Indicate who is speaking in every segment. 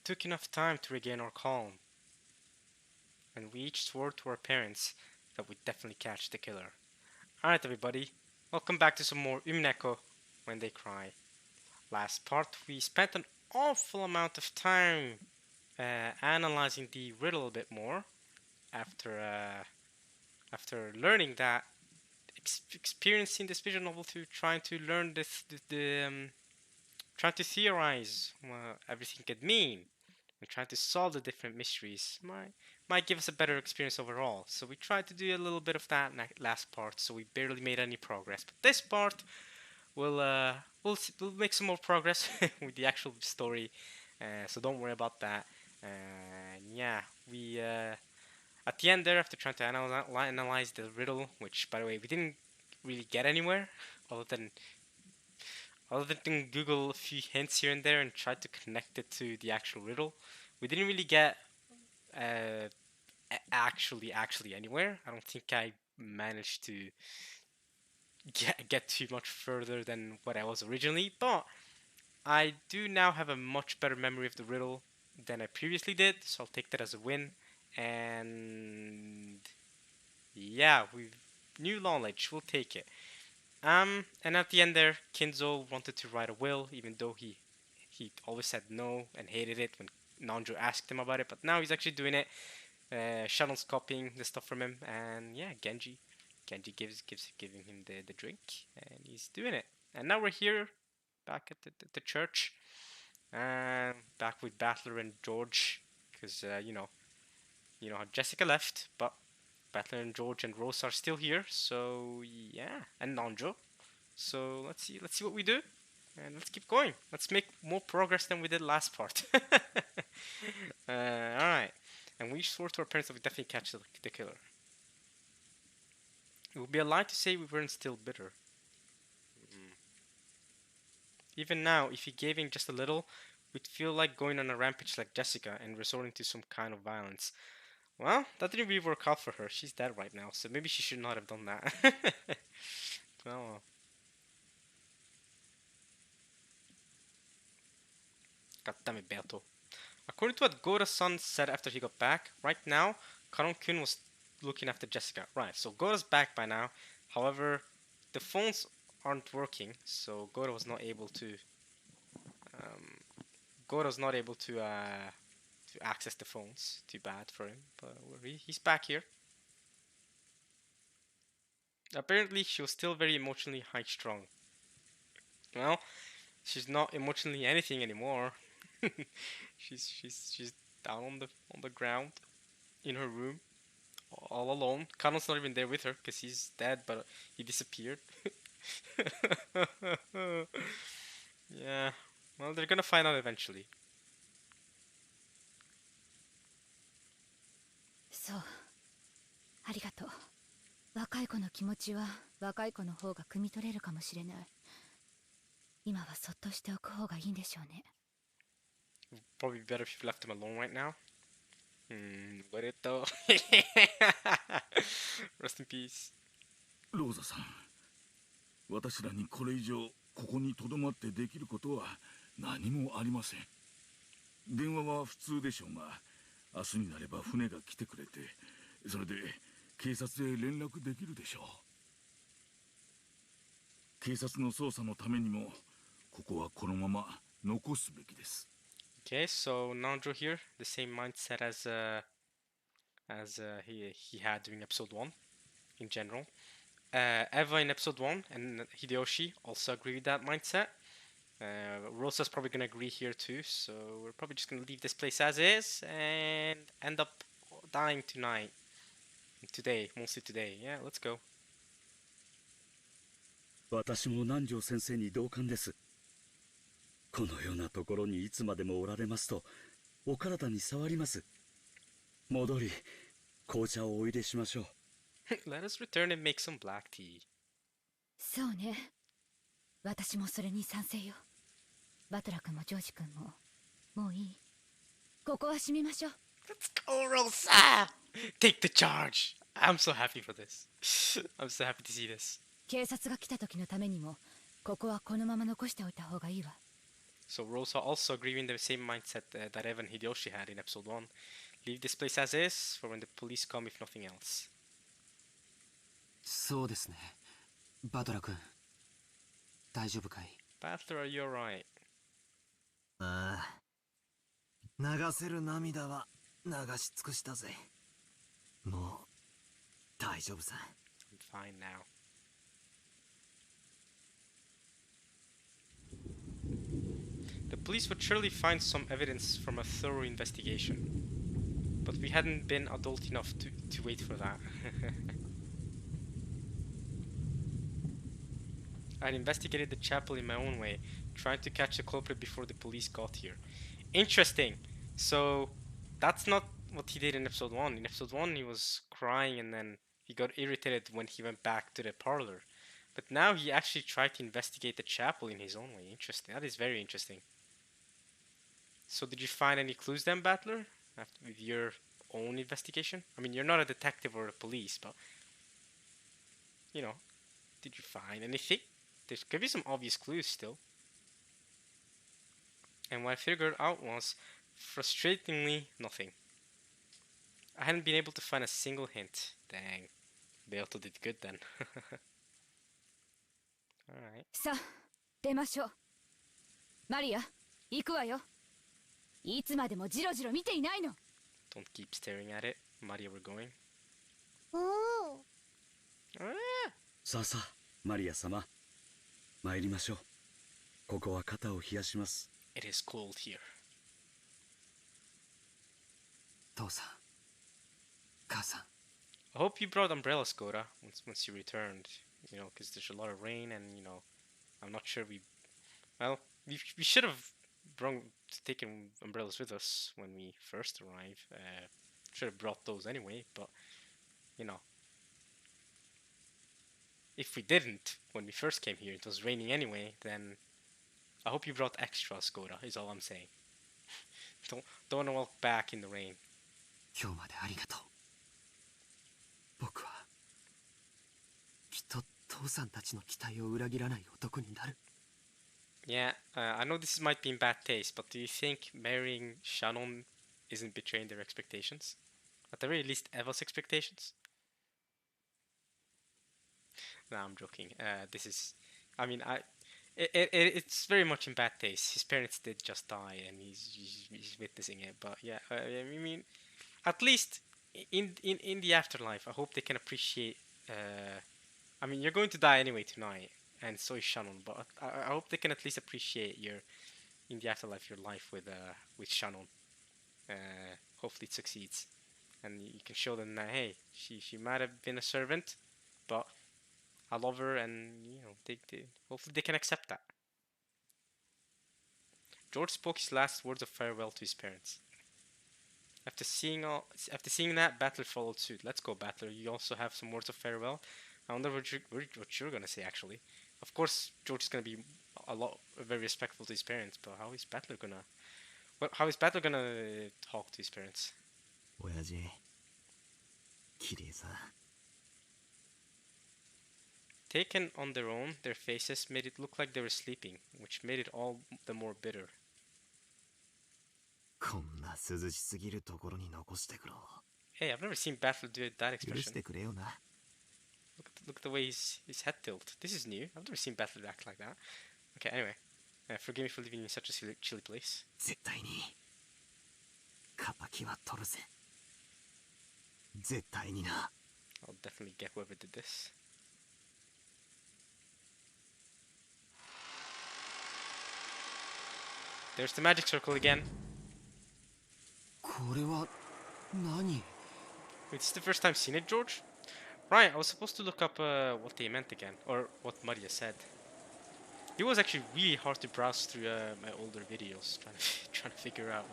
Speaker 1: We took enough time to regain our calm, and we each swore to our parents that we'd definitely catch the killer. Alright everybody, welcome back to some more Umineko When They Cry. Last part we spent an awful amount of time analyzing the riddle a bit more after learning that experiencing this visual novel to trying to learn trying to theorize what everything could mean and trying to solve the different mysteries might give us a better experience overall. So we tried to do a little bit of that last part, so we barely made any progress. But this part we'll make some more progress with the actual story, so don't worry about that. And yeah, we at the end there, after trying to analyze the riddle, which by the way we didn't really get anywhere other than Google a few hints here and there and try to connect it to the actual riddle. We didn't really get uh, actually anywhere. I don't think I managed to get too much further than what I was originally, but I do now have a much better memory of the riddle than I previously did, so I'll take that as a win. And yeah, we've new knowledge. We'll take it. And at the end there, Kinzo wanted to write a will, even though he always said no and hated it when Nanjo asked him about it. But now he's actually doing it. Shadow's copying the stuff from him, and yeah, Genji giving him the drink, and he's doing it. And now we're here, back at the church, and back with Battler and George, because you know how Jessica left, but Battler and George and Rose are still here. So yeah, and Nanjo. So let's see what we do, and let's keep going. Let's make more progress than we did last part. All right, and we swore to our parents that we definitely catch the killer. It would be a lie to say we weren't still bitter. Even now, if he gave in just a little, we'd feel like going on a rampage like Jessica and resorting to some kind of violence. Well, that didn't really work out for her. She's dead right now, so maybe she should not have done that. Well, god damn it, Beato. According to what Gora-san said after he got back, right now, Karon-kun was looking after Jessica. Right, so Gora's back by now. However, the phones aren't working, so Gora was not able to. Gora's not able to access the phones. Too bad for him, but he's back here. Apparently, she was still very emotionally high-strung. Well, she's not emotionally anything anymore. she's down on the ground in her room, all alone. Kanon's not even there with her because he's dead, but he disappeared. Yeah. Well, they're gonna find out eventually.
Speaker 2: そう、ありがとう。若い子の気持ちは若い子の方が汲み取れるかもしれない。今はそっとしておく方がいいんでしょうね。
Speaker 1: Probably better if you left him alone right now. But it though. Rest in peace.
Speaker 3: ローザさん、私らにこれ以上ここに留まってできることは何もありません。電話は普通でしょうが、明日になれば船が来てくれて、それで警察へ連絡できるでしょう。警察の捜査のためにも、ここはこのまま残すべきです。
Speaker 1: Okay, so Nanjo here, the same mindset as he had during episode 1 in general. Eva in episode 1 and Hideyoshi also agree with that mindset. Rosa's probably gonna agree here too, so we're probably just gonna leave this place as is and end up dying tonight. Today, mostly today. Yeah, let's go.
Speaker 4: 私も南條先生に同感です。このようなところにいつまでもおられますと、お体に障ります。戻り、紅茶をお入れしましょう。
Speaker 1: Let us return and make some black tea.
Speaker 2: そうね。私もそれに賛成よ。バトラ君もジョージ君も、もういい。ここは閉めましょう。
Speaker 1: Let's go, Rosa! Take the charge! I'm so happy for this. I'm so happy to see this.
Speaker 2: 警察が来た時のためにも、ここはこのまま残しておいた方がいいわ。
Speaker 1: So Rosa also agree in the same mindset that Evan Hideyoshi had in episode 1. Leave this place as is for when the police come, if nothing else.
Speaker 5: そうですね。バトラ君、大丈夫かい？
Speaker 1: Battler, are you alright?
Speaker 5: ああ、流せる涙は流し尽くしたぜ。もう大丈夫さ。
Speaker 1: I'm fine now. The police would surely find some evidence from a thorough investigation. But we hadn't been adult enough to wait for that. I'd investigated the chapel in my own way, trying to catch the culprit before the police got here. Interesting. So that's not what he did in episode 1. In episode 1 he was crying and then he got irritated when he went back to the parlor. But now he actually tried to investigate the chapel in his own way. Interesting. That is very interesting. So did you find any clues then, Battler? After, with your own investigation? I mean, you're not a detective or a police, but... You know, did you find anything? There could be some obvious clues still. And what I figured out was, frustratingly, nothing. I hadn't been able to find a single hint. Dang. Beato did good then. Alright.
Speaker 2: さあ出ましょう。マリア行くわよ。いつまでもジロジロ見ていないの。
Speaker 1: Don't keep staring at it. Maria, we're going.
Speaker 6: おお。
Speaker 4: さあさあ、マリア様。参りましょう。ここは肩を冷やします。
Speaker 1: It is cold here.
Speaker 5: 父さん、母さん。
Speaker 1: I hope you brought umbrellas, Goda, once you returned. You know, because there's a lot of rain and, you know, I'm not sure we should have taken umbrellas with us when we first arrived. Should have brought those anyway, but, you know. If we didn't, when we first came here, it was raining anyway, then I hope you brought extras, Goda, is all I'm saying. Don't want to walk back in the rain.
Speaker 5: 今日までありがとう。僕はきっと父さんたちの期待を裏切らない男になる。
Speaker 1: Yeah, I know this might be in bad taste, but do you think marrying Shannon isn't betraying their expectations? At the very least, Eva's expectations? No, I'm joking. This is... I mean, it's very much in bad taste. His parents did just die, and he's witnessing it. But yeah, I mean, at least in the afterlife, I hope they can appreciate... I mean, you're going to die anyway tonight, and so is Shannon. But I hope they can at least appreciate in the afterlife, your life with Shannon. Hopefully it succeeds, and you can show them that hey, she might have been a servant, but I love her, and you know they hopefully they can accept that. George spoke his last words of farewell to his parents. After seeing that, Battler followed suit. Let's go, Battler. You also have some words of farewell. I wonder what you're gonna say actually. Of course, George is gonna be very respectful to his parents, but how is Battler gonna talk to his parents?
Speaker 5: 親父、綺麗さ。
Speaker 1: Taken on their own, their faces made it look like they were sleeping, which made it all the more bitter.
Speaker 5: こんな涼しすぎるところに残してくろ。
Speaker 1: Hey, I've never seen Battler do that
Speaker 5: 許し
Speaker 1: expression.
Speaker 5: てくれよな。
Speaker 1: Look at the way his head tilt. This is new. I've never seen Battler act like that. Okay, anyway. Forgive me for living in such a chilly place.
Speaker 5: 絶対に敵は取るぜ。絶対にな。
Speaker 1: I'll definitely get whoever did this. There's the magic circle again.
Speaker 5: これは何？
Speaker 1: Wait, this is the first time seeing it, George? Right, I was supposed to look up what they meant again, or what Maria said. It was actually really hard to browse through my older videos, trying to figure out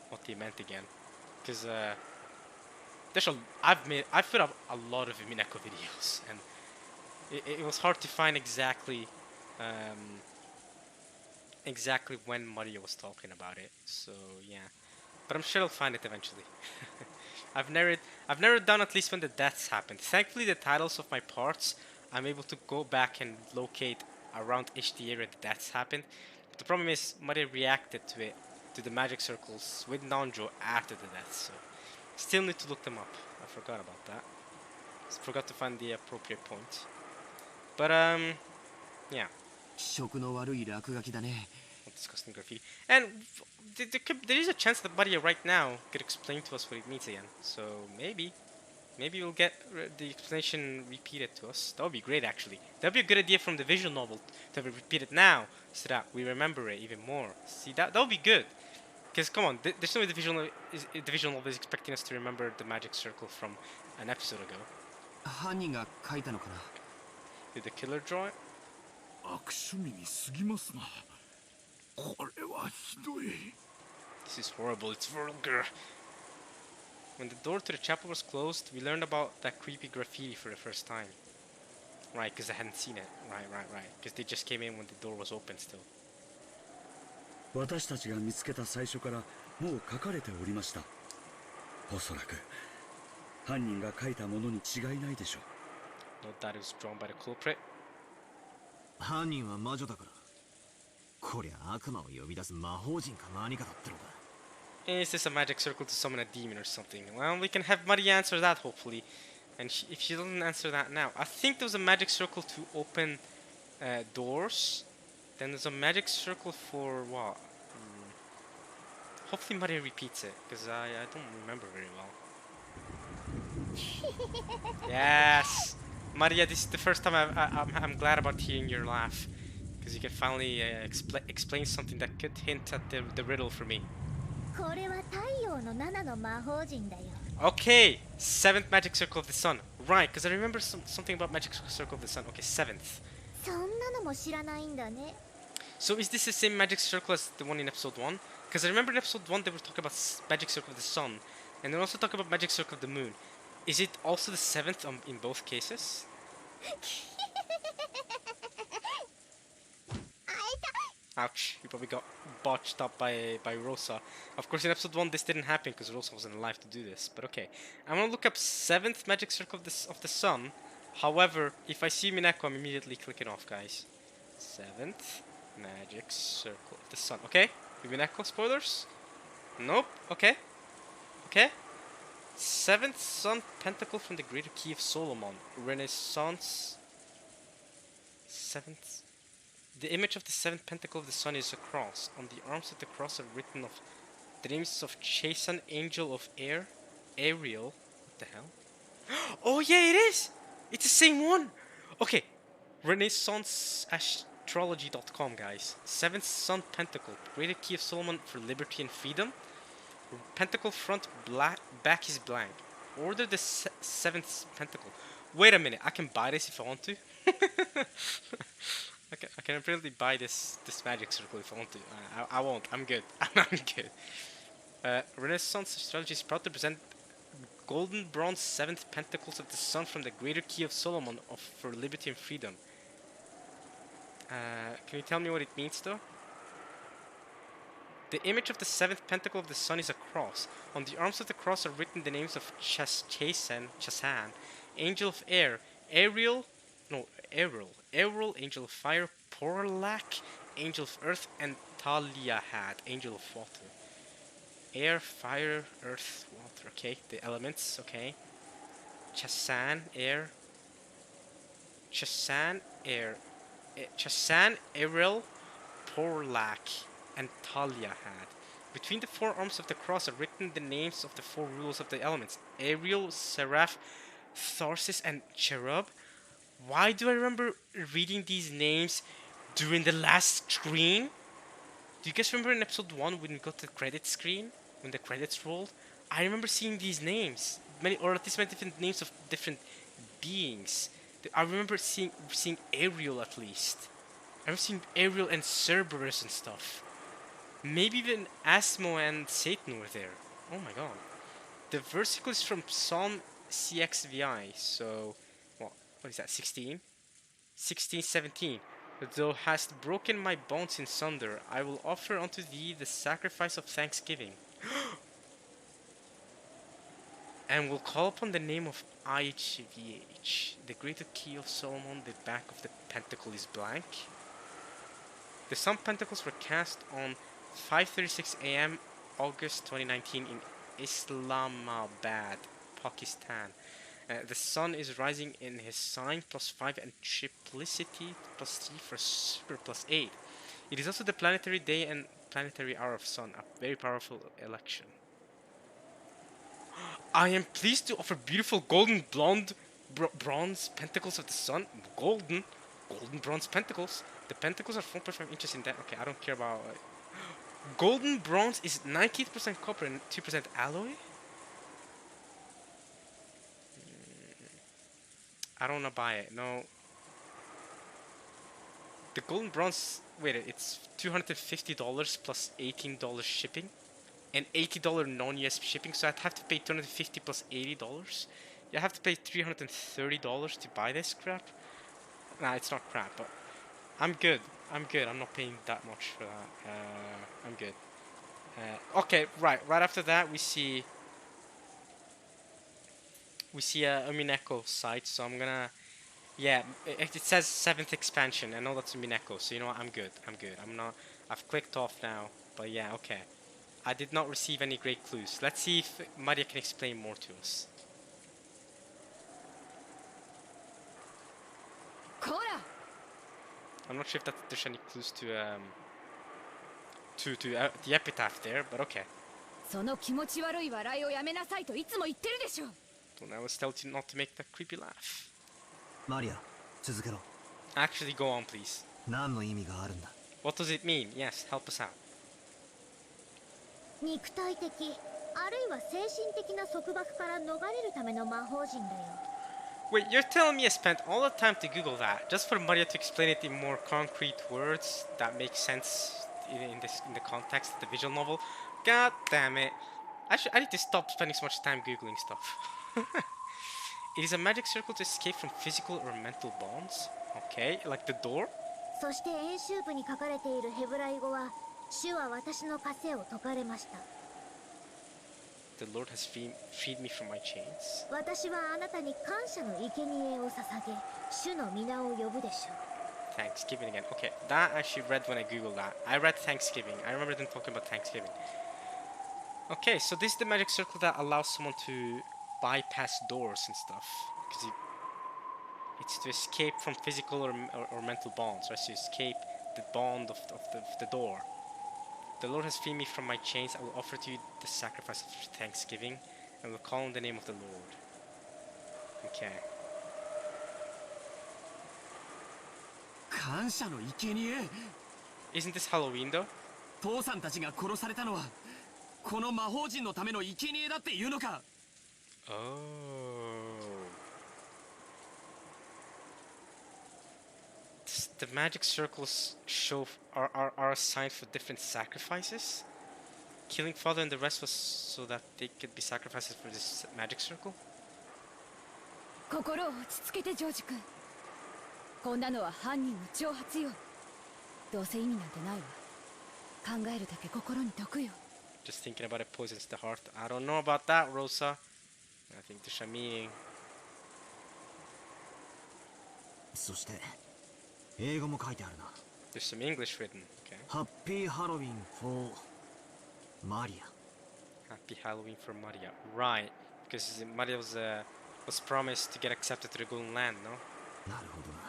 Speaker 1: what they meant again, because I've put up a lot of Umineko videos, and it was hard to find exactly when Maria was talking about it. So yeah, but I'm sure I'll find it eventually. I've narrowed down at least when the deaths happened. Thankfully, the titles of my parts, I'm able to go back and locate around the area the deaths happened. But the problem is Maria reacted to it, to the magic circles with Nanjo after the death, so still need to look them up. I forgot about that. Forgot to find the appropriate point. But yeah.
Speaker 5: 食の悪い落書きだね。
Speaker 1: Disgusting graffiti. And there is a chance that Maria right now could explain to us what it means again. So maybe we'll get the explanation repeated to us. That would be great, actually. That would be a good idea from the visual novel to have it repeated now, so that we remember it even more. See, that would be good. Because come on, there's no way the visual novel is expecting us to remember the magic circle from an episode ago.
Speaker 5: 犯人が書いたのかな。
Speaker 1: Did the killer draw it?
Speaker 3: 悪趣味に過ぎますな。これはひどい。
Speaker 1: This is horrible. It's vulgar. When the door to the chapel was closed, we learned about that creepy graffiti for the first time. Right, because I hadn't seen it. Right. Because they just came in when the door was open still.
Speaker 4: 私たちが見つけた最初からもう書かれておりました。おそらく犯人が書いたものに違いないでしょう。
Speaker 1: Note that it was drawn by the culprit.
Speaker 5: 犯人は魔女だから。こりゃ悪魔を呼び出す魔法陣か何かだってのか。
Speaker 1: Is this a magic circle to summon a demon or something? Well, we can have Maria answer that, hopefully. And if she doesn't answer that now, I think there was a magic circle to open doors. Then there's a magic circle for what? Hopefully Maria repeats it, because I don't remember very well. Yes! Maria, this is the first time I'm glad about hearing your laugh. Because you can finally explain something that could hint at the riddle for me.
Speaker 6: これは太陽の7の魔法陣だよ。
Speaker 1: Okay, 7th magic circle of the sun. Right, because I remember something about magic circle of the sun. Okay, 7th.
Speaker 6: そんなのも知らないんだね。
Speaker 1: So is this the same magic circle as the one in episode 1? Because I remember in episode 1 they were talking about magic circle of the sun. And they also talk about magic circle of the moon. Is it also the 7th in both cases? Ouch, you probably got botched up by Rosa. Of course, in episode 1 this didn't happen because Rosa wasn't alive to do this. But okay, I'm gonna look up 7th magic circle of the sun. However, if I see Umineko, I'm immediately clicking off, guys. 7th magic circle of the sun. Okay, Umineko spoilers? Nope. Okay. 7th sun pentacle from the greater key of Solomon. Renaissance. 7th. The image of the 7th pentacle of the sun is a cross. On the arms of the cross are written of the names of Chasen, Angel of Air, Ariel. What the hell? Oh yeah, it is! It's the same one! Okay, renaissanceastrology.com, guys. 7th sun pentacle, greater key of Solomon for liberty and freedom. Pentacle front, back is blank. Order the 7th pentacle. Wait a minute, I can buy this if I want to. I can apparently buy this magic circle if I want to. I won't. I'm good. I'm good. Renaissance Astrology is proud to present golden bronze 7th pentacles of the sun from the greater key of Solomon for liberty and freedom. Can you tell me what it means though? The image of the 7th pentacle of the sun is a cross. On the arms of the cross are written the names of Chasan, Angel of Air, Ariel, Angel of Fire, Porlak, Angel of Earth, and Taliyahad, Angel of Water. Air, Fire, Earth, Water. Okay, the elements. Okay. Chasan, Air. Chasan, Ariel, Porlak, and Taliyahad. Between the four arms of the cross are written the names of the four rulers of the elements: Ariel, Seraph, Tharsis, and Cherub. Why do I remember reading these names during the last screen? Do you guys remember in episode 1 when we got the credit screen? When the credits rolled? I remember seeing these names. Many different names of different beings. I remember seeing Ariel at least. I remember seeing Ariel and Cerberus and stuff. Maybe even Asmo and Satan were there. Oh my god. The versicle is from Psalm CXVI, so... What is that, 16? 16, 17. Thou hast broken my bones in sunder. I will offer unto thee the sacrifice of thanksgiving. And will call upon the name of IHVH. The greater key of Solomon, the back of the pentacle is blank. The Sun Pentacles were cast on 5:36 a.m. August 2019 in Islamabad, Pakistan. The sun is rising in his sign +5 and triplicity +3 for super +8. It is also the planetary day and planetary hour of sun, a very powerful election. I am pleased to offer beautiful golden blonde bronze pentacles of the sun. Golden bronze pentacles. The pentacles are 4.5 inches in depth. Okay, I don't care about. Golden bronze is 98% copper and 2% alloy. I don't wanna buy it. No. The golden bronze. Wait, it's $250 plus $18 shipping, and $80 non-US shipping. So I'd have to pay $250 plus $80. You have to pay $330 to buy this crap. Nah, it's not crap, but I'm good. I'm good. I'm not paying that much for that. I'm good. Okay, right. Right after that, we see a Umineko site. So I'm gonna, yeah. It says 7th expansion. I know that's Umineko. So you know what? I'm good. I'm good. I'm not. I've clicked off now. But yeah, okay. I did not receive any great clues. Let's see if Maria can explain more to us. I'm not sure if there's any clues to the epitaph there, but okay.
Speaker 2: その気持ち悪い笑いをやめなさいといつも言ってるでしょ。
Speaker 1: Well, I was told you not to make that creepy laugh.
Speaker 5: マリア、続けろ。
Speaker 1: Actually, go on, please.
Speaker 5: 何の意味があるんだ。
Speaker 1: What does it mean? Yes, help us out.
Speaker 6: 肉体的あるいは精神的な束縛から逃れるための魔法陣だよ。
Speaker 1: Wait, you're telling me I spent all the time to Google that just for Maria to explain it in more concrete words that make sense in the context of the visual novel? God damn it! I need to stop spending so much time googling stuff. It is a magic circle to escape from physical or mental bonds. Okay, like the door.
Speaker 6: そして演習部に書かれているヘブライ語は、主は私の枷を解かれました。
Speaker 1: The Lord has freed me from my chains.
Speaker 6: 私はあなたに感謝の生贄を捧げ、主の皆を呼ぶでしょう。
Speaker 1: Thanksgiving again. Okay, that I actually read when I googled that. I read Thanksgiving. I remember them talking about Thanksgiving. Okay, so this is the magic circle that allows someone to bypass doors and stuff. Because it's to escape from physical or mental bonds, right? So escape the bond of the door. The Lord has freed me from my chains. I will offer to you the sacrifice of thanksgiving, and will call on the name of the Lord. Okay.
Speaker 5: 感謝の生贄。
Speaker 1: Isn't this Halloween though?
Speaker 5: 父さんたちが殺されたのはこの魔法陣のための生贄だっていうのか。
Speaker 1: Oh. The magic circles are assigned for different sacrifices. Killing father and the rest was so that they could be sacrifices for this magic circle.
Speaker 2: 心を落ち着けてジョージ君。こんなのは犯人の挑発よ。どうせ意味なんてないわ。考えるだけ心に毒よ。
Speaker 1: Just thinking about it poisons the heart. I don't know about that, Rosa. I think there's a meaning.
Speaker 5: そして英語も書いてあるな。
Speaker 1: There's some English written. Okay.
Speaker 5: ハッピーハロウィン for マリア。
Speaker 1: Happy Halloween for Maria. Right. Because Maria was promised to get accepted to the Golden Land, no?
Speaker 5: なるほどな。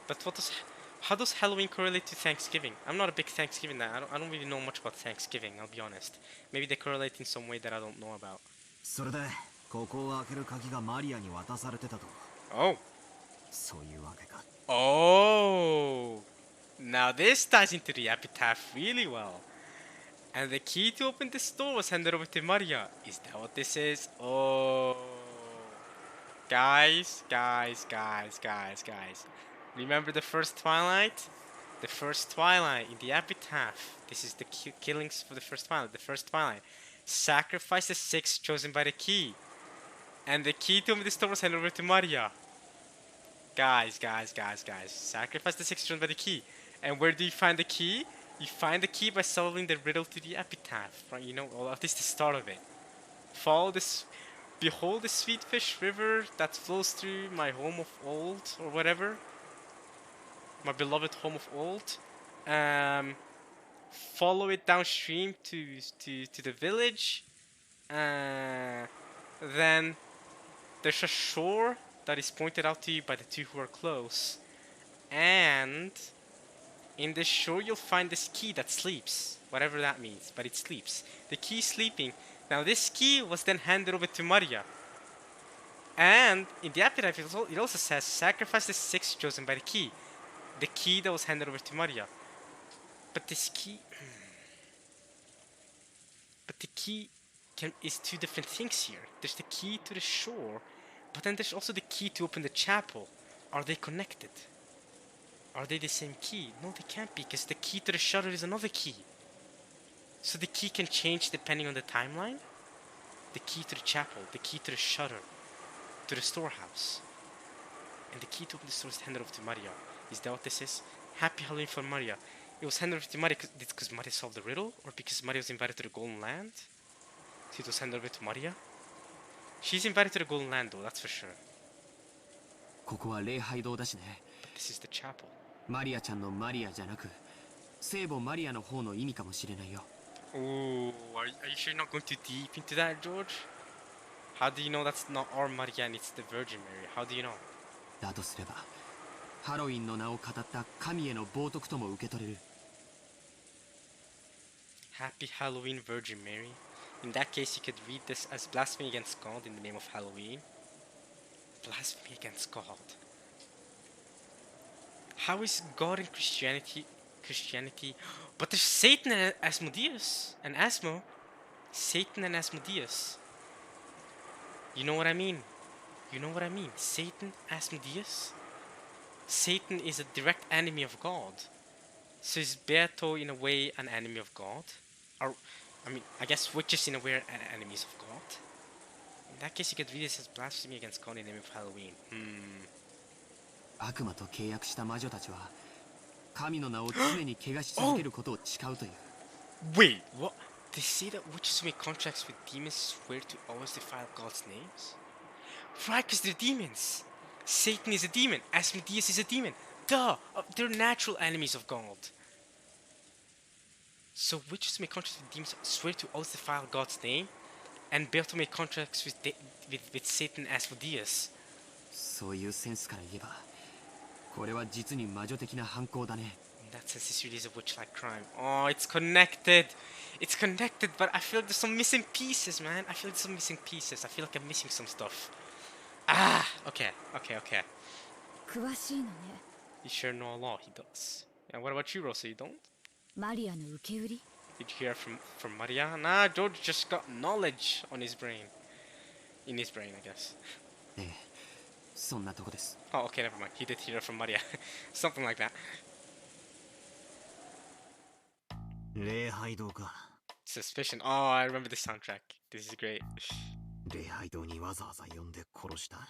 Speaker 1: But how does Halloween correlate to Thanksgiving? I'm not a big Thanksgiving guy. I don't really know much about Thanksgiving, I'll be honest. Maybe they correlate in some way that I don't know about.
Speaker 5: それでここを開ける鍵がマリアに渡されてたと。
Speaker 1: Oh.
Speaker 5: そういうわけか。
Speaker 1: Oh. Now this ties into the epitaph really well. And the key to open this door was handed over to Maria. Is that what this is? Oh. Guys. Remember the first Twilight? The first Twilight in the epitaph. This is the killings for the first Twilight. The first Twilight. Sacrifice the 6 chosen by the key. And the key to open this door was handed over to Maria. Guys. Sacrifice the 6 chosen by the key. And where do you find the key? You find the key by solving the riddle to the epitaph, right? You know, or at least the start of it. Follow this. Behold the sweet fish river that flows through my home of old, or whatever. My beloved home of old. follow it downstream to the village. Then there's a shore that is pointed out to you by the two who are close. And in the shore you'll find this key that sleeps. Whatever that means, but it sleeps. The key is sleeping. Now this key was then handed over to Maria. And in the afterlife it also says sacrifice the 6 chosen by the key. The key that was handed over to Maria. But this key... But the key is 2 different things here. There's the key to the shore, but then there's also the key to open the chapel. Are they connected? Are they the same key? No, they can't be, because the key to the shutter is another key. So the key can change depending on the timeline. The key to the chapel, the key to the shutter, to the storehouse. And the key to open the store is handed over to Maria. Is that what this is? Happy Halloween for Maria. It was handed over to Maria because Maria solved the riddle, or because Maria was invited to the Golden Land? So it was handed over to Maria? She's invited to the Golden Land though, that's for sure.
Speaker 7: ここは礼拝堂だしね。
Speaker 1: But this is the chapel.
Speaker 7: マリアちゃんのマリアじゃなく、聖母マリアの方の意味かもしれないよ。
Speaker 1: Oh, are you sure you're not going too deep into that, George? How do you know that's not our Maria and it's the Virgin Mary? How do you know?
Speaker 7: だとすれば、ハロウィンの名を語った神への冒涜とも受け取れる。
Speaker 1: Happy Halloween, Virgin Mary. In that case, you could read this as blasphemy against God in the name of Halloween. Blasphemy against God. How is God in Christianity? But there's Satan and Asmodeus and Asmo. Satan and Asmodeus. You know what I mean? You know what I mean? Satan, Asmodeus. Satan is a direct enemy of God. So is Beato in a way an enemy of God? Or, I mean, I guess witches in a way are enemies of God. In that case, you could read this as blasphemy against God in the name of Halloween.
Speaker 7: 悪魔と契約した魔女たちは、神の名を常に汚し続けることを誓うという。
Speaker 1: Wait, what? They say that witches who make contracts with demons swear to always defile God's names? Right, because they're demons. Satan is a demon. Asmodeus is a demon. Duh! They're natural enemies of God. So witches who make contracts with demons swear to always defile God's name, and be able to make contracts with Satan and Asmodeus.
Speaker 7: そういうセンスから言えば、これは実に魔女的な犯行だね。
Speaker 1: In that sense, this really is a witch-like crime. Oh, it's connected. It's connected, but I feel like there's some missing pieces, man. I feel like there's some missing pieces. I feel like I'm missing some stuff. Ah, okay.
Speaker 2: 詳しいのね。
Speaker 1: You sure know a lot. He does. And what about you, Rosa? You don't?
Speaker 2: マリアの受け売り？
Speaker 1: Did you hear from Maria? Nah, George just got knowledge on his brain. In his brain, I guess.
Speaker 7: ええ、そんなとこです。
Speaker 1: Oh, okay, never mind. He did hear from Maria. Something like that.
Speaker 5: 礼拝堂か。
Speaker 1: Suspicion. Oh, I remember this soundtrack. This is great.
Speaker 5: 礼拝堂にわざわざ呼んで殺した。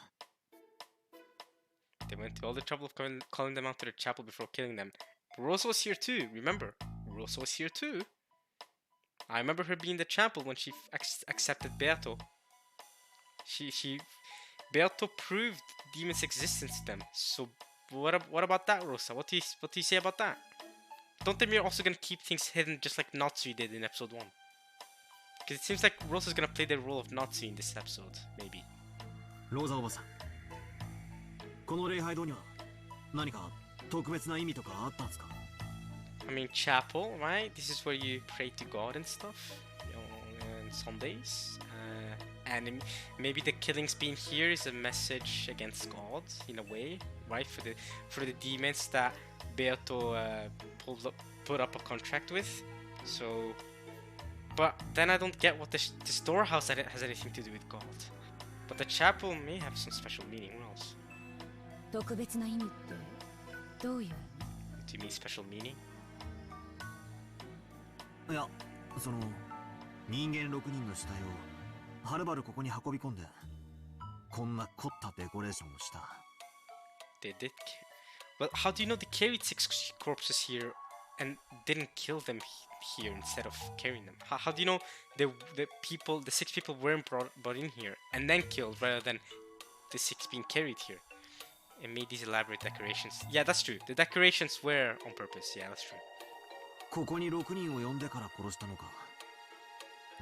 Speaker 1: They went to all the trouble of calling them out to the chapel before killing them. Rosa was here too, remember? Rosa was here too. I remember her being in the chapel when she accepted Beato. Beato proved demons' existence to them. So what about that, Rosa? What do you say about that? Don't think we're also gonna keep things hidden just like Natsu did in episode 1? Because it seems like Rosa's gonna play the role of Natsu in this episode, maybe.
Speaker 5: ローザおばさん、この礼拝堂には何か特別な意味とかあったんですか？
Speaker 1: I mean, chapel, right? This is where you pray to God and stuff, you know, on Sundays. And maybe the killings being here is a message against God in a way, right? For the demons that Beato put up a contract with. So, but then I don't get what the storehouse has anything to do with God. But the chapel may have some special meaning. What else?
Speaker 2: 特別な意味ってどういう？
Speaker 1: Do you mean special meaning?
Speaker 5: いや、その人間6人の死体をはるばるここに運び込んでこんな凝ったデコレーションをした。
Speaker 1: They did. Well, how do you know they carried 6 corpses here and didn't kill them here instead of carrying them? How do you know the 6 people weren't brought in here and then killed rather than the 6 being carried here and made these elaborate decorations? Yeah, that's true. The decorations were on purpose. Yeah, that's true.
Speaker 5: ここに6人を呼んでから殺したのか。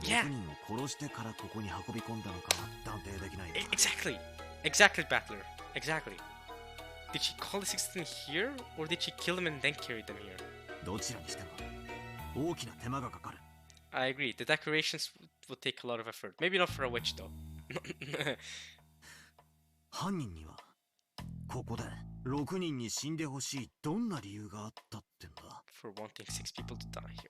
Speaker 1: Yeah.
Speaker 5: 6人を殺してからここに運び込んだのかは断定できないな。
Speaker 1: Exactly. Exactly, Battler. Exactly. Did she call the 16 here, or did she kill them and then carry them here?
Speaker 5: どちらにしても大きな手間がかかる。
Speaker 1: I agree. The decorations would take a lot of effort. Maybe not for a witch, though.
Speaker 5: 犯人にはここで6人に死んでほしいどんな理由があったってんだ。
Speaker 1: For wanting 6 people to die here.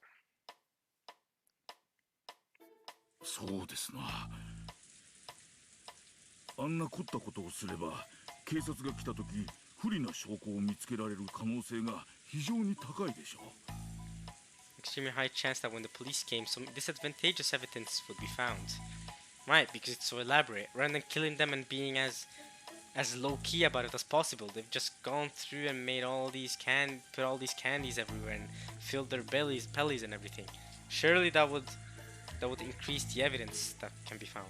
Speaker 3: そうですな。あんな凝ったことをすれば警察が来た時不利な証拠を見つけられる可能性が非常に高いでしょう。
Speaker 1: Extremely high chance that when the police came, some disadvantageous evidence would be found. Right, because it's so elaborate. Rather than killing them and being as low-key about it as possible, they've just gone through and made all these put all these candies everywhere and filled their bellies and everything. Surely that would increase the evidence that can be found.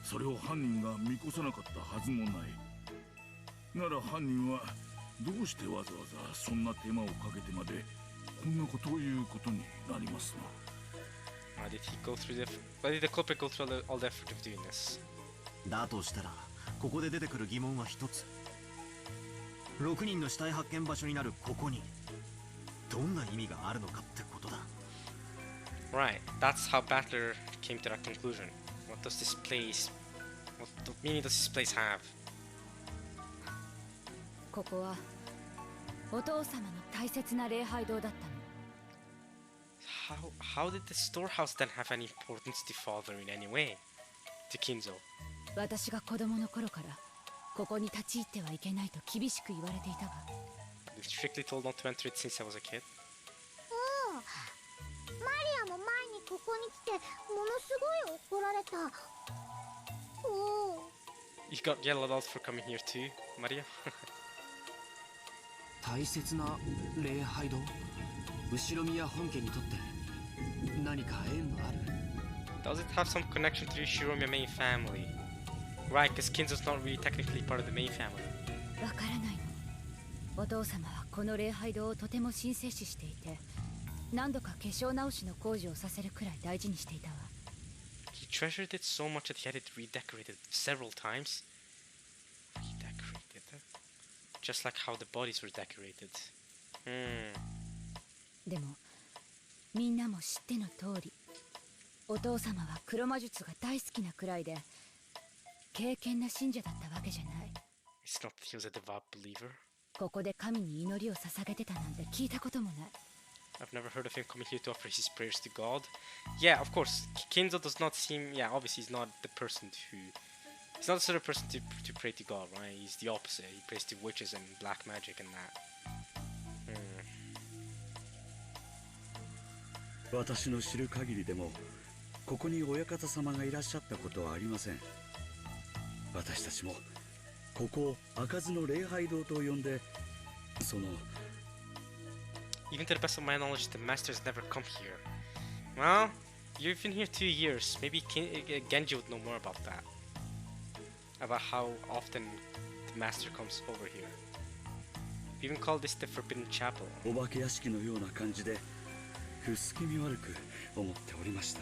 Speaker 3: それを犯人が見越さなかったはずもない。なら犯人はどうしてわざわざそんな手間をかけてまでこんなことを言うことになりますな。
Speaker 1: Why did the culprit go through all the effort of doing this?
Speaker 5: だとしたらここで出てくる疑問は一つ。6人の死体発見場所になるここにどんな意味があるのかってことだ。
Speaker 1: Right, that's how Battler came to that conclusion. What meaning does this place have?
Speaker 2: ここはお父様の大切な礼拝堂だったの。
Speaker 1: How did the storehouse then have any importance to father in any way? To Kinzo?
Speaker 2: 私が子供の頃からここに立ち入ってはいけないと厳しく言われていたわ。
Speaker 1: I've been strictly told not to enter it since I was a kid.
Speaker 6: うん。マリアも前にここに来てものすごい怒られた。おお。
Speaker 1: You got yelled out for coming here too, Maria?
Speaker 7: 大切な礼拝堂、後ろ宮本家にとって何か縁がある。
Speaker 1: Does it have some connection to Shiromiya main family? Right, because Kinzo's not really technically part of the main family.
Speaker 2: わからないの。お父様はこの礼拝堂をとても神聖視していて、何度か化粧直しの工事をさせるくらい大事にしていたわ。
Speaker 1: He treasured it so much that he had it redecorated several times. Redecorated? Just like how the bodies were decorated.
Speaker 2: でもみんなも知っての通り、お父様は黒魔術が大好きなくらいで敬虔な信者だったわけじゃない。
Speaker 1: It's not that he was a devout believer.
Speaker 2: ここで神に祈りを捧げてたなんて聞いたこともない。
Speaker 1: I've never heard of him coming here to offer his prayers to God. Yeah, of course, Kinzo does not seem... Yeah, obviously he's not the person who... He's not the sort of person to pray to God, right? He's the opposite. He prays to witches and black magic and that.
Speaker 4: 私の知る限りでもここに親方様がいらっしゃったことはありません。私たちもここを開かずの礼拝堂と呼んで、その
Speaker 1: Even to the best of my knowledge, the master's never come here. Well, you've been here 2 years. Maybe Genji would know more about that. About how often the master comes over here. We even call this the Forbidden Chapel.
Speaker 4: お化け屋敷のような感じで不気味悪く思っておりました。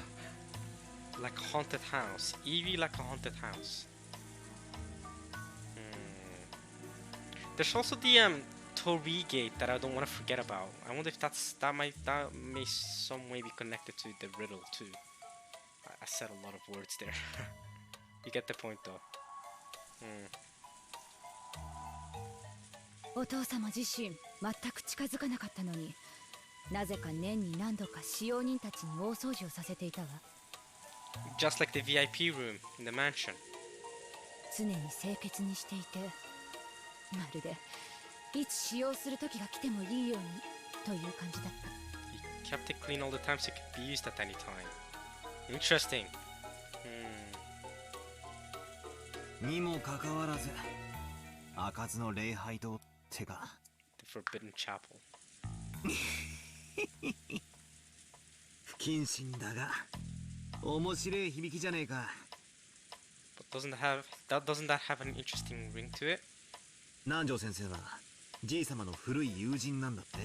Speaker 1: Like a haunted house. Eerie like a haunted house. There's also the Torii Gate that I don't want to forget about. I wonder if that may some way be connected to the riddle too. I said a lot of words there. You get the point though.
Speaker 2: お父様自身全く近づかなかったのに、なぜか年に何度か使用人たちに大掃除をさせていたわ。
Speaker 1: Just like the VIP room in the mansion.
Speaker 2: 常に清潔にしていて、まるでいつ使用する時が来てもいいようにという感じだった。
Speaker 1: He kept it clean all the time so it could be used at any time. Interesting.
Speaker 5: にもかかわらず開かずの礼拝堂ってか。
Speaker 1: The Forbidden Chapel.
Speaker 5: 不謹慎だが面白い響きじゃねえか。
Speaker 1: But doesn't that have an interesting ring to it?
Speaker 5: 南條先生はじい様の古い友人なんだって。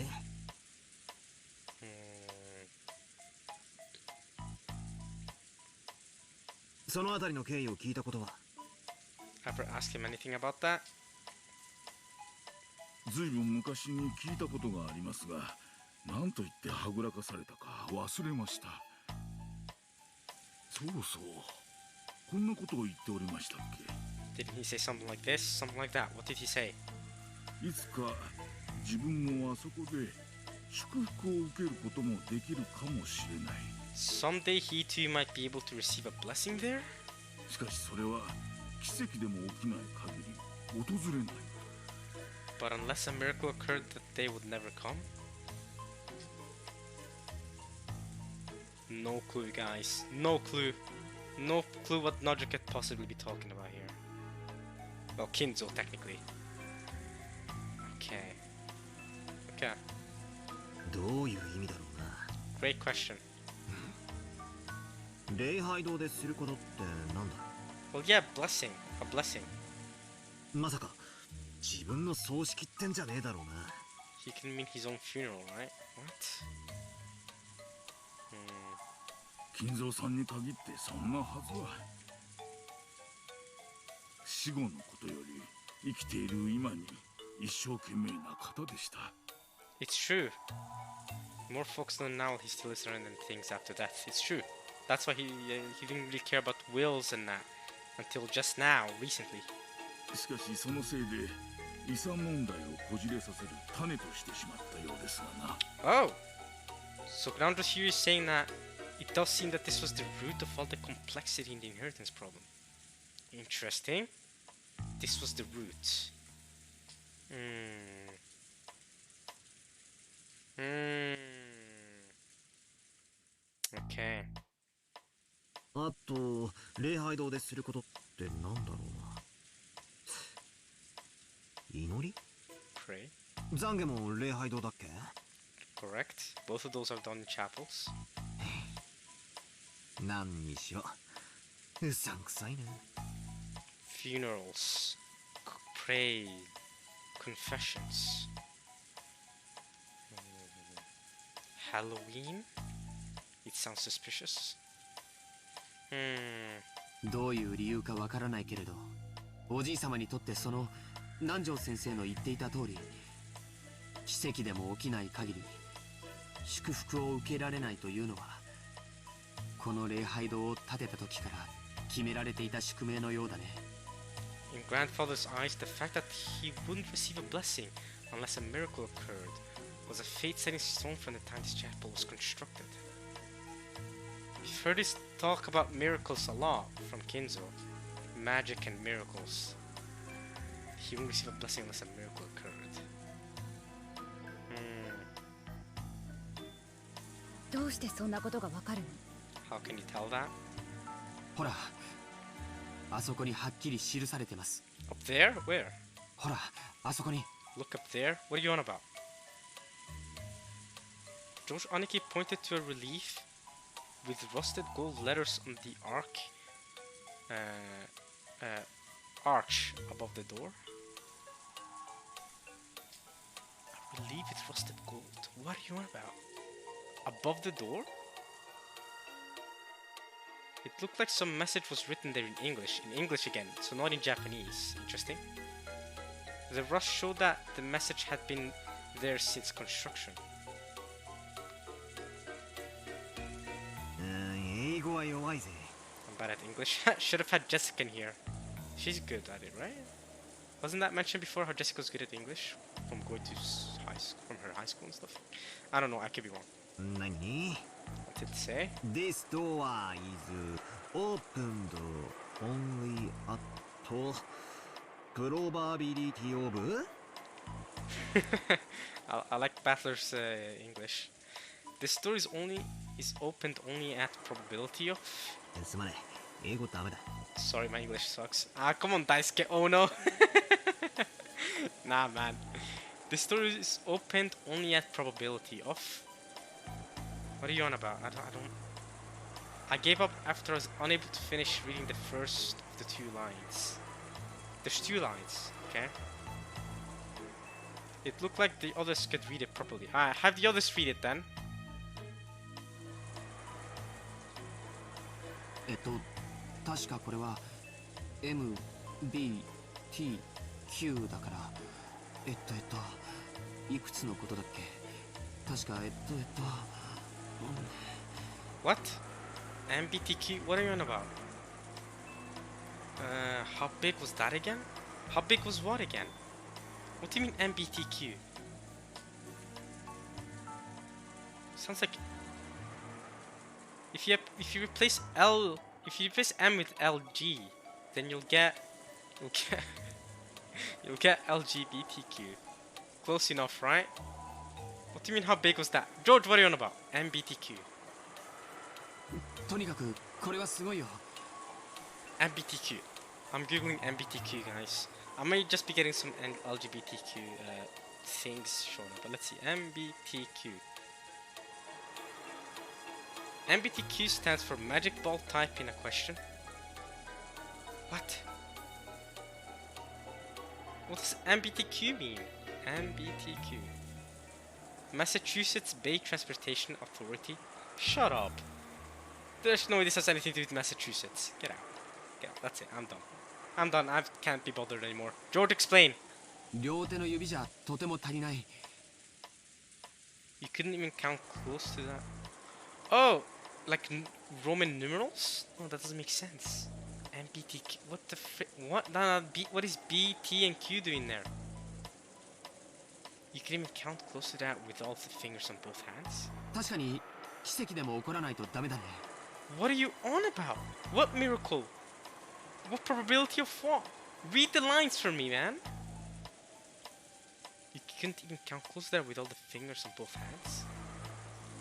Speaker 5: そのあたりの経緯を聞いたことは？
Speaker 1: Ever ask him anything about that?
Speaker 3: ずいぶん昔に聞いたことがありますが、何と言ってはぐらかされたか忘れました。そうそう、こんなことを言っておりましたっけ。
Speaker 1: Didn't he say something like this? Something like that? What did he say?
Speaker 3: いつか自分もあそこで祝福を受けることもできるかもしれない。
Speaker 1: Someday he too might be able to receive a blessing there?
Speaker 3: しかしそれは奇跡でも起きない限り訪れない。
Speaker 1: But unless a miracle occurred, that day would never come? No clue, guys. No clue. No clue what Nodra could possibly be talking about here. Well, Kinzo, technically. Okay. Okay.
Speaker 5: どういう意味だろうな。
Speaker 1: Great question.
Speaker 5: 礼拝堂ですることってなんだ？
Speaker 1: Well, yeah, blessing. A blessing.
Speaker 5: まさか自分の葬式ってんじゃねえだろうな。
Speaker 1: He can mean his own funeral, right? What?
Speaker 3: 金蔵さんに限ってそんなはずは。死後のことより生きている今に一生懸命な方でした。
Speaker 1: It's true. More folks know now he still is learning things after death. It's true. That's why he didn't really care about wills and that until just now, recently.
Speaker 3: しかしそのせいで遺産問題をこじれさせる種としてしまったようですがな。
Speaker 1: Oh! So Grounders here is saying that it does seem that this was the root of all the complexity in the inheritance problem. Interesting. This was the root. Okay.
Speaker 5: あと礼拝堂ですることってなんだろうな。祈り？
Speaker 1: Pray.
Speaker 5: 懺悔も礼拝堂だっけ？
Speaker 1: Correct. Both of those are done in chapels.
Speaker 5: 何にしろうさんくさいな。
Speaker 1: Funerals. Pray. Confessions. Halloween? It sounds suspicious.
Speaker 7: どういう理由かわからないけれど、おじい様にとってその南條先生の言っていた通り、奇跡でも起きない限り祝福を受けられないというのは、この礼拝堂を建てた時から決められていた宿命のようだね。
Speaker 1: In Grandfather's eyes, the fact that he wouldn't receive a blessing unless a miracle occurred was a fate set in stone from the time this chapel was constructed. We've heard this talk about miracles a lot from Kinzo. Magic and miracles. He wouldn't receive a blessing unless a miracle occurred.
Speaker 2: どうしてそんなことがわかるの？
Speaker 1: How can you tell that?
Speaker 7: ほら、あそこにはっきり記されてます。
Speaker 1: Up there? Where?
Speaker 7: ほら、あそこに。
Speaker 1: Look up there? What are you on about? George Aniki pointed to a relief with rusted gold letters on the arch above the door. A relief with rusted gold. What are you on about? Above the door? It looked like some message was written there in English again, so not in Japanese. Interesting. The rust showed that the message had been there since construction.
Speaker 5: 英語は弱いぜ。
Speaker 1: I'm bad at English. Should have had Jessica in here. She's good at it, right? Wasn't that mentioned before how Jessica's good at English from going to from her high school and stuff? I don't know. I could be wrong.
Speaker 5: 何？
Speaker 1: What did it say?
Speaker 5: This door is opened only at probability of?
Speaker 1: I like Battler's English. This door is opened only at probability of.
Speaker 5: すまねえ。英語ダメだ。
Speaker 1: Sorry, my English sucks. Ah, come on, Daisuke. Oh no. Nah, man. This door is opened only at probability of. What are you on about? I don't. I gave up after I was unable to finish reading the first of the 2 lines. There's 2 lines, okay? It looked like the others could read it properly. Have the others read it then.
Speaker 7: 「確かこれは MBTQ だから、いくつのことだっけ。確か
Speaker 1: What? MBTQ? What are you on about? How big was that again? How big was what again? What do you mean MBTQ? Sounds like if you replace M with LG, then you'll get you'll get LGBTQ. Close enough, right? What do you mean how big was that? George, what are you on about? MBTQ.
Speaker 7: とにかくこれはすごいよ。
Speaker 1: MBTQ. I'm googling MBTQ, guys. I might just be getting some LGBTQ things shown up, but let's see. MBTQ. MBTQ stands for Magic Ball Type in a question. What? What does MBTQ mean? MBTQ. Massachusetts Bay Transportation Authority. Shut up. There's no way this has anything to do with Massachusetts. Get out. Get out. That's it. I'm done. I'm done. I can't be bothered anymore. George, explain.
Speaker 7: 両手の指じゃとても足りない。
Speaker 1: You couldn't even count close to that. Oh, like Roman numerals? Oh, that doesn't make sense. MBTQ. What the frick? What? What is B, T, and Q doing there? You can even count close to that with all the fingers on both hands?
Speaker 7: 確かに奇跡でも起こらないとダメだね。
Speaker 1: What are you on about? What miracle? What probability of what? Read the lines for me, man. You couldn't even count close to that with all the fingers on both hands?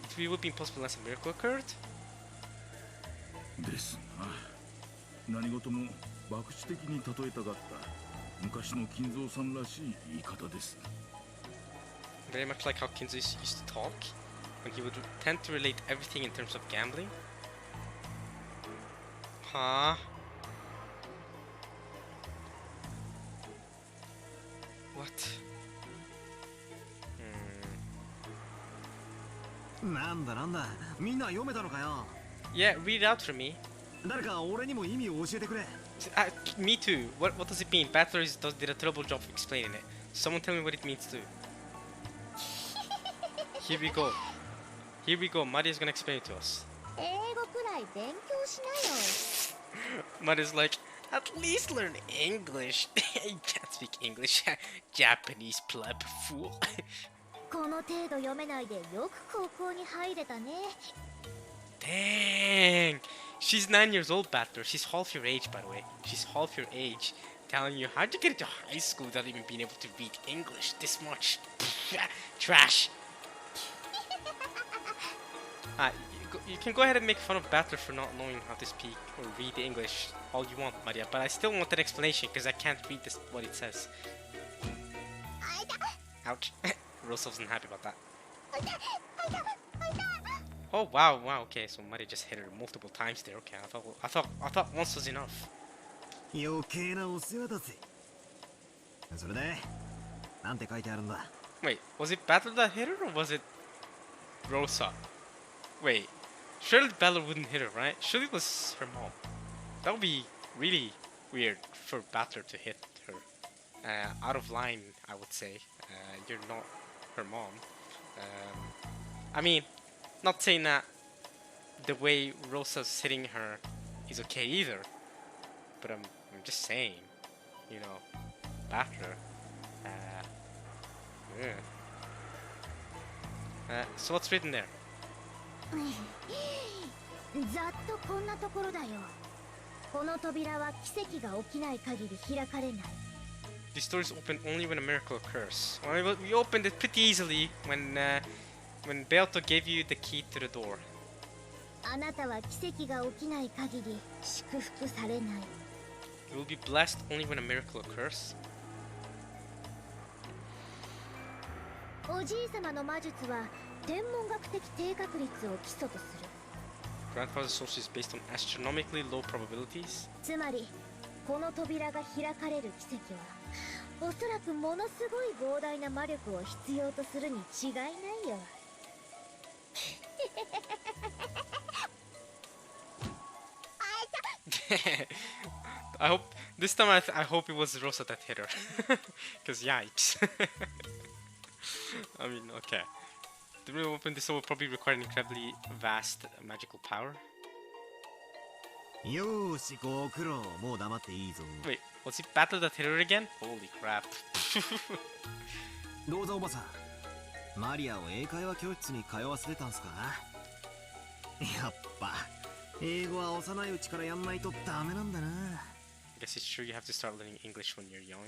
Speaker 1: It really would be impossible unless a miracle occurred?
Speaker 3: ですな。何事も博打的に例えたがった昔の金蔵さんらしい言い方です。
Speaker 1: Very much like how Kinzo used to talk, when he would tend to relate everything in terms of gambling. Huh? What?
Speaker 5: なんだなんだ、みんな読めたのかよ。
Speaker 1: Yeah, read it out for me.
Speaker 5: 誰か俺にも意味を教えてくれ。
Speaker 1: Me too. What does it mean? Battlers did a terrible job of explaining it. Someone tell me what it means too. Here we go. Here we go. Maria's gonna explain it to us.
Speaker 6: 英語くらい勉強しなよ。
Speaker 1: Maria's like, at least learn English. You can't speak English. Japanese pleb fool.
Speaker 6: この程度読めないでよく高校に入れたね。
Speaker 1: Dang. She's 9 years old, Battler. She's half your age, by the way. She's half your age. Telling you, how'd you get into high school without even being able to read English this much? Trash. You can go ahead and make fun of Battler for not knowing how to speak or read English all you want, Maria, but I still want that explanation because I can't read this what it says. Ouch. Rosa wasn't happy about that. Oh wow, okay, so Maria just hit her multiple times there. Okay, I thought once was enough.
Speaker 5: 余計なお世話だぜ。それで、なんて書いてあるんだ。
Speaker 1: Wait, was it Battler that hit her or was it Rosa? Wait, surely Battler wouldn't hit her, right? Surely it was her mom. That would be really weird for Battler to hit her. Out of line, I would say. You're not her mom. I mean, not saying that the way Rosa's hitting her is okay either, but I'm just saying, you know, Battler. Yeah. So what's written there?
Speaker 6: ざっとこんなところだよ。この扉は奇跡が起きない限り開かれない。
Speaker 1: These doors open only when a miracle occurs. Well, we opened it pretty easily when Beato gave you the key to the door.
Speaker 6: あなたは奇跡が起きない限り祝福されない。
Speaker 1: You will be blessed only when a miracle occurs.
Speaker 6: おじいさまの魔術は天文学的低確率を基礎とする。
Speaker 1: Grandfather's source is based on astronomically low probabilities.
Speaker 6: つまりこの扉が開かれる奇跡はおそらくものすごい膨大な魔力を必要とするに違いないよ。
Speaker 1: I hope this time I hope it was Rosa that hit her. Cause yikes. I mean, okay. To really open this will probably require an incredibly vast magical power.
Speaker 5: よーしご苦労もう黙っていいぞ
Speaker 1: Wait, was it Battle that hit her again? Holy crap.
Speaker 5: どうぞおばさんマリアを英会話教室に通わせてたんすかやっぱ英語は幼いうちからやんないとダメなんだな
Speaker 1: I guess it's true you have to start learning English when you're young.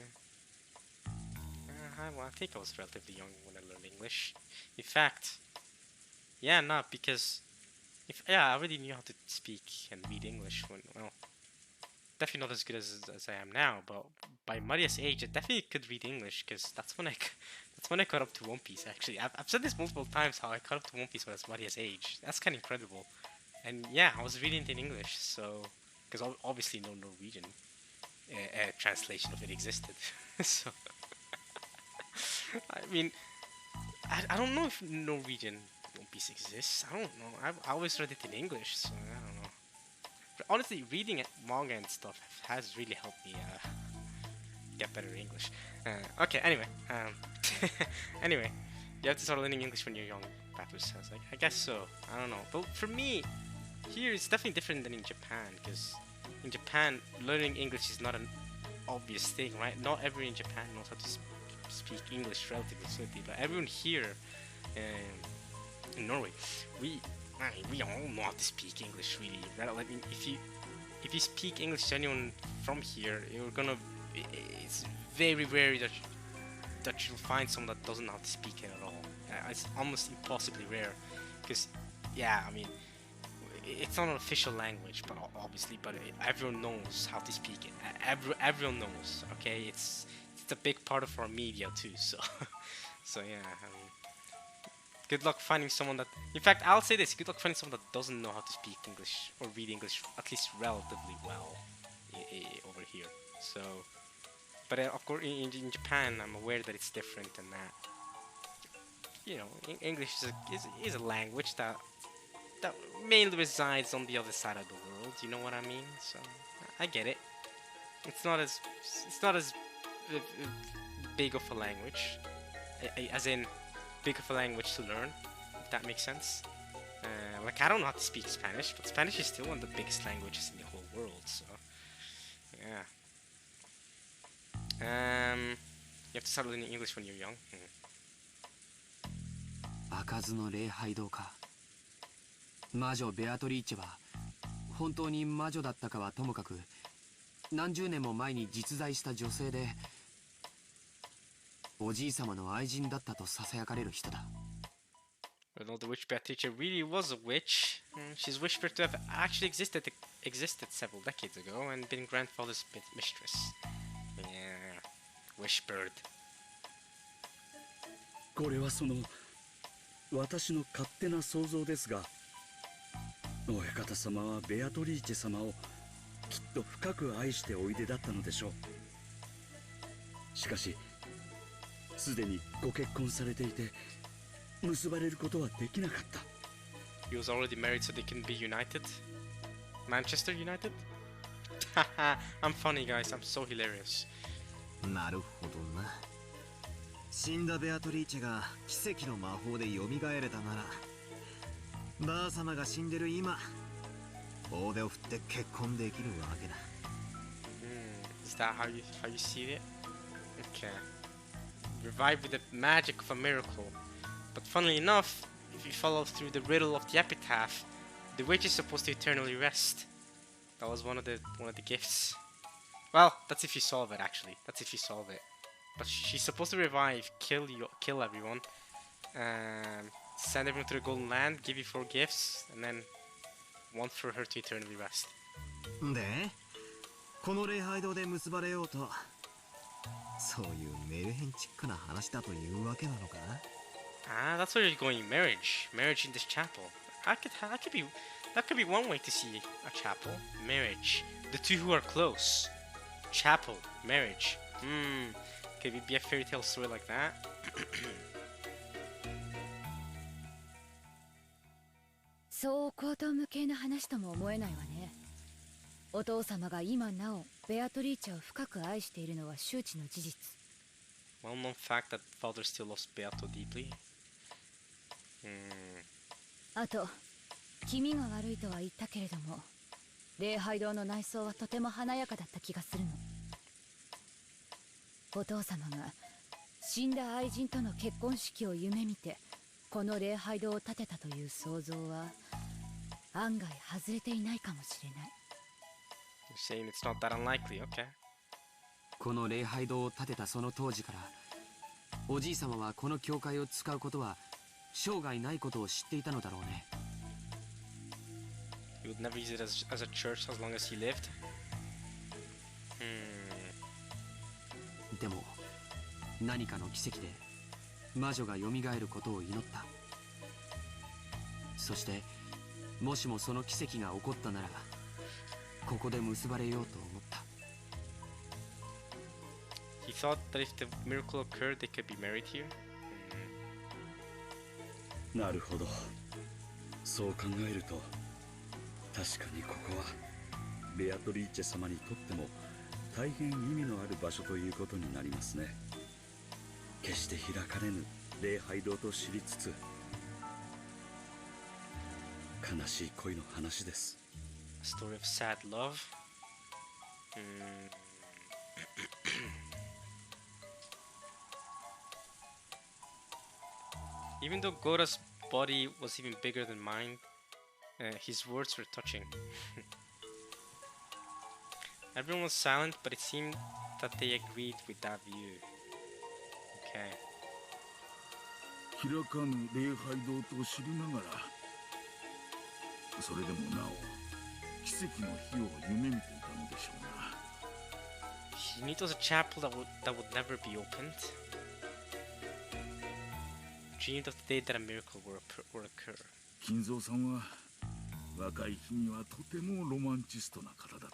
Speaker 1: Well, I think I was relatively young when I learned English. In fact, yeah, not because I already knew how to speak and read English when, well, definitely not as good as I am now, but by Maria's age, I definitely could read English because that's when I caught up to One Piece. Actually, I've said this multiple times how I caught up to One Piece when I was Maria's age. That's kind of incredible. And yeah, I was reading it in English, so because obviously no Norwegian translation of it existed. So I mean, I don't know if Norwegian One Piece exists. I don't know. I always read it in English, so I don't know. But honestly, reading manga and stuff has really helped me get better English. Okay, anyway. Anyway, you have to start learning English when you're young, Patrick says. I guess so. I don't know. But for me, here it's definitely different than in Japan, because in Japan, learning English is not an obvious thing, right? Not everyone in Japan knows how to speak English relatively fluently, but everyone here in Norway, we all know how to speak English really. Right? I mean, if you speak English to anyone from here, it's very rare that you'll find someone that doesn't know how to speak it at all. It's almost impossibly rare, because yeah, I mean, it's not an official language, but obviously, but everyone knows how to speak it. Everyone knows. Okay, it's a big part of our media too. So, so yeah. I mean, good luck finding someone that. In fact, I'll say this: good luck finding someone that doesn't know how to speak English or read English at least relatively well over here. So, but of course, in Japan, I'm aware that it's different and that. You know, English is a language that mainly resides on the other side of the world. You know what I mean? So I get it. It's not as big of a language, as in big of a language to learn. If that makes sense. Like I don't know how to speak Spanish, but Spanish is still one of the biggest languages in the whole world. So yeah. You have to start learning English when you're young.
Speaker 7: 開かずの礼拝堂か。魔女ベアトリーチェは本当に魔女だったかはともかく何十年も前に実在した女性でおじい様の愛人だったとささやかれる人だ。
Speaker 1: Well, the witch Beatrice really was a witch. She's whispered to have actually existed several decades ago and been grandfather's mistress. Yeah, whispered.
Speaker 4: これはその私の勝手な想像ですが、親方様はベアトリーチェ様をきっと深く愛しておいでだったのでしょう。しかしすでにご結婚されていて結ばれることはできなかった。
Speaker 1: He was already married so they couldn't be united. Manchester United? Haha, I'm funny guys, I'm so hilarious.
Speaker 5: なるほどな死んだベアトリーチェが奇跡の魔法で蘇れたならばあ様が死んでる今大手を振って結婚できるわけだ
Speaker 1: Is that how you see it? Okay. Revive with the magic of a miracle. But funnily enough, if you follow through the riddle of the epitaph, the witch is supposed to eternally rest. That was one of the gifts. Well, that's if you solve it actually. That's if you solve it. But she's supposed to revive, kill everyone, send everyone to the Golden Land, give you 4 gifts, and then one for her to eternally rest.
Speaker 5: でこの礼拝堂で結ばれようとそういうメルヘンチックな話だというわけなのか
Speaker 1: Ah, that's where you're going. Marriage in this chapel. That could be one way to see a chapel. Marriage. The two who are close. Chapel. Marriage. Could it be a fairy tale story like that?
Speaker 2: そう高等無形な話とも思えないわね。お父様が今なおベアトリーチェを深く愛しているのは周知の事実。
Speaker 1: Well-known fact that father still loves Beato deeply.
Speaker 2: あと気味が悪いとは言ったけれども、礼拝堂の内装はとても華やかだった気がするの。お父様が死んだ愛人との結婚式を夢見てこの礼拝堂を建てたという想像は案外外れていないかもしれない。
Speaker 1: You're saying it's not that unlikely, okay?
Speaker 7: この礼拝堂を建てたその当時からおじい様はこの教会を使うことは生涯ないことを知っていたのだろうね。
Speaker 1: He would never use it as a church as long as he lived.
Speaker 7: でも何かの奇跡で魔女が蘇ることを祈った。そしてもしもその奇跡が起こったならここで結ばれようと思った。
Speaker 1: He thought that if the miracle occurred, they could be married here.
Speaker 4: なるほど。そう考えると確かにここはベアトリーチェ様にとっても大変意味のある場所ということになりますね。決して開かれぬ礼拝堂と知りつつ悲しい恋の話です。
Speaker 1: A story of sad love. Even though Gora's body was even bigger than mine, his words were touching. Everyone was silent, but it seemed that they agreed with that view. Okay.
Speaker 3: 開かぬ礼拝堂と知りながら、それでもなお奇跡の日を夢見ていたのでしょうな。
Speaker 1: He knew it was a chapel that would never be opened. Dreamed of the day that a miracle would occur.
Speaker 3: 金蔵さんは若い日にはとてもロマンチストな方だっ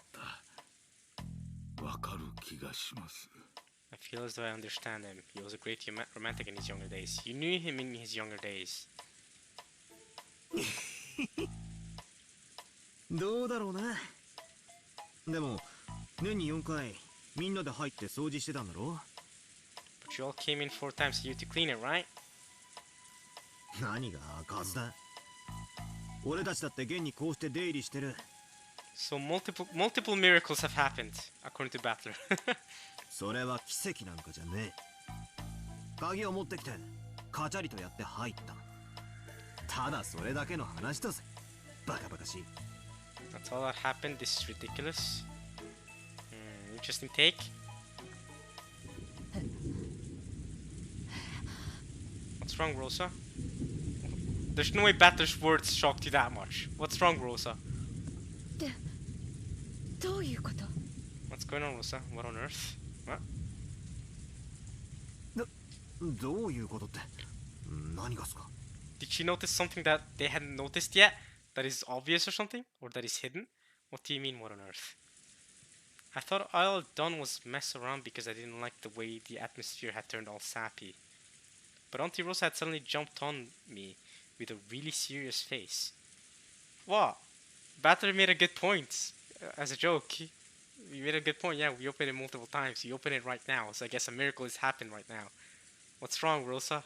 Speaker 3: た。わかる気がします。
Speaker 1: I feel as though I understand him. He was a great romantic in his younger days. You knew him in his younger days.
Speaker 5: どうだろうな。でも年に4回みんなで入って掃除してたんだろ。
Speaker 1: But you all came in 4 times a year to clean it, right?
Speaker 5: 何が数だ。俺たちだって現にこうして出入りしてる。
Speaker 1: So multiple miracles have happened, according to Battler.
Speaker 5: それは奇跡なんかじゃねえ。鍵を持ってきてカチャリとやって入った。ただそれだけの話だぜ。バカバカしい。
Speaker 1: That's all that happened. This is ridiculous. Interesting take. What's wrong, Rosa? There's no way Battler's words shocked you that much. What's wrong, Rosa?
Speaker 2: どういうこと？
Speaker 1: What's going on, Rosa? What on earth? What?
Speaker 5: どういうことって何がすか？
Speaker 1: Did she notice something that they hadn't noticed yet? That is obvious or something? Or that is hidden? What do you mean, what on earth? I thought all I'd done was mess around because I didn't like the way the atmosphere had turned all sappy. But Auntie Rosa had suddenly jumped on me with a really serious face. What? Batter made a good point. As a joke. You made a good point. Yeah, we opened it multiple times. You open it right now. So I guess a miracle has happened right now. What's wrong, Rosa?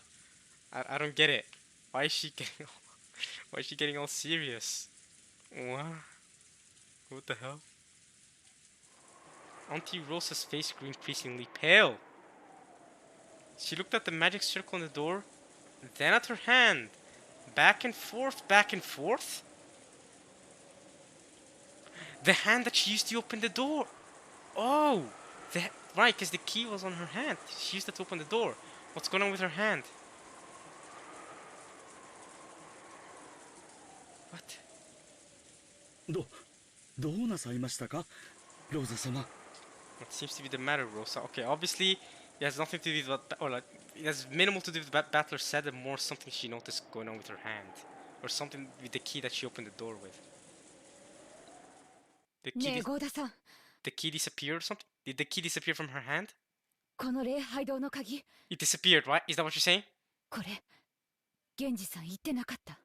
Speaker 1: I don't get it. Why is she getting all serious? What the hell? Auntie Rosa's face grew increasingly pale. She looked at the magic circle on the door, then at her hand. Back and forth, back and forth. The hand that she used to open the door. Oh, right, because the key was on her hand. She used it to open the door. What's going on with her hand? What?
Speaker 4: どうなさいましたか、ローザ様。
Speaker 1: What seems to be the matter, Rosa? Okay, obviously it has nothing to do with what, or like, it has minimal to do with what Battler said, and more something she noticed going on with her hand, or something with the key that she opened the door with.
Speaker 2: ねえ、ゴーダさん。
Speaker 1: The key disappeared or something? Did the key disappear from her hand?
Speaker 2: この礼拝堂の鍵。
Speaker 1: It disappeared, right? Is that what you're saying?
Speaker 2: これ、源氏さん言ってなかった。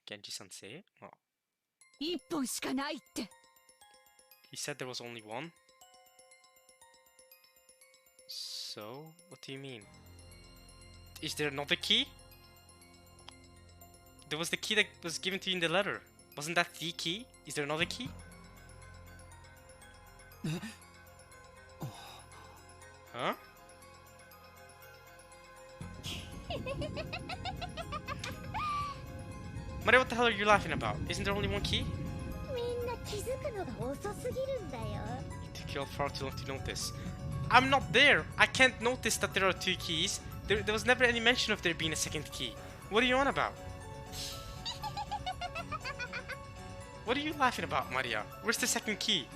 Speaker 1: Genji-san say it? Oh.
Speaker 2: 一本しかないって。
Speaker 1: He said there was only one. So, what do you mean? Is there another key? There was the key that was given to you in the letter. Wasn't that the key? Is there another key? Huh? Mario, what the hell are you laughing about? Isn't there only one key?
Speaker 6: みんな気づくのが遅すぎるんだよ。
Speaker 1: It took you all far too long to notice. I'm not there! I can't notice that there are two keys. There was never any mention of there being a second key. What are you on about? What are you laughing about, Maria? Where's the second key?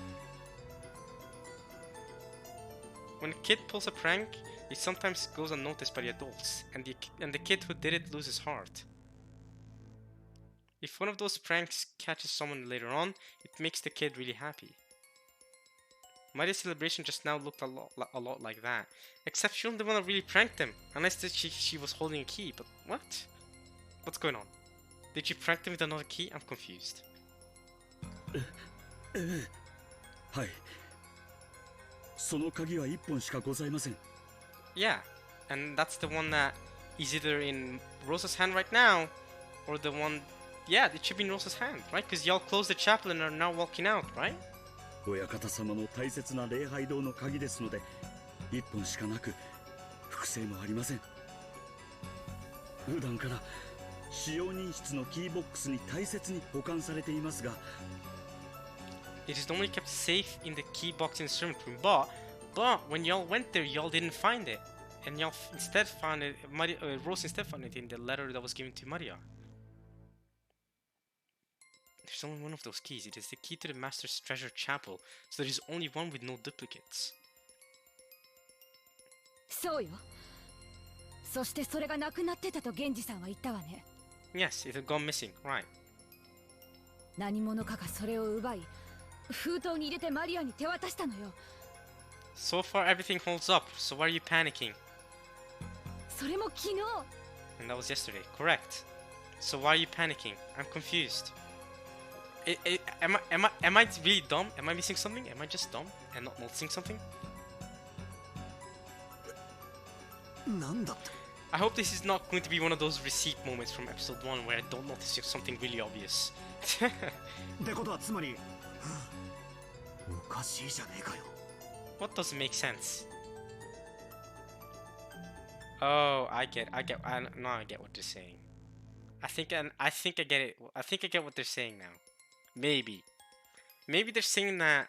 Speaker 1: When a kid pulls a prank, it sometimes goes unnoticed by the adults, and the kid who did it loses heart. If one of those pranks catches someone later on, it makes the kid really happy. Maria's celebration just now looked a lot like that, except she wasn't the one that really pranked them, unless she was holding a key. But what? What's going on? Did she prank them with another key? I'm confused.
Speaker 4: はい。その鍵は1本しかございません。
Speaker 1: Yeah, and that's the one that is either in Rosa's hand right now, or the one... Yeah, it should be in Rosa's hand, right? Because y'all closed the chapel and are now walking out, right?
Speaker 4: 親方様の大切な礼拝堂の鍵ですので、1本しかなく、複製もありません。普段から使用人室のキーボックスに大切に保管されていますが、
Speaker 1: It is normally kept safe in the key box instrument room, but when y'all went there, y'all didn't find it, and y'all instead found it. Rose instead found it in the letter that was given to Maria. There's only one of those keys. It is the key to the Master's Treasure Chapel, so there is only one with no duplicates.
Speaker 2: そうよ。そしてそれがなくなってたと源氏さんは言ったわね。
Speaker 1: Yes, it had gone missing, right?
Speaker 2: 何者かがそれを奪い、封筒に入れてマリアに手渡したのよ。
Speaker 1: So far, everything holds up. So why are you panicking?
Speaker 2: それも昨日。
Speaker 1: And that was yesterday, correct? So why are you panicking? I'm confused. Am I really dumb? Am I missing something? Am I just dumb and not noticing something?
Speaker 5: なんだって
Speaker 1: I hope this is not going to be one of those receipt moments from episode 1 where I don't notice something really obvious.
Speaker 5: ってことはつまりおかしいじゃねえかよ
Speaker 1: What doesn't make sense? Oh, I get what they're saying. I think I get it. I think I get what they're saying now. Maybe they're saying that.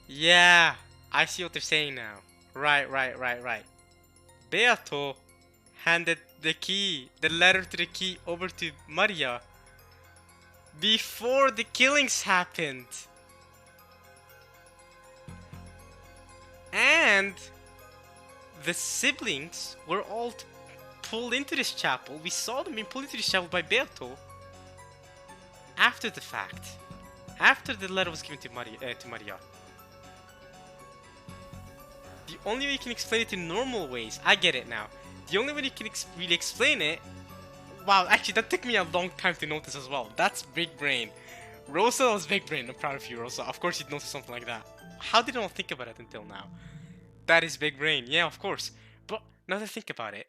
Speaker 1: Yeah, I see what they're saying now. Right. Beato handed the letter to the key over to Maria before the killings happened. And the siblings were all pulled into this chapel. We saw them being pulled into this chapel by Beato after the fact. After the letter was given to Maria. The only way you can explain it in normal ways, I get it now. The only way you can really explain it... Wow, actually that took me a long time to notice as well. That's big brain. Rosa was big brain. I'm proud of you, Rosa. Of course you'd notice something like that. How did I not think about it until now? That is big brain. Yeah, of course. But now that I think about it...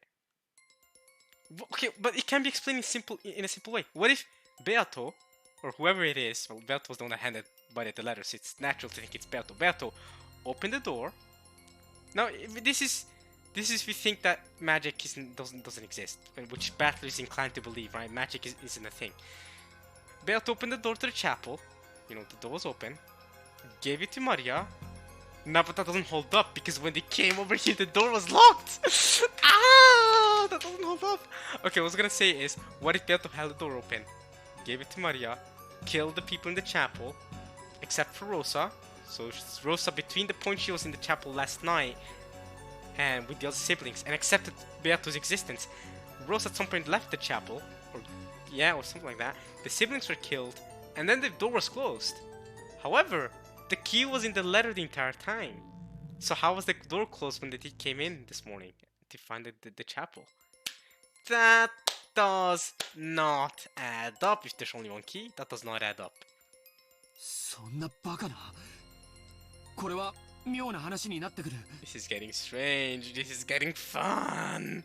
Speaker 1: Okay, but it can be explained in a simple way. What if Beato, or whoever it is... Well, Beato was the one that handed Maria the letters. It's natural to think it's Beato. Beato opened the door. Now, this is if you think that magic doesn't exist, which Battler is inclined to believe, right? Magic isn't a thing. Beato opened the door to the chapel. You know, the door was open. Gave it to Maria. No, but that doesn't hold up because when they came over here, the door was locked. Ah, that doesn't hold up. Okay, what I was gonna say is, what if Beato held the door open, gave it to Maria, killed the people in the chapel, except for Rosa. So Rosa, between the point she was in the chapel last night and with the other siblings, and accepted Beato's existence, Rosa at some point left the chapel, or something like that. The siblings were killed, and then the door was closed. However, the key was in the letter the entire time. So how was the door closed when the thief came in this morning to find the chapel? That does not add up. If there's only one key, that does not add up.
Speaker 7: そんなバカな。これは妙な話になってくる。
Speaker 1: This is getting strange. This is getting fun.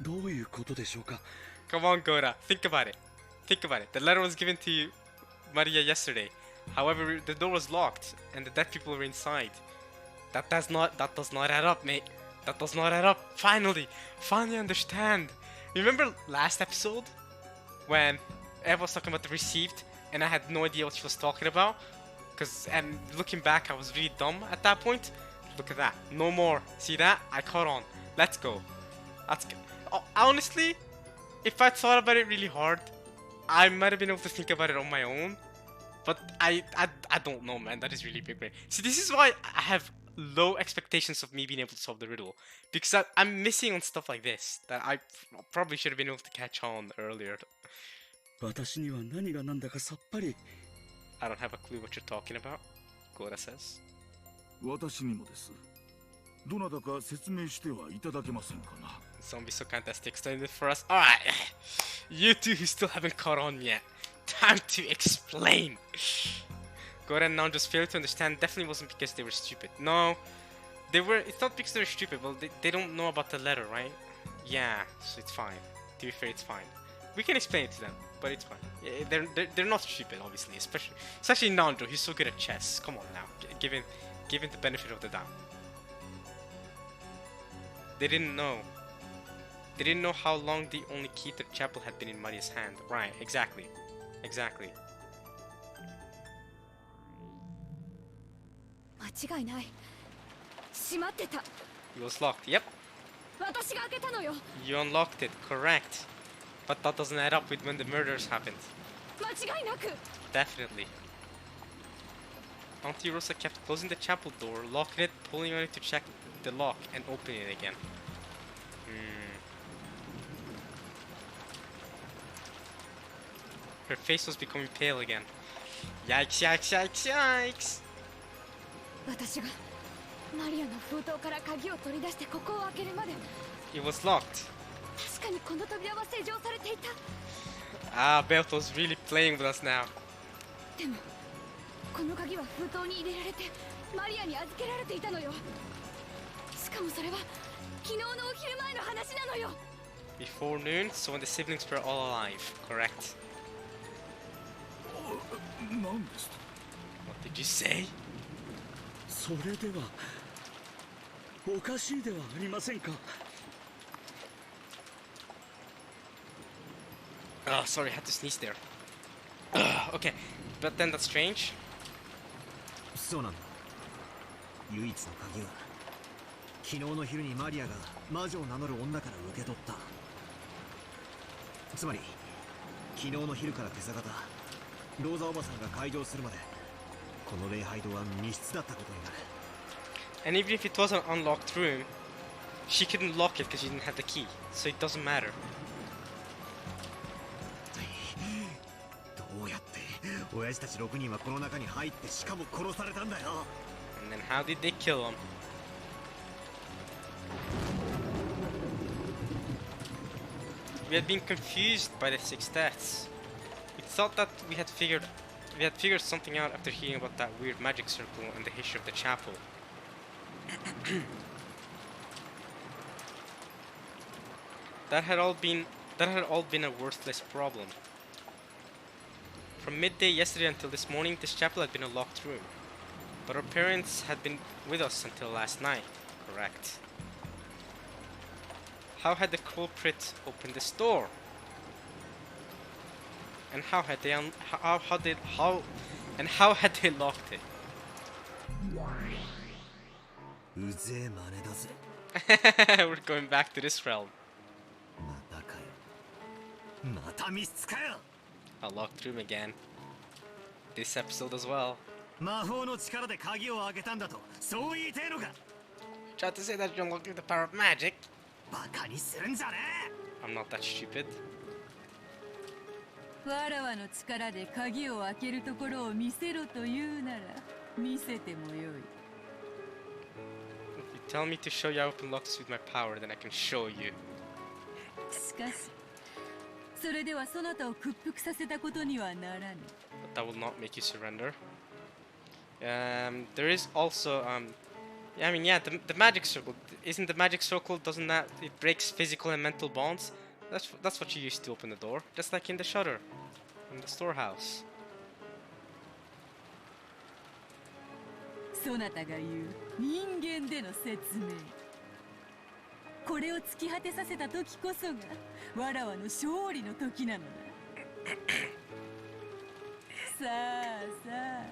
Speaker 4: どういうことでしょうか。
Speaker 1: Come on, Gora. Think about it. Think about it. The letter was given to you, Maria, yesterday. However, the door was locked and the dead people were inside. That does not add up, mate. That does not add up. Finally understand. Remember last episode when Eva was talking about the received and I had no idea what she was talking about? And looking back, I was really dumb at that point. Look at that. No more. See that? I caught on. Let's go. Honestly, if I thought about it really hard, I might have been able to think about it on my own. But I don't know, man. That is really big brain. See, this is why I have low expectations of me being able to solve the riddle. Because I'm missing on stuff like this that I probably should have been able to catch on earlier.
Speaker 4: 私には何が何だかさっぱり。
Speaker 1: I don't have a clue what you're talking about. Gora says.
Speaker 3: 私にもです。どなたか説明してはいただけませんかな。
Speaker 1: Zombie so fantastic. Explain it for us. Alright. You two who still haven't caught on yet. Time to explain. Gora and Nan just failed to understand. Definitely wasn't because they were stupid. No. It's not because they were stupid. Well, they don't know about the letter, right? Yeah, so it's fine. To be fair, it's fine. We can explain it to them, but it's fine. Yeah, they're not stupid, obviously. Especially Nanjo. He's so good at chess. Come on now. Give him the benefit of the doubt. They didn't know. They didn't know how long the only key to the chapel had been in Maria's hand. Right, exactly. Exactly.
Speaker 2: 間違いない。閉まってた。
Speaker 1: It was locked. Yep.
Speaker 2: 私が開けたのよ。
Speaker 1: You unlocked it. Correct. But that doesn't add up with when the murders happened.
Speaker 2: 間違いなく。
Speaker 1: Definitely. Auntie Rosa kept closing the chapel door, locking it, pulling on it to check the lock, and opening it again. Her face was becoming pale again. Yikes, yikes, yikes, yikes!
Speaker 2: 私がマリアの封筒から鍵を取り出してここを開けるまで。
Speaker 1: It was locked.
Speaker 2: 確かにこの扉は施錠されていた。
Speaker 1: Ah, Berto's really playing with us now.
Speaker 2: でもこの鍵は封筒に入れられてマリアに預けられていたのよ。しかもそれは昨日のお昼前の話なのよ。
Speaker 1: Before noon, so when the siblings were all alive. Correct.
Speaker 3: 何ですと。
Speaker 1: What did you say?
Speaker 4: それではおかしいではありませんか。
Speaker 1: Oh, sorry, I had to sneeze there. Okay, but then that's strange.
Speaker 5: そうなんだ。唯一の鍵は昨日の昼にマリアが魔女を名乗る女から受け取った。つまり昨日の昼から今朝方ローザおばさんが開場するまでこの礼拝堂は密室だったことになる。
Speaker 1: And even if it was an unlocked room, she couldn't lock it because she didn't have the key, so it doesn't matter.
Speaker 5: どうやって親父たち6人はこの中に入ってしかも殺されたんだよ。
Speaker 1: And then how did they kill him? We had been confused by the 6 deaths. We thought that we had figured something out after hearing about that weird magic circle and the history of the chapel. That had all been a worthless problem. From midday yesterday until this morning, this chapel had been a locked room. But our parents had been with us until last night. Correct. How had the culprit opened this door? And how had they locked it?
Speaker 5: うぜえ真似だぜ。
Speaker 1: We're going back to this realm.
Speaker 5: またかよ。また密室かよ。
Speaker 1: A locked room again. This episode as well.
Speaker 5: 魔法の力で鍵を開けたんだと、そう言いてえのか。
Speaker 1: Tried to say that you unlocked with the power of magic.
Speaker 5: バカにするんじゃねえ。
Speaker 1: I'm not that stupid.
Speaker 8: わらわの力で鍵を開けるところを見せろというなら見せてもよい。
Speaker 1: If you tell me to show you how to open locks with my power, then I can show you.
Speaker 8: しかしそれではそなたを屈服させたことにはならぬ。
Speaker 1: But that will not make you surrender. There is also I mean, yeah, the magic circle. Isn't the magic circle? Doesn't that it breaks physical and mental bonds? That's what you use to open the door, just like in the shutter, in the storehouse.
Speaker 8: そなたが言う人間での説明、これを突き果てさせた時こそがわらわの勝利の時なのだ。さあさあ、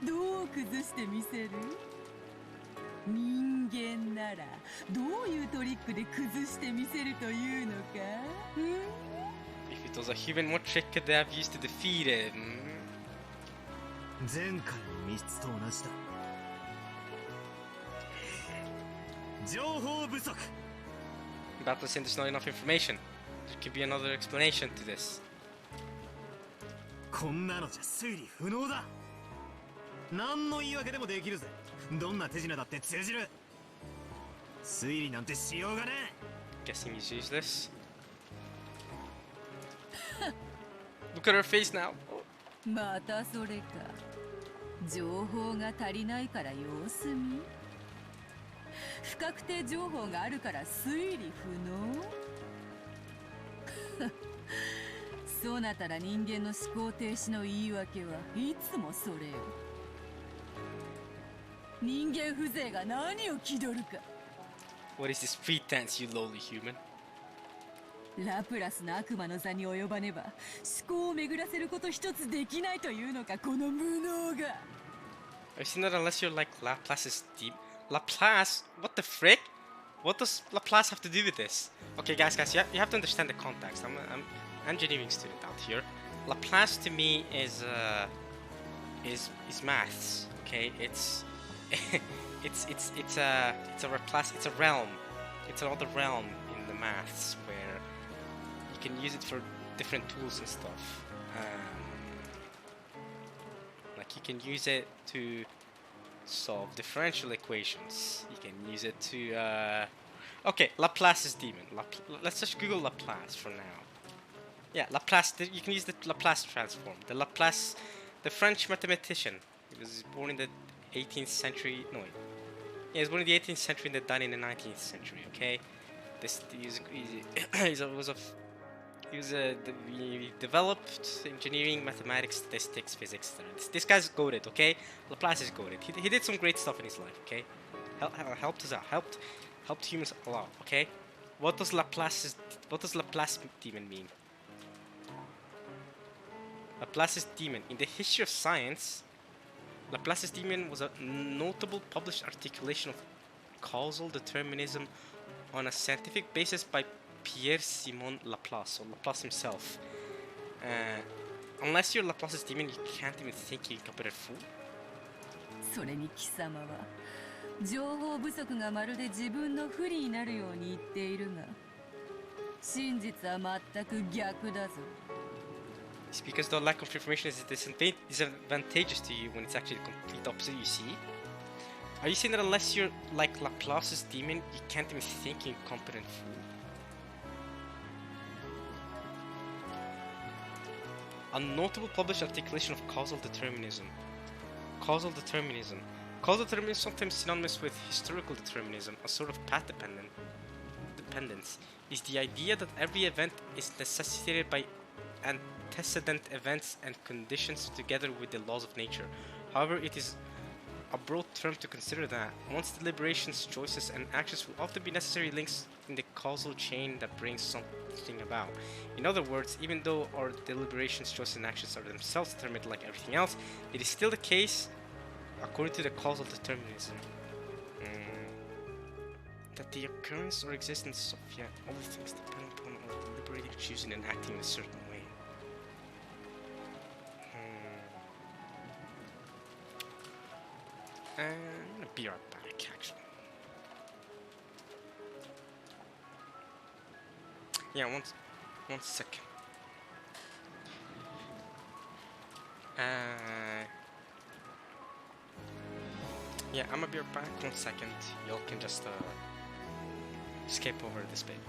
Speaker 8: どう崩してみせる？人間ならどういうトリックで崩してみせるというのか？
Speaker 1: If it was a human, what trick could they have used to defeat it?
Speaker 5: 前回の密室と同じだ。情報不足。
Speaker 1: Battle saying there's not enough information. There could be another explanation to this.
Speaker 5: こんなのじゃ推理不能だ。何の言い訳でもできるぜ。どんな手品だって通じる。推理なんてしようがねえ。
Speaker 1: Guessing he's useless. Look at her face now.
Speaker 8: またそれか。情報が足りないから様子見。不確定情報があるから推理不能。そなたら人間の思考停止の言い訳はいつもそれよ。人間風情が何を気取るか。
Speaker 1: What is this pretense, you lowly human?
Speaker 8: ラプラスの悪魔の座に及ばねば思考を巡らせること一つできないというのか、この無能が。
Speaker 1: I've seen that unless you're like Laplace's deep. Laplace? What the frick? What does Laplace have to do with this? Okay, guys, you have to understand the context. I'm an engineering student out here. Laplace to me is maths. Okay, it's a realm. It's another realm in the maths where you can use it for different tools and stuff. Like you can use it to solve differential equations. You can use it to okay, Laplace's demon. Let's just Google Laplace for now. Yeah, Laplace. You can use the Laplace transform. The French mathematician. He was born in the 18th century. No, wait. Yeah, he was born in the 18th century and then died in the 19th century. Okay, he developed engineering, mathematics, statistics, physics. This guy's goated, okay? Laplace is goated. He did some great stuff in his life, okay? Helped us out, helped humans a lot, okay? What does Laplace demon mean? Laplace's demon. In the history of science, Laplace's demon was a notable published articulation of causal determinism on a scientific basis by Pierre-Simon Laplace, or Laplace himself. Unless you're Laplace's demon, you can't even think you incompetent fool.
Speaker 8: それに貴様は情報不足がまるで自分の不利になるように言っているが、真実は全く逆だぞ。
Speaker 1: It's because the lack of information is disadvantageous to you when it's actually the complete opposite, you see? Are you saying that unless you're like Laplace's demon, you can't even think you incompetent fool? A notable published articulation of causal determinism. Causal determinism. Causal determinism is sometimes synonymous with historical determinism, a sort of path dependence. Is the idea that every event is necessitated by antecedent events and conditions together with the laws of nature. However, it is a broad term to consider that one's deliberations, choices, and actions will often be necessary links in the causal chain that brings something about. In other words, even though our deliberations, choices, and actions are themselves determined like everything else, it is still the case, according to the causal determinism, that the occurrence or existence of all things depend upon our deliberating, choosing, and acting in a certain way. I'm gonna be right back, actually. Yeah, one second. Yeah, I'm gonna be right back. 1 second. Y'all can just skip over this bit.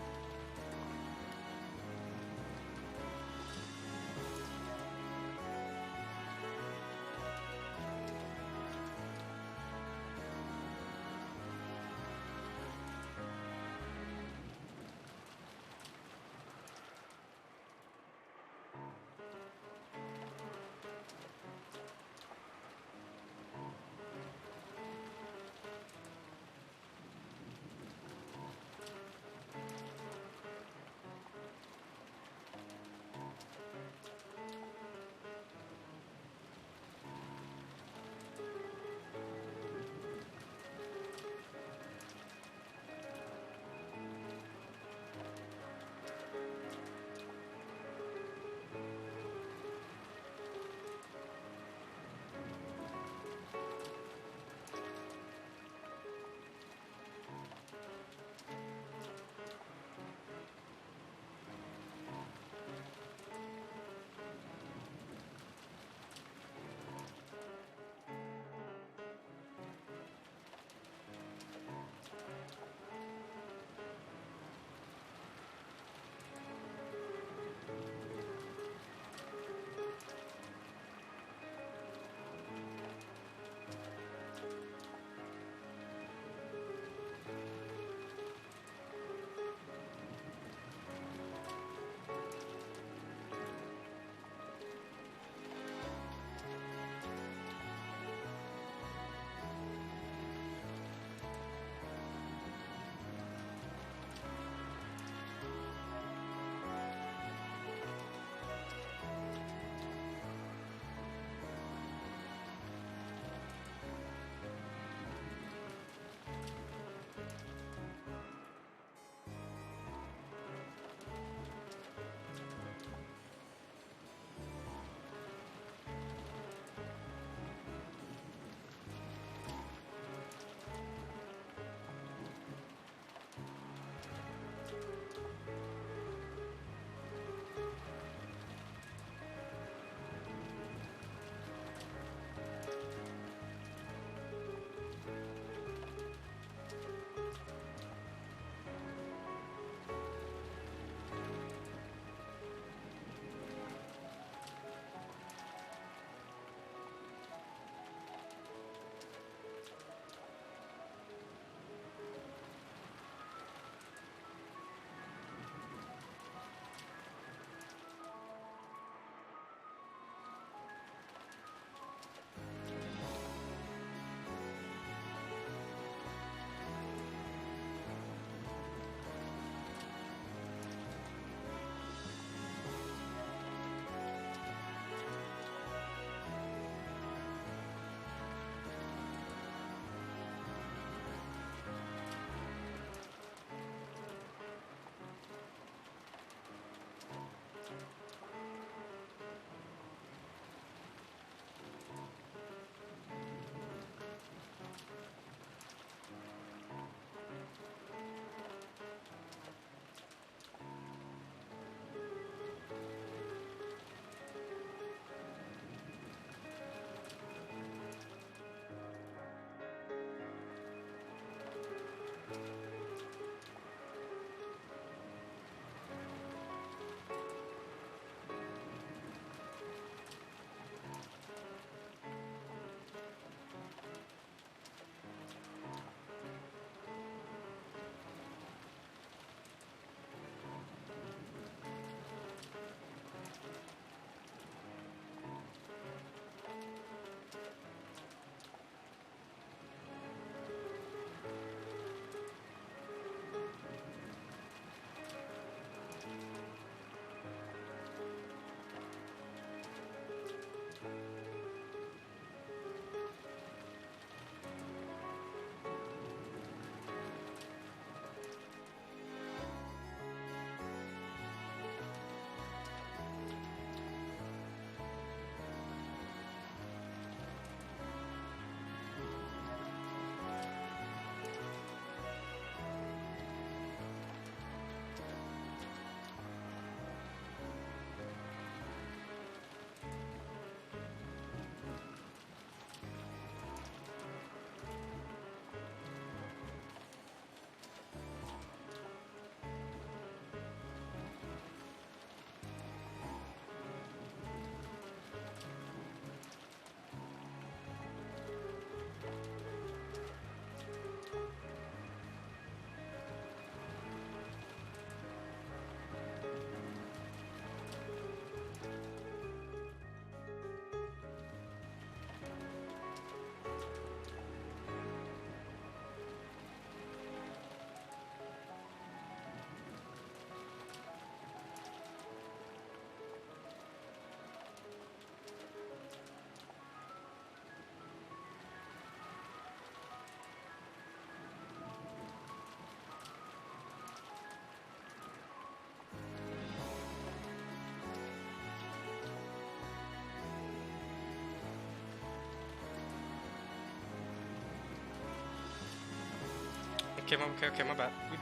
Speaker 1: Okay, my bad. We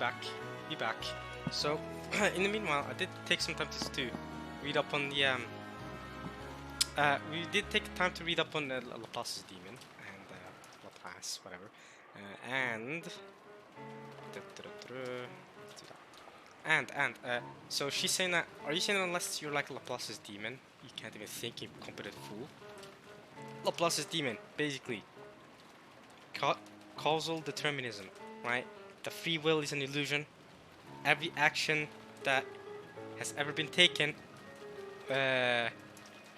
Speaker 1: back. So, in the meanwhile, I did take some time to read up on the we did take time to read up on Laplace's demon and Laplace, whatever, and let's do that. So she's saying that. Are you saying that unless you're like Laplace's demon, you can't even think, you incompetent fool? Laplace's demon, basically, causal determinism, right? The free will is an illusion. Every action that has ever been taken,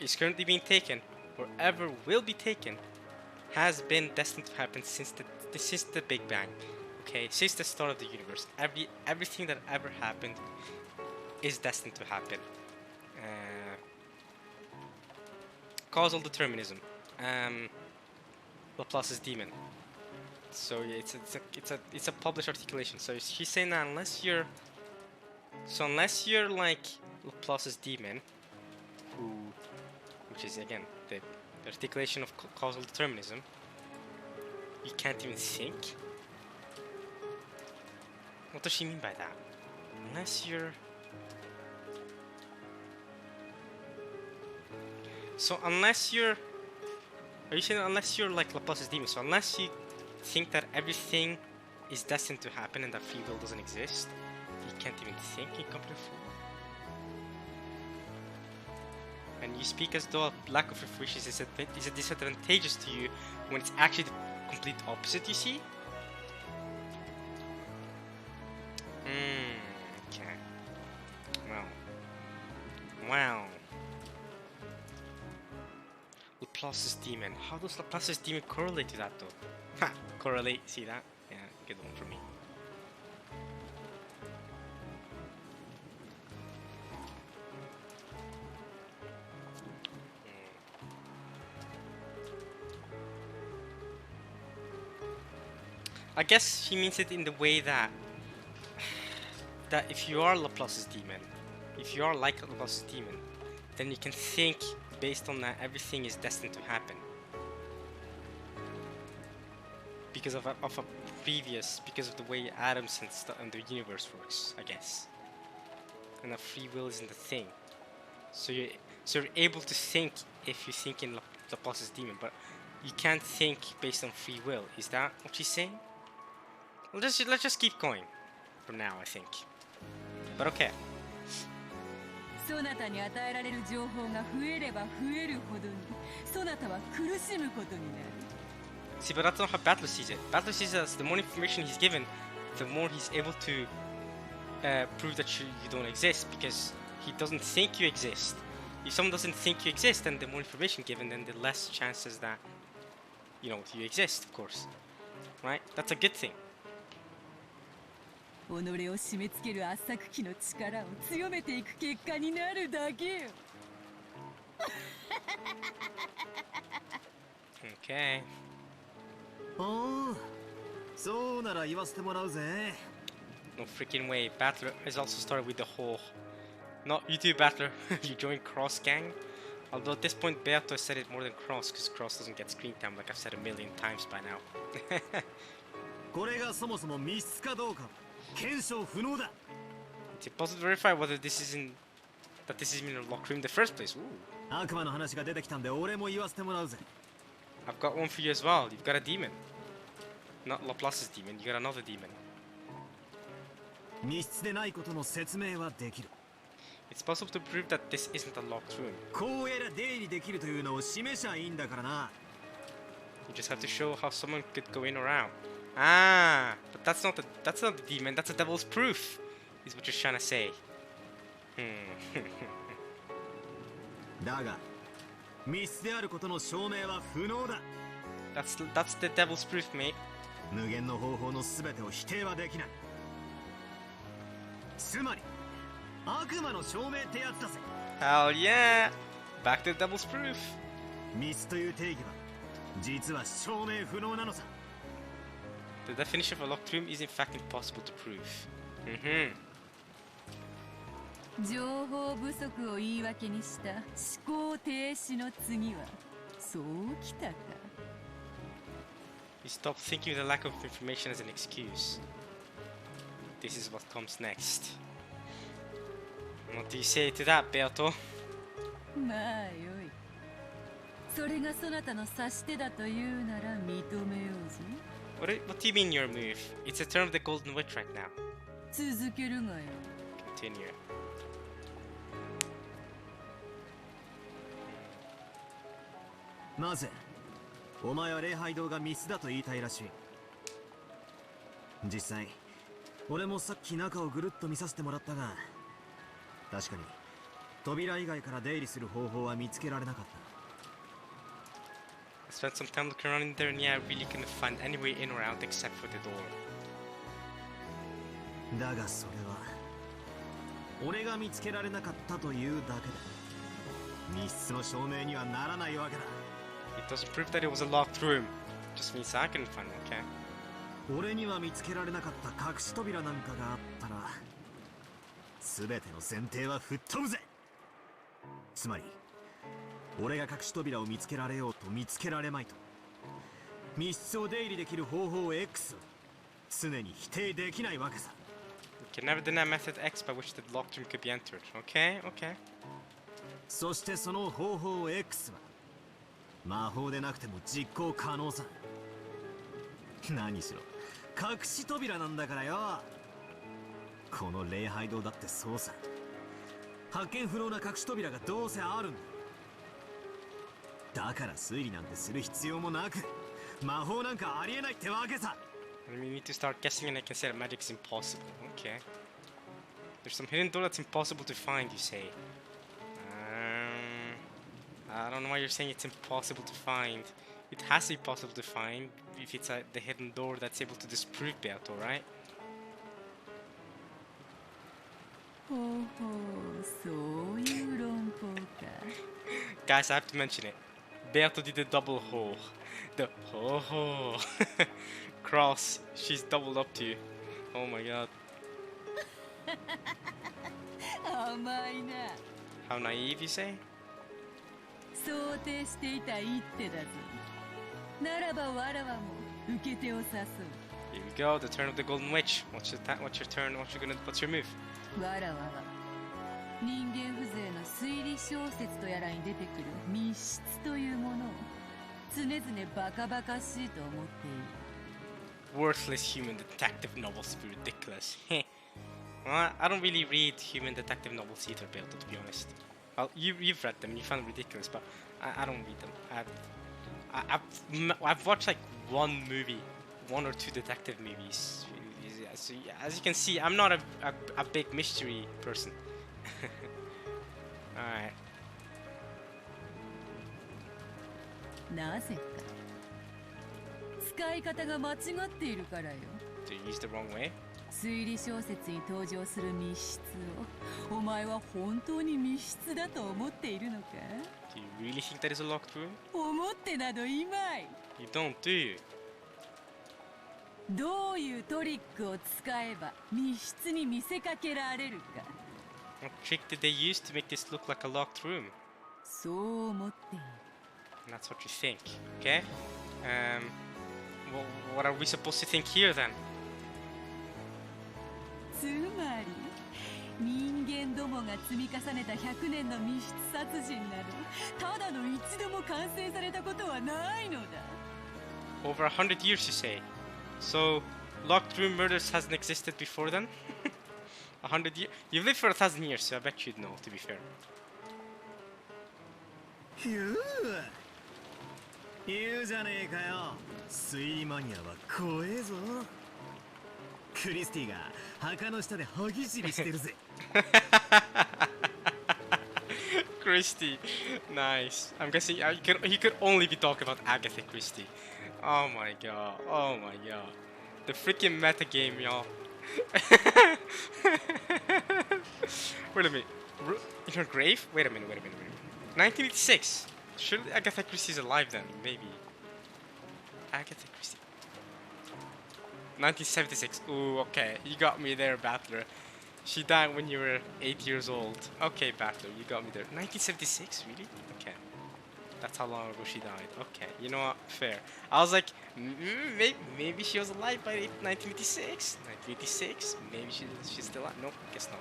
Speaker 1: is currently being taken, or ever will be taken, has been destined to happen since the Big Bang. Okay, since the start of the universe, everything that ever happened is destined to happen. Causal determinism. Laplace's demon. So it's a published articulation. So she's saying that unless you're like Laplace's demon, which is again the articulation of causal determinism, you can't even think. What does she mean by that? Unless you're... So unless you're... Are you saying unless you're like Laplace's demon? So unless you think that everything is destined to happen and that free will doesn't exist, you can't even think, you incompetent fool? And you speak as though a lack of wishes is disadvantageous to you when it's actually the complete opposite, you see? Okay. Well. Laplace's demon. How does Laplace's demon correlate to that though? Ha! Correlate, see that? Yeah, good one for me. I guess she means it in the way that if you are Laplace's demon, if you are like Laplace's demon, then you can think based on that everything is destined to happen because of the way atoms and the universe works, I guess. And that free will isn't a thing. So you're able to think if you think in Laplace's demon, but you can't think based on free will. Is that what she's saying? Let's just keep going for now, I think. But okay.
Speaker 8: そなたに与えられる情報が増えれば増えるほどにそなたは苦しむことになる。
Speaker 1: See, but that's not how Battler sees it. Battler sees it as the more information he's given, the more he's able to prove that you don't exist, because he doesn't think you exist. If someone doesn't think you exist, then the more information given, then the less chances that you exist, of course. Right? That's a good thing.
Speaker 8: 己を締め付ける圧搾機の力を強めていく結果になるだけよ。
Speaker 1: Okay.
Speaker 5: おお、そうなら言わせてもらうぜ。
Speaker 1: No freaking way. Battler has also started with the whole... No, you too, Battler. You joined Cross Gang. Although at this point, Beato has said it more than Cross, because Cross doesn't get screen time like I've said a million times by now.
Speaker 5: これがそもそも密室かどうか検証不能だ。
Speaker 1: It's impossible to verify whether this is in a locked room in the first place. Ooh.
Speaker 5: 悪魔の話が出てきたんで俺も言わせてもらうぜ。
Speaker 1: I've got one for you as well. You've got a demon. Not Laplace's demon, you got another demon.
Speaker 5: 密室でないことの説明はできる。
Speaker 1: It's possible to prove that this isn't a locked room.
Speaker 5: こうやら出入りできるというのを示しゃいいんだからな。
Speaker 1: You just have to show how someone could go in or out. Ah, but that's not the demon, that's a devil's proof, is what you're trying to say.
Speaker 5: だが、密室であることの証明は不能だ。
Speaker 1: That's the devil's proof, mate.
Speaker 5: 無限の方法のすべてを否定はできない。つまり、悪魔の証明ってやつだぜ。
Speaker 1: Hell yeah! Back to the devil's proof.
Speaker 5: 密室という定義は、実は証明不能なのさ。
Speaker 1: The definition of a locked room is in fact impossible to prove.
Speaker 8: 情報不足を言い訳にした思考停止の次はそうきたか。
Speaker 1: You stop thinking of the lack of information as an excuse. this is what comes next. What do you say to that, Beato?
Speaker 8: まあよい。それがそなたの指し手だというなら認めようぞ。
Speaker 1: What do you mean your move? It's a turn of the Golden Witch right now.
Speaker 8: 続けるがよ。
Speaker 1: Continue.
Speaker 5: なぜお前は礼拝堂がミスだと言いたいらしい。実際俺もさっき中をぐるっと見させてもらったが、確かに扉以外から出入りする方法は見つけられなかった。
Speaker 1: I spent some time looking around in there and yeah, I really couldn't find any way in or out except for the door.
Speaker 5: だがそれは俺が見つけられなかったというだけで密室の証明にはならないわけだ。
Speaker 1: It doesn't prove that it was a locked room. Just means I couldn't find one, okay?
Speaker 5: 俺には見つけられなかった隠し扉なんかがあったら全ての前提は吹っ飛ぶぜ。つまり俺が隠し扉を見つけられようと見つけられまいと密室を出入りできる方法 X を常に否定できないわけさ。
Speaker 1: You can never deny method X by which the locked room could be entered. Okay, okay.
Speaker 5: そしてその方法 X は魔法でなくても実行可能さ。何しろ隠し扉なんだからよ。この礼拝堂だってそうさ。発見不能な隠し扉がどうせあるんだ。だから推理なんてする必要もなく魔法なんかありえないってわけさ。
Speaker 1: And we need to start guessing and I can say that magic is impossible. Okay. There's some hidden door that's impossible to find, you say. I don't know why you're saying it's impossible to find. It has to be possible to find if it's the hidden door that's able to disprove Beato, right?
Speaker 8: ほうほう、そういう論法か。
Speaker 1: Guys, I have to mention it. Beato did the double ho. The ho ho. Cross. She's doubled up to you. Oh my god.
Speaker 8: 甘いな。
Speaker 1: How naive, you say?
Speaker 8: 想定していた一手だぞ。ならばわらわも受け手を誘う。
Speaker 1: Here we go, the turn of the Golden Witch. What's your turn? What's your move?
Speaker 8: わらわは人間風情の推理小説とやらに出てくる密室というものを常々バカバカしいと思っている。
Speaker 1: Worthless human detective novels be ridiculous. Well, I don't really read human detective novels either, Beato, to be honest. Well, you've read them and you found them ridiculous, but I don't read them. I've watched like one or two detective movies. So, as you can see, I'm not a big mystery person. Alright.
Speaker 8: なぜか使い方が間違っているからよ。
Speaker 1: Do you use the wrong way?
Speaker 8: 推理小説に登場する密室をお前は本当に密室だと思っているのか？
Speaker 1: Do you really think that is a locked room?
Speaker 8: 思ってなどいまい。
Speaker 1: You don't, do you?
Speaker 8: どういうトリックを使えば密室に見せかけられるか。
Speaker 1: What trick did they use to make this look like a locked room?
Speaker 8: そう思っている。
Speaker 1: And that's what you think, okay? What are we supposed to think here then?
Speaker 8: つまり人間どもが積み重ねた100年の密室殺人などただの一度も完成されたことはないのだ。
Speaker 1: Over 100 years, you say? So, locked room murders hasn't existed before then? 100 years? You've lived for 1,000 years, so I bet you'd know, to be fair.
Speaker 5: 言うじゃねえかよ。推理マニアは怖えぞ。クリスティが墓の下で歯ぎしりしてるぜ。
Speaker 1: Christie, nice. I'm guessing he could only be talking about Agatha Christie. Oh my god, oh my god. The freaking meta game, y'all. Wait a minute. In her grave? Wait a minute. 1986. Surely Agatha Christie's alive then, maybe. Agatha Christie. 1976. Ooh, okay. You got me there, Battler. She died when you were 8 years old. Okay, Battler, you got me there. 1976? Really? Okay. That's how long ago she died. Okay, you know what? Fair. I was like, maybe she was alive by 1986. 1986. Maybe she's still alive. Nope, guess not.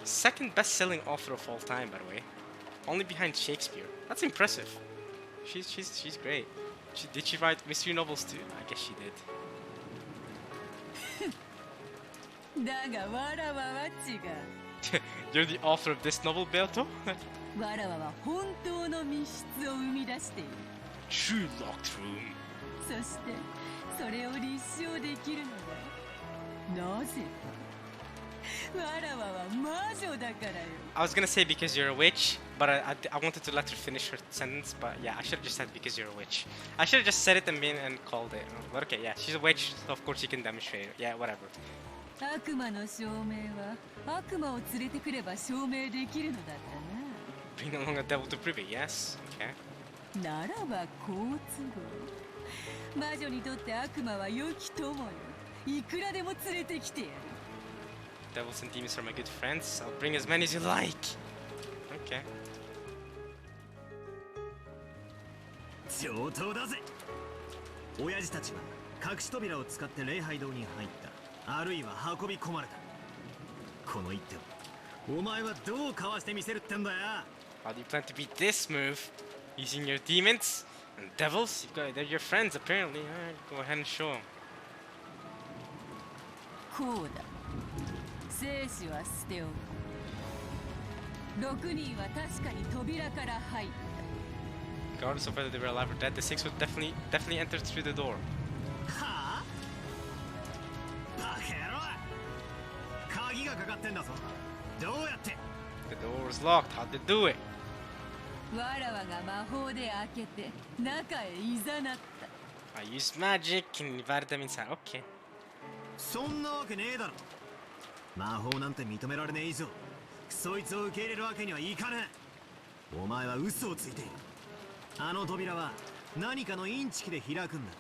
Speaker 1: Second best-selling author of all time, by the way. Only behind Shakespeare. That's impressive. She's great. Did she write mystery novels too? I guess she did.
Speaker 8: だがわらわは違う。
Speaker 1: You're the author of this novel, Berto?
Speaker 8: わらわは本当の密室を生み出している。
Speaker 1: True locked room.
Speaker 8: そしてそれを立証できるのだ。なぜか。わらわは魔女だからよ。
Speaker 1: I was gonna say because you're a witch, but I wanted to let her finish her sentence, but yeah, I should have just said because you're a witch. I should have just said it and called it. But okay, yeah, she's a witch, so of course you can demonstrate it. Yeah, whatever.
Speaker 8: 悪魔の証明は悪魔を連れてくれば証明できるのだったな。
Speaker 1: Bring along a devil to prove it, yes? Okay.
Speaker 8: ならば好都合。魔女にとって悪魔は良き友よ。いくらでも連れてきてやる。
Speaker 1: Devils and demons are my good friends. I'll bring as many as you like. Okay.
Speaker 5: 上等だぜ。親父たちは隠し扉を使って礼拝堂に入った。あるいは運び込まれた。この一手をお前はどうかわしてみせるってんだよ。
Speaker 1: How do you plan to beat this move? Using your demons and devils? They're your friends apparently. Go ahead and show them.
Speaker 8: こうだ。生死は捨ておく。6人は確かに扉から入った。
Speaker 1: Regardless of whether they were alive or dead, the six would definitely enter through the door.
Speaker 5: はあ？バカ野郎！鍵がかかってんだぞ。どうやって？
Speaker 1: The door was locked. How'd they do it?
Speaker 8: わらわが魔法で開けて中へいざなった。
Speaker 1: I used magic and invited them inside. Okay.
Speaker 5: そんなわけねえだろ。魔法なんて認められねえ以上、そいつを受け入れるわけにはいかねえ。お前は嘘をついている。あの扉は何かのインチキで開くんだ。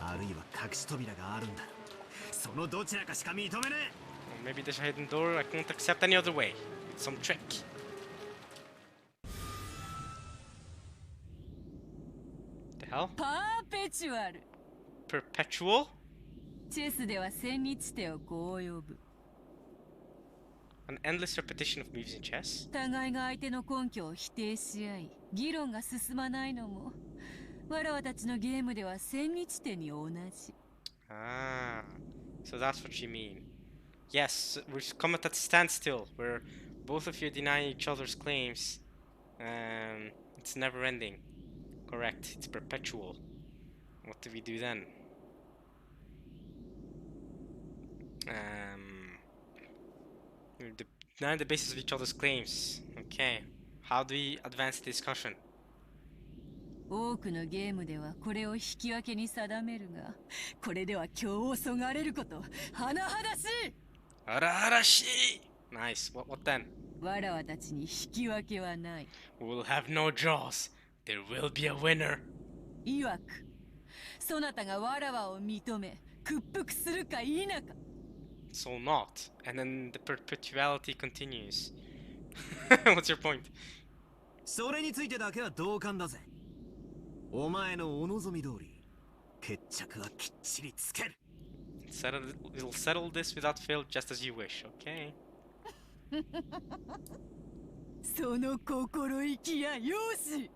Speaker 5: あるいは隠し扉があるんだ。そのどちらかしか認めねえ。
Speaker 1: Or maybe there's a hidden door I won't accept any other way. It's some trick. The hell?
Speaker 8: パーペチュアル。
Speaker 1: Perpetual?
Speaker 8: チェスでは千日手をこう呼ぶ。
Speaker 1: An endless repetition of moves in chess?
Speaker 8: 互いが相手の根拠を否定し合い、議論が進まないのも、わらわたちのゲームでは千日手に同じ。
Speaker 1: Ah, so that's what you mean. Yes, we've come at that standstill where both of you are denying each other's claims. It's never ending. Correct, it's perpetual. What do we do then? We deny the basis of each other's claims. Okay, how do we advance the discussion?
Speaker 8: 多くのゲームではこれを引き分けに定めるが、これでは今日をそがれること、甚だしい。
Speaker 1: Araharashi! Nice, what then?
Speaker 8: わらわたちに引き分けはない。
Speaker 1: We'll have no draws. There will be a winner.
Speaker 8: いわく、そなたがわらわを認め、屈服するか否か。
Speaker 1: So not. And then the perpetuality continues. What's your point?
Speaker 5: それについてだけは同感だぜ。お前のお望み通り、決着はきっちりつける。
Speaker 1: We'll settle this without fail just as you wish, okay?
Speaker 8: その心意気やよし。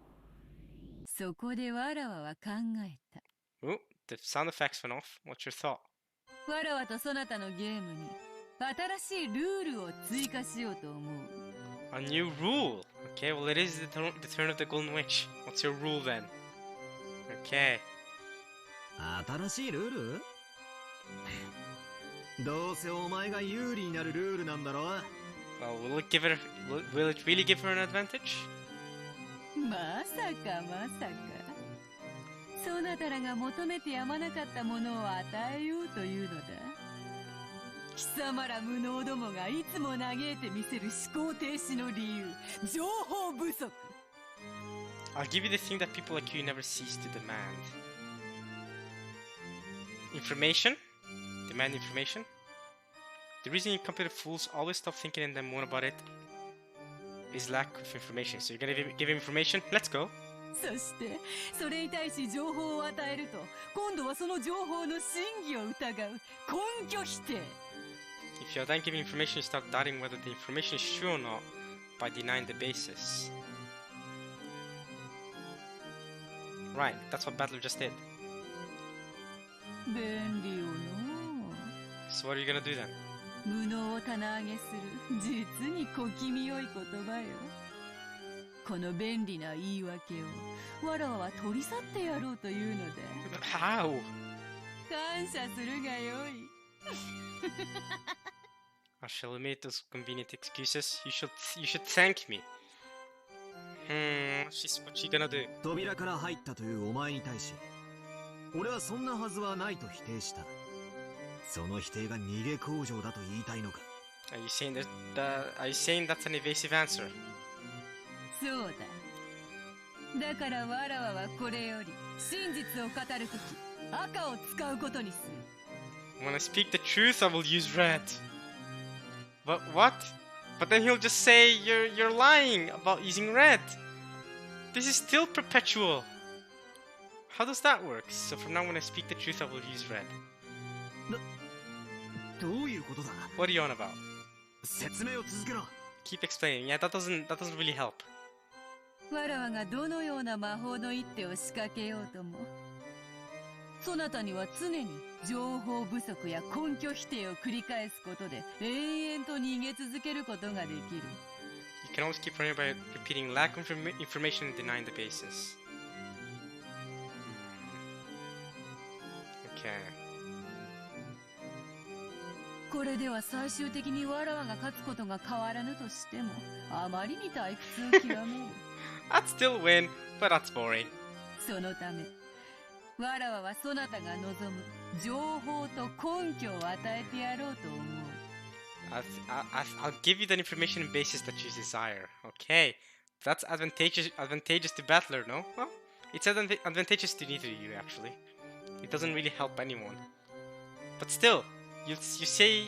Speaker 8: そこでわらわは考えた。
Speaker 1: Oh, the sound effects went off. What's your thought?
Speaker 8: わらわとそなたのゲームに新しいルールを追加しようと思う。
Speaker 1: A new rule. Okay, well it is the turn of the Golden Witch. What's your rule then? Okay.
Speaker 5: 新しいルール？どうせお前が有利になるルールなんだろ。
Speaker 1: Well, will it really give her an advantage?
Speaker 8: まさかまさか。そなたらが求めてやまなかったものを与えようというのだ。貴様ら無能どもがいつも嘆いてみせる思考停止の理由、情報不足。
Speaker 1: I'll give you the thing that people like you never cease to demand. Information? Demand information? The reason incompetent fools always stop thinking and then moan about it is lack of information. So you're gonna give him information? Let's go.
Speaker 8: そしてそれに対し情報を与えると今度はその情報の真偽を疑う根拠否定
Speaker 1: If you're then giving information, you start doubting whether the information is true or not by denying the basis. Right, that's what Battler just did.
Speaker 8: 便利よの
Speaker 1: So what are you gonna do then?
Speaker 8: 無能を棚上げする実に小気味よい言葉よこの便利な言い訳をわらわは取り去ってやろうというのだ
Speaker 1: How?
Speaker 8: 感謝するがよい
Speaker 1: I shall admit those convenient excuses. You should thank me. What's she gonna do?
Speaker 5: 扉から入ったというお前に対し俺はそんなはずはないと否定したその否定が逃げ口上だと言いたいのか
Speaker 1: Are you saying are you saying that's an evasive answer?
Speaker 8: そうだだからわらわはこれより真実を語るとき赤を使うことにする
Speaker 1: When I speak the truth, I will use red. But what? But then he'll just say you're lying about using red. This is still perpetual. How does that work? So from now when I speak the truth, I will use red.
Speaker 5: どういうことだ
Speaker 1: What are you on about?
Speaker 5: 説明を続けろ
Speaker 1: Keep explaining. Yeah, that doesn't really help.
Speaker 8: わらわがどのような魔法の一手を仕掛けようともそなたには常に情報不足や根拠否定を繰り返すことで永遠と逃げ続けることができる
Speaker 1: You can always keep running by repeating lack of information and denying the basis. Okay.
Speaker 8: これでは最終的にわらわが勝つことが変わらぬとしてもあまりに退屈を極める
Speaker 1: I'd still win, but that's boring.
Speaker 8: そのためわらわはそなたが望む情報と根拠を与えてやろうと思う
Speaker 1: I'll give you the information and basis that you desire. Okay. That's advantageous to Battler, no? Well, it's advantageous to neither of you, actually. It doesn't really help anyone. But still, you say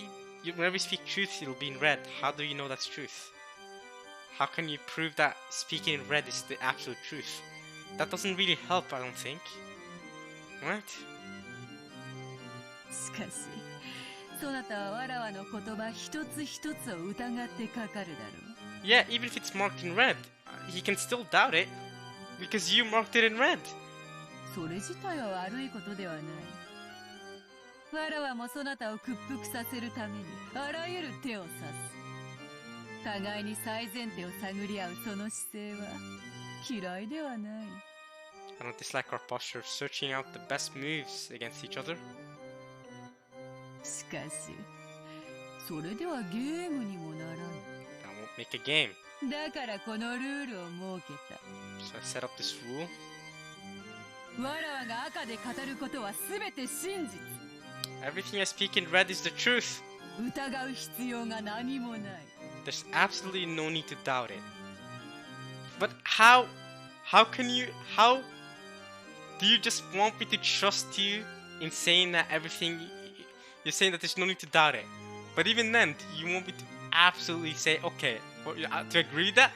Speaker 1: whenever you speak truth, it'll be in red. How do you know that's truth? How can you prove that speaking in red is the actual truth? That doesn't really help, I don't think. Right?
Speaker 8: しかしそなたはわらわの言葉一つ一つを疑ってかかるだろう
Speaker 1: Yeah, even if it's marked in red, he can still doubt it because you marked it in red.
Speaker 8: それ自体は悪いことではないわらわもそなたを屈服させるためにあらゆる手を指す互いに最善手を探り合うその姿勢は嫌いではない
Speaker 1: I don't dislike our posture of searching out the best moves against each other.
Speaker 8: しかしそれではゲームにもならん
Speaker 1: That won't make a game.
Speaker 8: だからこのルールを設けた
Speaker 1: So I set up this rule.
Speaker 8: わらわが赤で語ることは全て真実
Speaker 1: Everything I speak in red is the truth.
Speaker 8: 疑う必要が何もない
Speaker 1: There's absolutely no need to doubt it. But how do you just want me to trust you in saying that everything you're saying that there's no need to doubt it? But even then, you want me to absolutely say, okay, to agree with that?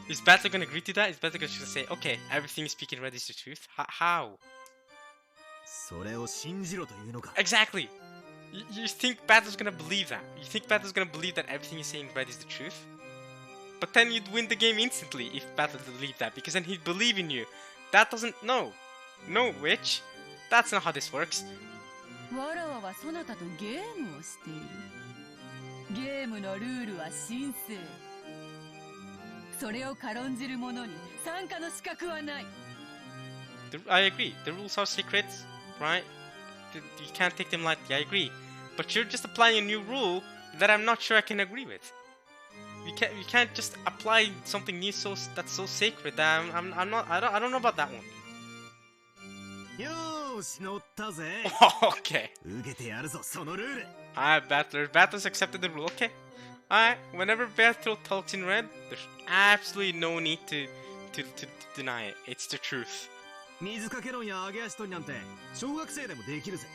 Speaker 1: Is Battler gonna agree to that? Is Battler gonna just say, okay, everything you speak in red is the truth? How?
Speaker 5: それを信じろというのか
Speaker 1: Exactly! You think Battler's gonna believe that? You think Battler's gonna believe that everything you say in red is the truth? But then you'd win the game instantly if Battler believed that, because then he'd believe in you. That doesn't... No, witch. That's not how this works.
Speaker 8: わらわはそなたとゲームをしているゲームのルールは神聖それを軽んじる者に参加の資格はない
Speaker 1: I agree. The rules are secret, right? You can't take them lightly, I agree. But you're just applying a new rule that I'm not sure I can agree with. You can't just apply something new that's so sacred that I don't know about that one.
Speaker 5: よーし乗ったぜ
Speaker 1: Okay.
Speaker 5: 受けてやるぞそのルール
Speaker 1: Alright, Battler's accepted the rule. Okay. Alright, whenever Battler talks in red, there's absolutely no need to deny it. It's the truth.
Speaker 5: 水かけ論や揚げ足取りなんて小学生でもできるぜ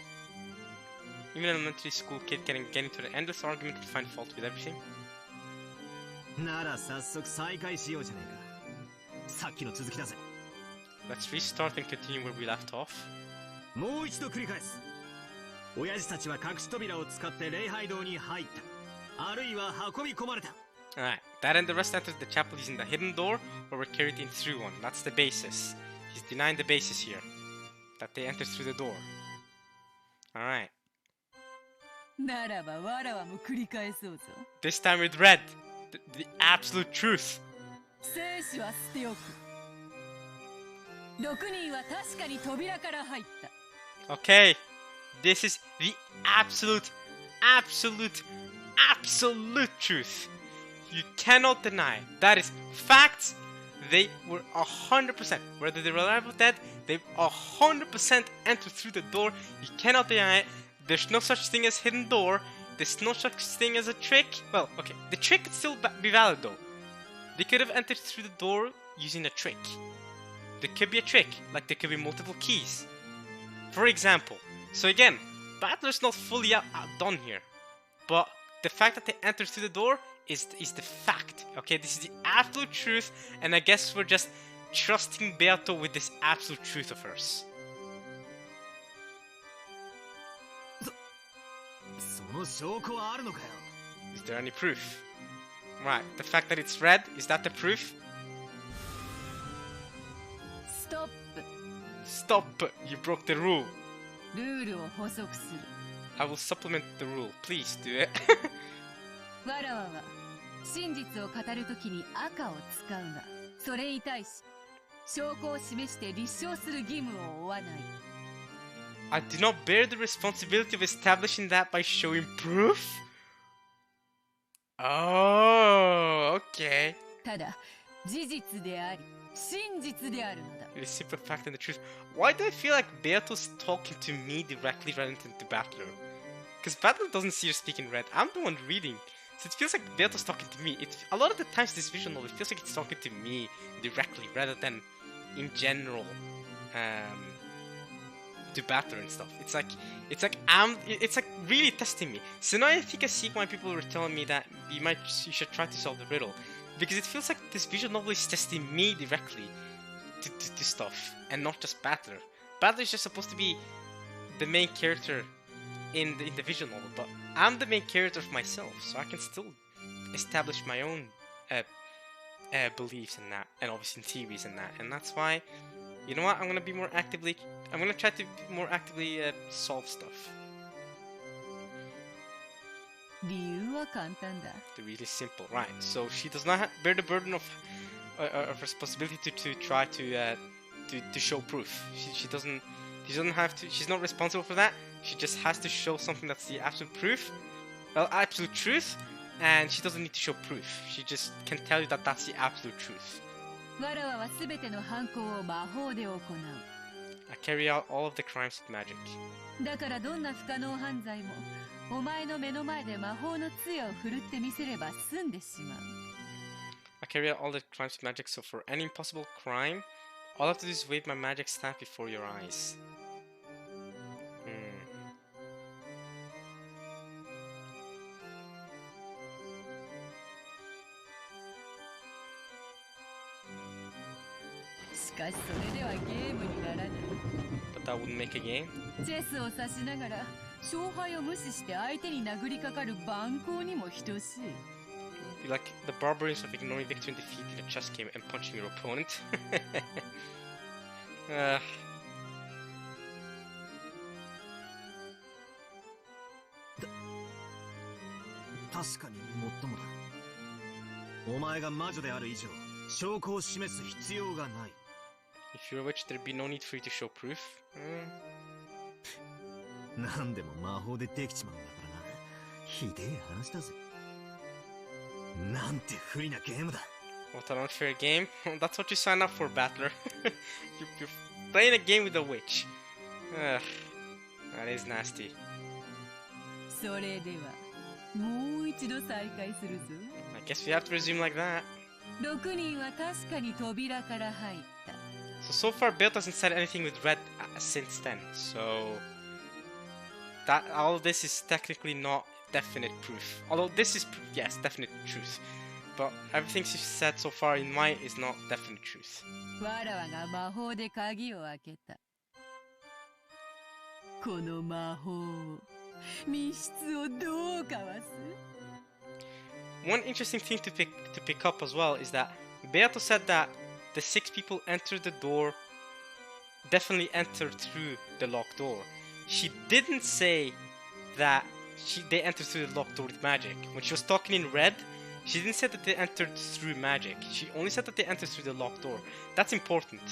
Speaker 1: Even an elementary school kid can get into an endless argument to find fault with everything.
Speaker 5: なら早速再開しようじゃねえか。さっきの続きだぜ。
Speaker 1: Let's restart and continue where we left off.
Speaker 5: もう一度繰り返す。親父たちは隠し扉を使って礼拝堂に入った。あるいは運び込まれた。
Speaker 1: Alright, Dad and the rest entered the chapel using the hidden door or were carried in through one. That's the basis. He's denying the basis here. That they entered through the door. Alright.
Speaker 8: ならばわらわも繰り返そうぞ。
Speaker 1: This time with red. The absolute truth.
Speaker 8: 生死は捨ておく。6人は確かに扉から入った。
Speaker 1: Okay. This is the absolute truth. You cannot deny. That is facts. They were 100%. Whether they were alive or dead, they 100% entered through the door. You cannot deny it. There's no such thing as hidden door. There's no such thing as a trick. Well, okay, the trick could still be valid though. They could have entered through the door using a trick. There could be a trick, like there could be multiple keys. For example, so again, Battler's not fully outdone here. But the fact that they entered through the door is the fact. Okay, this is the absolute truth, and I guess we're just trusting Beato with this absolute truth of hers.
Speaker 5: その証拠はあるのかよ。
Speaker 1: Is there any proof? Right, the fact that it's red, is that the proof?
Speaker 8: ストップ。
Speaker 1: Stop! You broke the rule.
Speaker 8: ルールを補足する。
Speaker 1: I will supplement the rule. Please do it.
Speaker 8: わらわは真実を語るときに赤を使うが、それに対し証拠を示して立証する義務を負わない。
Speaker 1: I do not bear the responsibility of establishing that by showing proof? Oh, okay.
Speaker 8: ただ事実であり真実であるのだ。
Speaker 1: It is simple fact and the truth. Why do I feel like Beato's talking to me directly rather than to Battler? Because Battler doesn't see her speaking red. I'm the one reading. So it feels like Beato's talking to me. A lot of the times this visual novel, it feels like it's talking to me directly rather than in general to Battler and stuff. It's like really testing me. So now I think I see why people were telling me that you should try to solve the riddle. Because it feels like this visual novel is testing me directly to stuff and not just Battler. Battler is just supposed to be the main character in the visual novel, but I'm the main character of myself, so I can still establish my own beliefs in that, and obviously theories in that, and that's why, you know what, I'm gonna try to more actively solve stuff.
Speaker 8: 理由は簡単だ。
Speaker 1: They're really simple, right? So she does not bear the burden of responsibility to try to show proof. She doesn't have to. She's not responsible for that. She just has to show something that's the absolute proof, well, absolute truth, and she doesn't need to show proof. She just can tell you that that's the absolute truth.
Speaker 8: わらわはすべての犯行を魔法で行う。
Speaker 1: I carry out all of the crimes with magic.
Speaker 8: だからどんな不可能犯罪もお前の目の前で魔法の杖を振るってみせれば済んでしまう。
Speaker 1: I carry out all the crimes with magic, so for any impossible crime, all I have to do is wave my magic staff before your eyes. Hmm.
Speaker 8: しかしそれではゲームにならない。
Speaker 1: But that wouldn't make a game.
Speaker 8: チェスを指しながら勝敗を無視して相手に殴りかかる蛮行にも等しい。
Speaker 1: Like the barbarians of ignoring victory and defeat in a chess game and punching your opponent.
Speaker 5: 確かにもっともだ。お前が魔女である以上、証拠を示す必要がない。
Speaker 1: If you're a witch, there'd be no need for you to show proof.
Speaker 5: 何でも魔法でできちまうんだからな。ひでえ話だぜ。なんて不利なゲームだ。
Speaker 1: What an unfair game. That's what you sign up for, Battler. You're playing a game with a witch. That is nasty.
Speaker 8: それではもう一度再開するぞ。
Speaker 1: I guess we have to resume like that.
Speaker 8: 6人は確かに扉から入った。
Speaker 1: So far, Bill hasn't said anything with red since then. So that all of this is technically not definite proof. Although this is, yes, definite truth. but everything she said so far in my is not definite truth.
Speaker 8: わらわが魔法で鍵を開けた。この魔法を密室をどうかわす？
Speaker 1: One interesting thing to pick up as well is that Beato said that the 6 people entered the door, definitely entered through the locked door. She didn't say that they entered through the locked door with magic. When she was talking in red, she didn't say that they entered through magic. She only said that they entered through the locked door. That's important.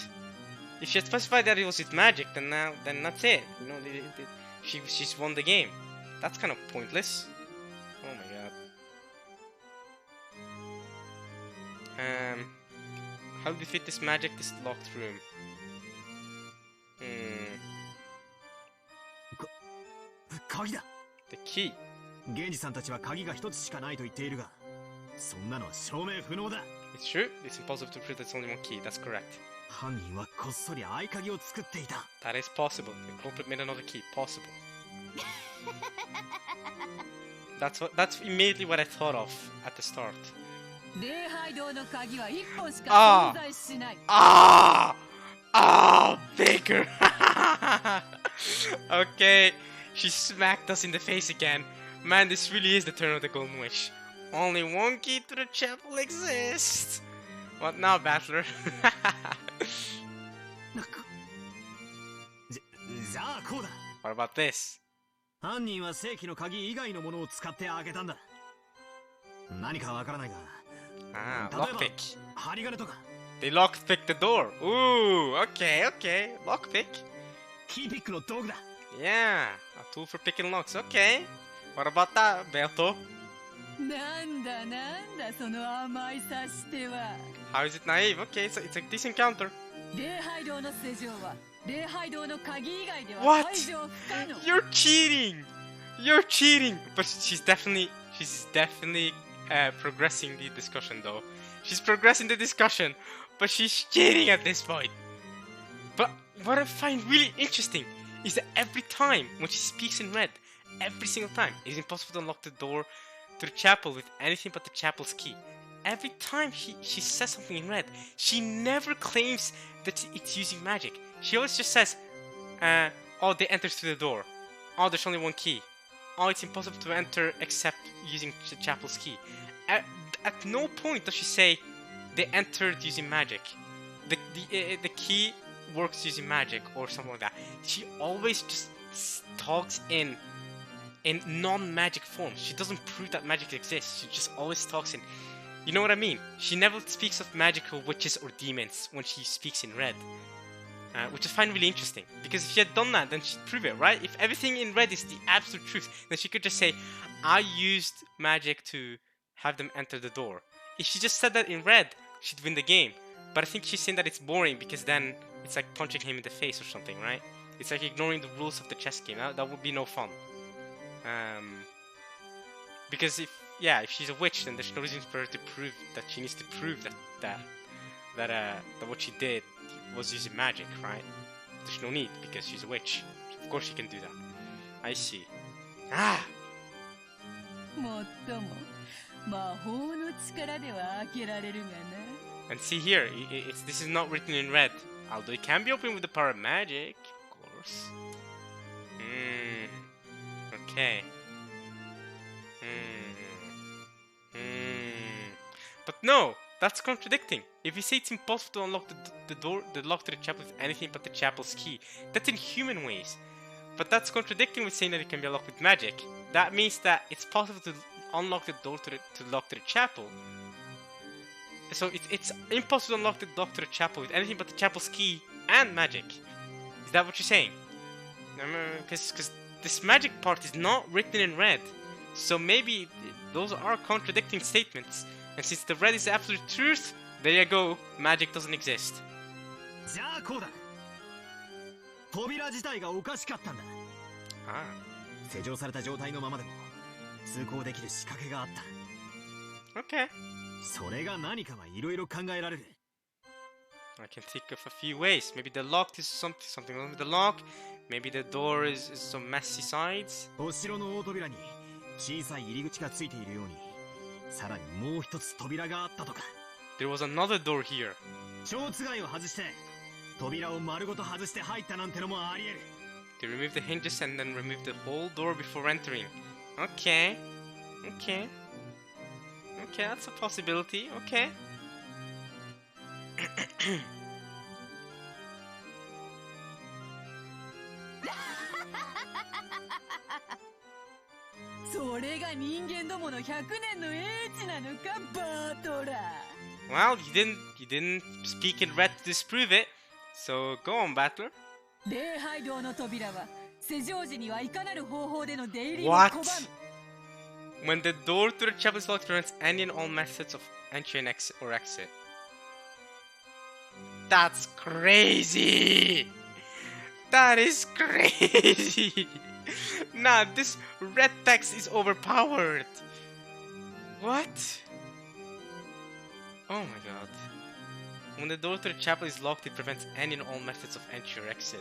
Speaker 1: If she had specified that it was with magic, then that's it. You know, she's won the game. That's kind of pointless. Oh my god. How do we fit this magic this locked room? The key.
Speaker 5: 源氏さんたちは鍵が一つしかないと言っているが、そんなのは証明不能だ。
Speaker 1: It's true. It's impossible to prove there's only one key. That's correct.
Speaker 5: 犯人はこっそり合鍵を作っていた。
Speaker 1: That is possible. The culprit made another key. Possible. That's immediately what I thought of at the start.
Speaker 8: 礼拝堂の鍵は一本しか存在しない。
Speaker 1: Baker. Okay, she smacked us in the face again. Man, this really is the turn of the Golden Witch. Only one key to the chapel exists. What now, Battler?
Speaker 5: じゃあこうだ。
Speaker 1: What about this?
Speaker 5: 犯人は正規の鍵以外のものを使って開けたんだ。何かわからないが。
Speaker 1: Lockpick.
Speaker 5: 針金とか。
Speaker 1: They lockpicked the door. Ooh, okay. Lockpick.
Speaker 5: キーピックの道具だ。
Speaker 1: Yeah, a tool for picking locks. Okay. What about that, Berto?
Speaker 8: なんだその甘い察しては。
Speaker 1: How is it naive? Okay, it's a decent counter.
Speaker 8: 礼拝堂の施錠は礼拝堂の鍵以外では
Speaker 1: What?
Speaker 8: 解錠不可能。
Speaker 1: You're cheating. You're cheating. But she's definitely progressing the discussion though. She's progressing the discussion, but she's cheating at this point. But what I find really interesting is that every time when she speaks in red, every single time, it's impossible to unlock the door to the chapel with anything but the chapel's key. Every time she says something in red, she never claims that it's using magic. She always just says, oh, they entered through the door. Oh, there's only one key. Oh, it's impossible to enter except using the chapel's key. At no point does she say they entered using magic. The key works using magic or something like that. She always just talks in non-magic form. She doesn't prove that magic exists. She just always talks in, you know what I mean? She never speaks of magical witches or demons when she speaks in red. Which I find really interesting, because if she had done that, then she'd prove it, right? If everything in red is the absolute truth, then she could just say, I used magic to have them enter the door. If she just said that in red, she'd win the game. But I think she's saying that it's boring, because then it's like punching him in the face or something, right? It's like ignoring the rules of the chess game. That would be no fun. Because if she's a witch, then there's no reason for her to prove that she needs to prove that what she did was using magic, right? There's no need, because she's a witch. Of course she can do that. I see. Ah!
Speaker 8: もっとも魔法の力では開けられるがな。
Speaker 1: And see here, this is not written in red. Although it can be opened with the power of magic, of course. Okay. But no, that's contradicting. If you say it's impossible to unlock the lock to the chapel with anything but the chapel's key, that's in human ways. But that's contradicting with saying that it can be unlocked with magic. That means that it's possible to unlock the door to the lock to the chapel. So it's impossible to unlock the lock to the chapel with anything but the chapel's key and magic. Is that what you're saying? Because this magic part is not written in red. So maybe those are contradicting statements. And since the red is the absolute truth, there you go, magic doesn't exist.
Speaker 5: じゃあこうだ。扉自体がおかしかったんだ。施錠された状態のままでも通行できる仕掛けがあった。
Speaker 1: Okay.
Speaker 5: それが何かはいろいろ考えられる。
Speaker 1: I can think of a few ways. Maybe the lock is something wrong with the lock. Maybe the door is some messy sides.
Speaker 5: お城の大扉に小さい入り口がついているように、さらにもう一つ扉があったとか。
Speaker 1: There was another door here.
Speaker 5: 蝶つがいを外して扉を丸ごと外して入ったなんてのもあり得る。
Speaker 1: They removed the hinges and then removed the whole door before entering. Okay. Okay. Okay, that's a possibility. Okay.
Speaker 8: それが人間どもの100年の英知なのか、バートラー。
Speaker 1: Well, you didn't speak in red to disprove it. So go on, Battler.
Speaker 8: 礼拝堂の扉は施錠時にはいかなる方法での出入りを
Speaker 1: What?
Speaker 8: 拒む。
Speaker 1: When the door to the chapel is locked, prevents any and all methods of entry and exit or exit. That's crazy! That is crazy! Nah, this red text is overpowered! What? Oh my god. When the door to the chapel is locked, it prevents any and all methods of entry or exit.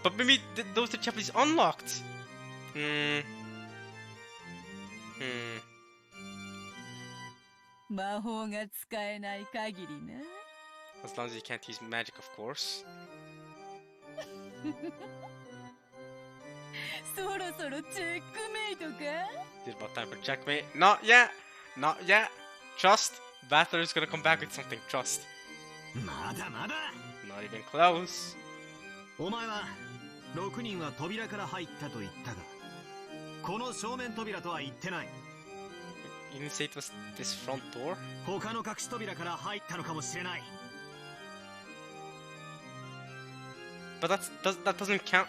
Speaker 1: But maybe the door to the chapel is unlocked! Hmm.
Speaker 8: 魔法が使えない限りな。
Speaker 1: As long as you can't use magic, of course.
Speaker 8: そろそろチェックメイトか？
Speaker 1: Is it about time for checkmate? Not yet! Not yet! Trust! Battler is gonna come back with something. Trust.
Speaker 5: まだまだ。
Speaker 1: Not even close.
Speaker 5: お前は6人は扉から入ったと言ったが、この正面扉とは言ってない。
Speaker 1: You didn't say it was this front door?
Speaker 5: 他の隠し扉から入ったのかもしれない。
Speaker 1: But that doesn't count.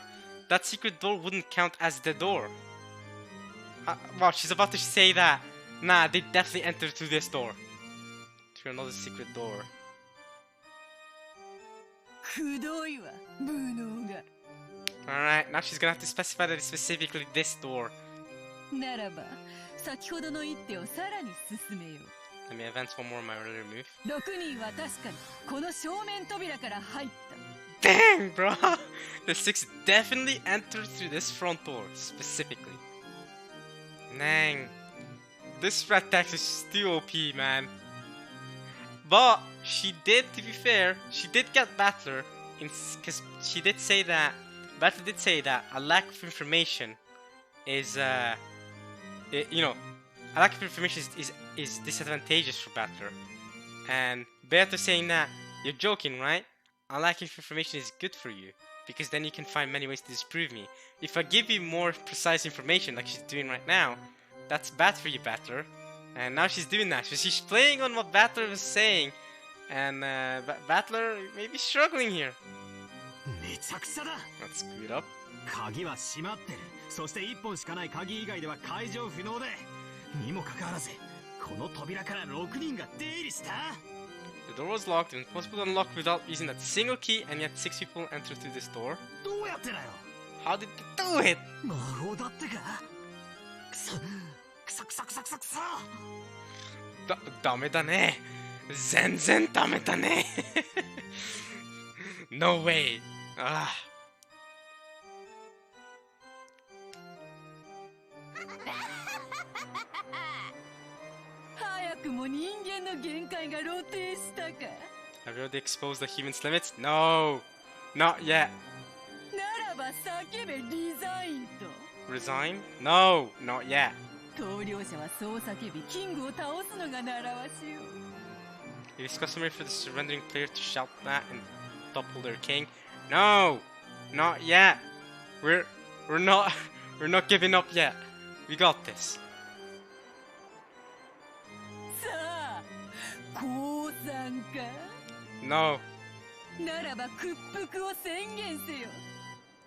Speaker 1: That secret door wouldn't count as the door. Wow, she's about to say that. Nah, they definitely entered through this door. Through another secret door.
Speaker 8: くどいわ、無能が。
Speaker 1: Alright, now she's gonna have to specify that it's specifically this door.
Speaker 8: ならば、先ほどの一手をさらに進めよう。
Speaker 1: Let me advance one more in my earlier move.
Speaker 8: 6人は確かにこの正面扉から入った。
Speaker 1: Dang, bro! The six definitely entered through this front door, specifically. Dang. This red text is still OP, man. But she did, to be fair, she did get Battler, because she did say that, Battler did say that a lack of information is, you know, a lack of information is disadvantageous for Battler. And Battler saying that, you're joking, right? A lack of information is good for you, because then you can find many ways to disprove me. If I give you more precise information, like she's doing right now, that's bad for you, Battler. And now she's doing that. So she's playing on what Battler was saying, and Battler may be struggling here.
Speaker 5: めちゃくちゃだ。
Speaker 1: Let's screw it up.
Speaker 5: 鍵は閉まってる。そして1本しかない鍵以外では解錠不能で、にもかかわらずこの扉から6人が出入りした。
Speaker 1: The door was locked and impossible to unlock without using that single key, and yet 6 people entered through this door.
Speaker 5: どうやってだよ。
Speaker 1: How did they do it?
Speaker 5: 魔法だってか。くそくそくそくそくそくそ。
Speaker 1: ダメだね。全然ダメだね。No way. Ah.
Speaker 8: 早くも人間の限界が露呈したか。
Speaker 1: Have you already exposed the human's limits? No. Not yet.
Speaker 8: ならば叫べリザインと。
Speaker 1: Resign? No. Not yet.
Speaker 8: 投了者はそう叫びキングを倒すのが習わしよ。
Speaker 1: It is customary for the surrendering player to shout that and topple their king. No. Not yet. We're not giving up yet. We got this.
Speaker 8: さあ、降参か。
Speaker 1: No.
Speaker 8: ならば屈服を宣言せよ。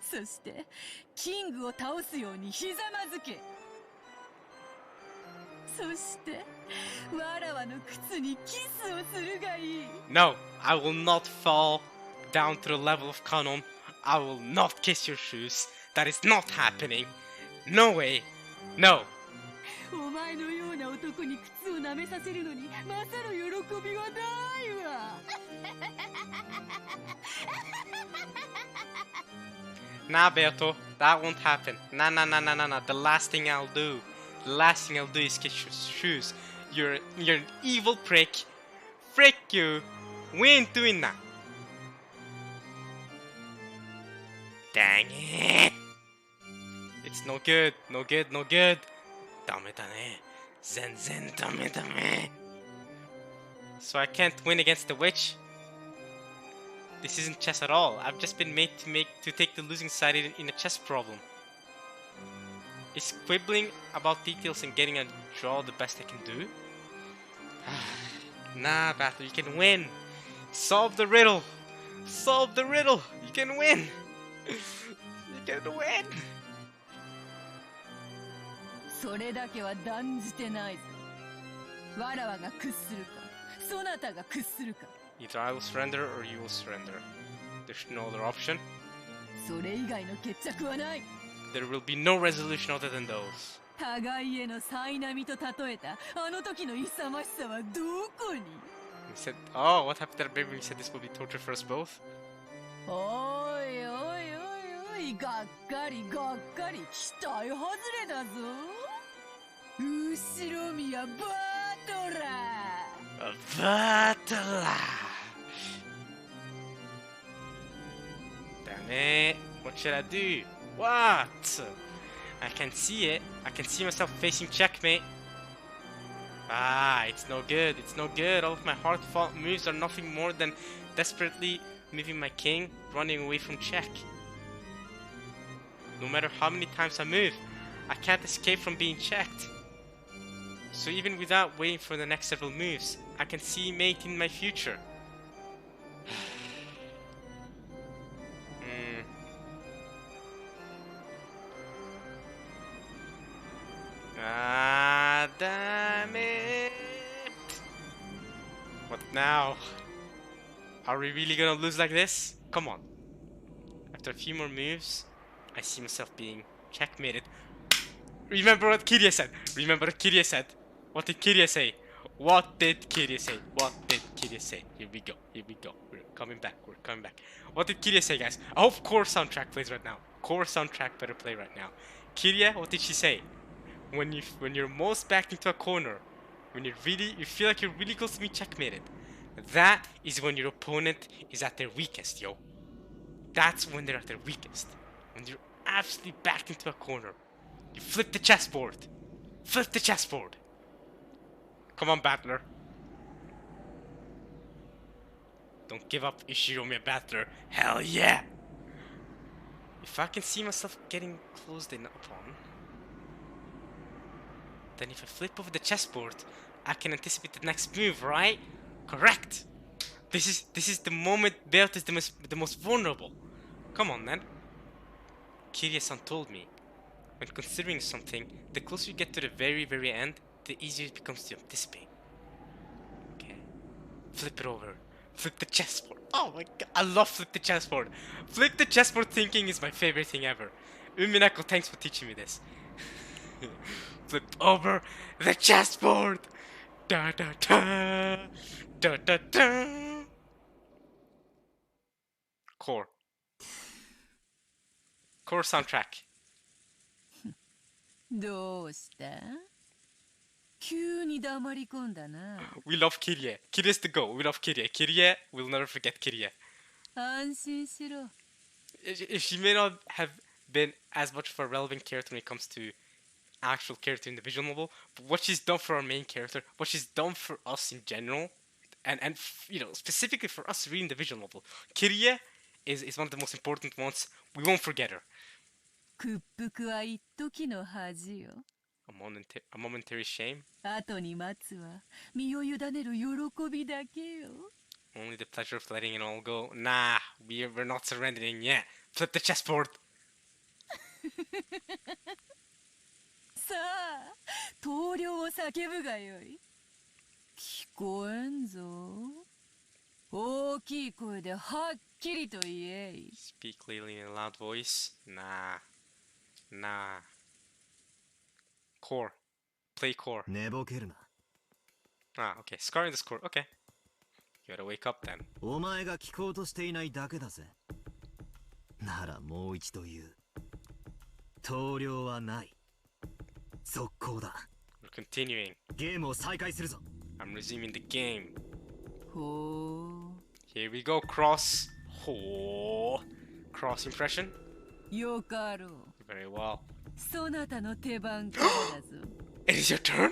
Speaker 8: そしてキングを倒すようにひざまずけ。そしてわらわの靴にキスをするがいい。
Speaker 1: No. I will not fall down to the level of Kanon. I will not kiss your shoes. That is not happening. No way. No.
Speaker 8: お前のような男に靴を舐めさせるのに勝る喜びはないわ。
Speaker 1: Nah, Beato, that won't happen. Nah, nah, nah, nah, nah, nah. The last thing I'll do is get your shoes. You're an evil prick. Frick you. We ain't doing that. Dang it. It's no good, no good, no good. Dame dame. Zen zen dame dame. So I can't win against the witch? This isn't chess at all. I've just been made to take the losing side in a chess problem. Is quibbling about details and getting a draw the best I can do? Nah, Battle, you can win. Solve the riddle. Solve the riddle. You can win. You can win.
Speaker 8: それだけは断じてないぞ。わらわが屈するか、そなたが屈するか。
Speaker 1: Either I will surrender or you will surrender. There's no other option.
Speaker 8: それ以外の決着はない。
Speaker 1: There will be no resolution other than those.
Speaker 8: 互いへの苛並みと例えたあの時の勇ましさはどこに？
Speaker 1: He said, oh, what happened to that baby? He said this will be torture for us both.
Speaker 8: おいおいおいおい、がっかりがっかり、期待外れだぞ。後ろ宮バトラー。
Speaker 1: A battle! Damn it. What should I do? What? I can see it. I can see myself facing checkmate. Ah, it's no good. It's no good. All of my hard-fought moves are nothing more than desperately moving my king, running away from check. No matter how many times I move, I can't escape from being checked. So even without waiting for the next several moves, I can see mate in my future. Ah, damn it! What now? Are we really gonna lose like this? Come on. After a few more moves, I see myself being checkmated. Remember what Kiria said! Remember what Kiria said! What did Kiria say? What did Kiria say? What did Kiria say? Here we go, here we go. We're coming back, we're coming back. What did Kiria say, guys? I hope core soundtrack plays right now. Core soundtrack better play right now. Kiria, what did she say? When you're most backed into a corner, when you feel like you're really close to being checkmated, that is when your opponent is at their weakest, yo. That's when they're at their weakest. When you're absolutely backed into a corner. You flip the chessboard. Flip the chessboard. Come on, battler. Don't give up, Ishiromiya battler. Hell yeah! If I can see myself getting closed in upon, then if I flip over the chessboard, I can anticipate the next move, right? Correct! This is the moment Belt is the most vulnerable. Come on, man. Kiria-san told me, when considering something, the closer you get to the very, very end, the easier it becomes to anticipate. Okay. Flip it over. Flip the chessboard. Oh my god, I love flip the chessboard. Flip the chessboard thinking is my favorite thing ever. Umineko, thanks for teaching me this. Flip over the chessboard. Da da da. Da da da. Core. Core soundtrack.
Speaker 8: どうした？急に黙り込んだな。
Speaker 1: We love Kirie. Kirie's the go. We love Kirie. Kirie, we'll never forget Kirie.
Speaker 8: 安心しろ。
Speaker 1: She may not have been as much of a relevant character when it comes to actual character in the visual novel, but what she's done for our main character, what she's done for us in general, and you know, specifically for us reading the visual novel, Kirie is one of the most important ones. We won't forget her.
Speaker 8: 屈服は一時の恥よ。
Speaker 1: A momentary shame.
Speaker 8: 後に待つは身を委ねる喜びだけよ。
Speaker 1: Only the pleasure of letting it all go. Nah, we're not surrendering yet. Flip the chessboard.
Speaker 8: さあ、投了を叫ぶがよい。聞こえんぞ。大きい声ではっきりと言えい。
Speaker 1: Speak clearly in a loud voice. Nah. Core. Play core.
Speaker 5: 寝ぼけるな。
Speaker 1: Ah, okay. Scarring the score. Okay. You gotta wake up then.
Speaker 5: お前が聞こうとしていないだけだぜ。ならもう一度言う。投了はない。続行だ。
Speaker 1: We're continuing.
Speaker 5: ゲームを再開するぞ。
Speaker 1: I'm resuming the game.
Speaker 8: ほ
Speaker 1: Here we go. Cross. Oh. Cross impression.
Speaker 8: うよかろう
Speaker 1: Very well.
Speaker 8: そなたの手番からだぞ
Speaker 1: It is your turn?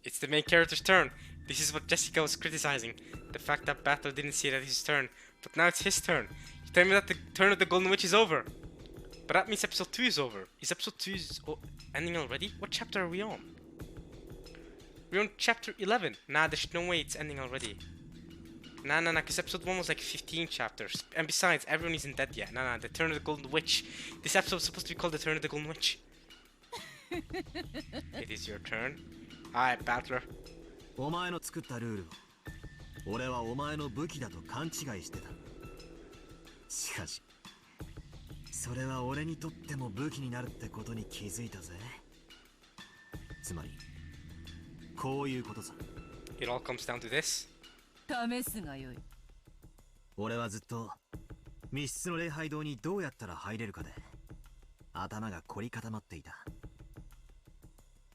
Speaker 1: It's the main character's turn. This is what Jessica was criticizing. The fact that Battler didn't see it as his turn. But now it's his turn. He told me that the turn of the Golden Witch is over. But that means episode 2 is over. Is episode 2 ending already? What chapter are we on? We're on chapter 11. Nah, there's no way it's ending already. Nah, because episode 1 was like 15 chapters. And besides, everyone isn't dead yet. Nah, the turn of the Golden Witch. This episode is supposed to be called the turn of the Golden Witch. It is your turn. Alright, Battler.
Speaker 5: お前の作ったルールを俺はお前の武器だと勘違いしてた。しかしそれは俺にとっても武器になるってことに気づいたぜ。つまりこういうことさ。
Speaker 1: It all comes down to this.
Speaker 8: 試すがよい
Speaker 5: 俺はずっと密室の礼拝堂にどうやったら入れるかで頭が凝り固まっていた。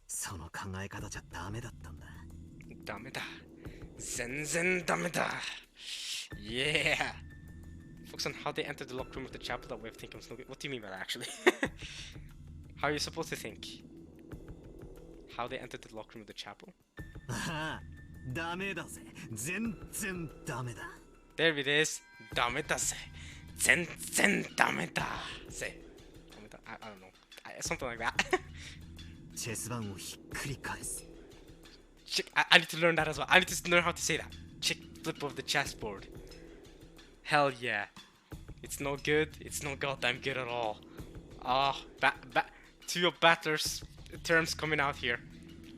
Speaker 5: その考え方じゃダメだったんだ。
Speaker 1: ダメだ。全然ダメだ。Yeah. Focus on how they entered the locked room of the chapel. That way of thinking was no good. What do you mean by that, actually? How are you supposed to think? How they entered the locked room of the chapel?
Speaker 5: ああ、ダメだぜ。全然ダメだ。
Speaker 1: There it is. ダメだぜ。全然ダメだぜ。ダメだ。I don't know. Something like that.
Speaker 5: チェス盤をひっくり返す。
Speaker 1: Chick, I need to learn that as well. I need to learn how to say that. Chick flip of the chessboard. Hell yeah. It's no good. It's no goddamn good at all. Ah, two of Battler's terms coming out here.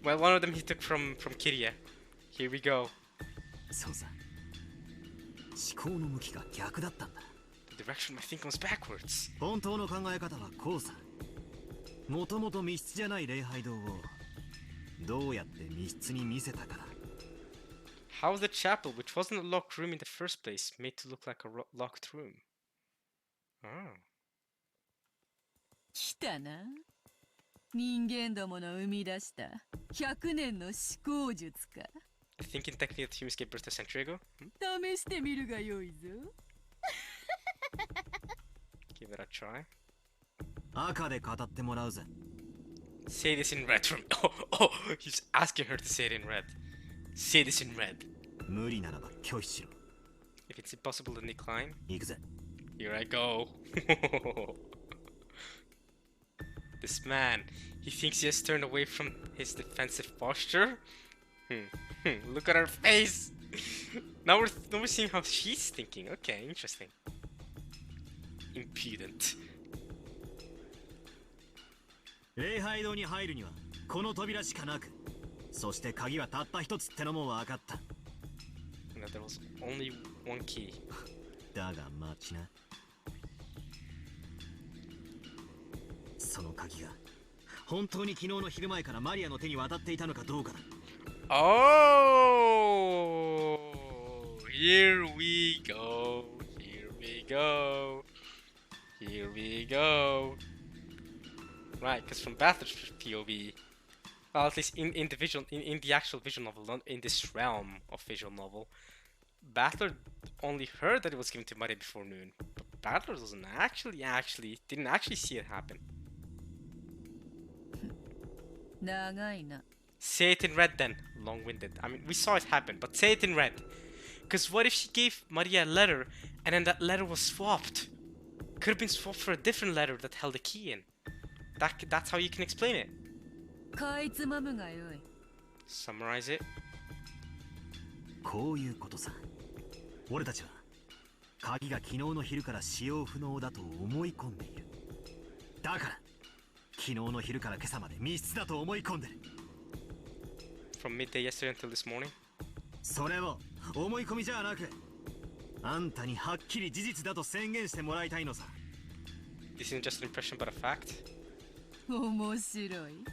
Speaker 1: Well, one of them he took from Kiria. Here we go.
Speaker 5: そうさ。思考の向きが逆だったんだ。
Speaker 1: The direction my thinking was backwards.
Speaker 5: 本当の考え方はこうさ。もともと密室じゃない礼拝堂をどうやって密室に見せたかだ。
Speaker 1: How the chapel, which wasn't a locked room in the first place, made to look like a locked room? Oh.
Speaker 8: 来たな人間どもの生み出した100年の思考術か
Speaker 1: The thinking technique that humans gave birth to a century ago?
Speaker 8: 試してみるがよいぞ
Speaker 1: Give it a try.
Speaker 5: 赤で語ってもらうぜ。
Speaker 1: Say this in red from oh, he's asking her to say it in red. Say this in red.
Speaker 5: 無理ならば拒否しろ。
Speaker 1: If it's impossible to decline,
Speaker 5: 行くぜ。
Speaker 1: here I go. This man, he thinks he has turned away from his defensive posture. Look at her face. Now we're seeing how she's thinking. Okay, interesting. Impudent.
Speaker 5: 礼拝堂に入るにはこの扉しかなく、そして鍵はたった一つってのも分かった。
Speaker 1: And that there was only one key.
Speaker 5: だが待ちな。その鍵が本当に昨日の昼前からマリアの手に渡っていたのかどうかだ。
Speaker 1: Oh, here we go. Here we go. Here we go. Right, because from Bathurst's POV, well, at least in the visual, in the actual visual novel, not in this realm of visual novel, Battler only heard that it was given to Maria before noon, but Battler doesn't didn't actually see it happen.
Speaker 8: 長いな
Speaker 1: Say it in red then, long-winded. I mean, we saw it happen, but say it in red. Because what if she gave Maria a letter, and then that letter was swapped? Could have been swapped for a different letter that held a key in. That's how you can explain it.
Speaker 8: かいつまむがよい
Speaker 1: Summarize it.
Speaker 5: こういうことさ。俺たちは鍵が昨日の昼から使用不能だと思い込んでいる。だから昨日の昼から今朝まで密室だと思い込んでる。
Speaker 1: From midday yesterday until this morning.
Speaker 5: それを思い込みじゃなく、あんたにはっきり事実だと宣言してもらいたいのさ。
Speaker 1: This isn't just an impression but a fact.
Speaker 8: 面白い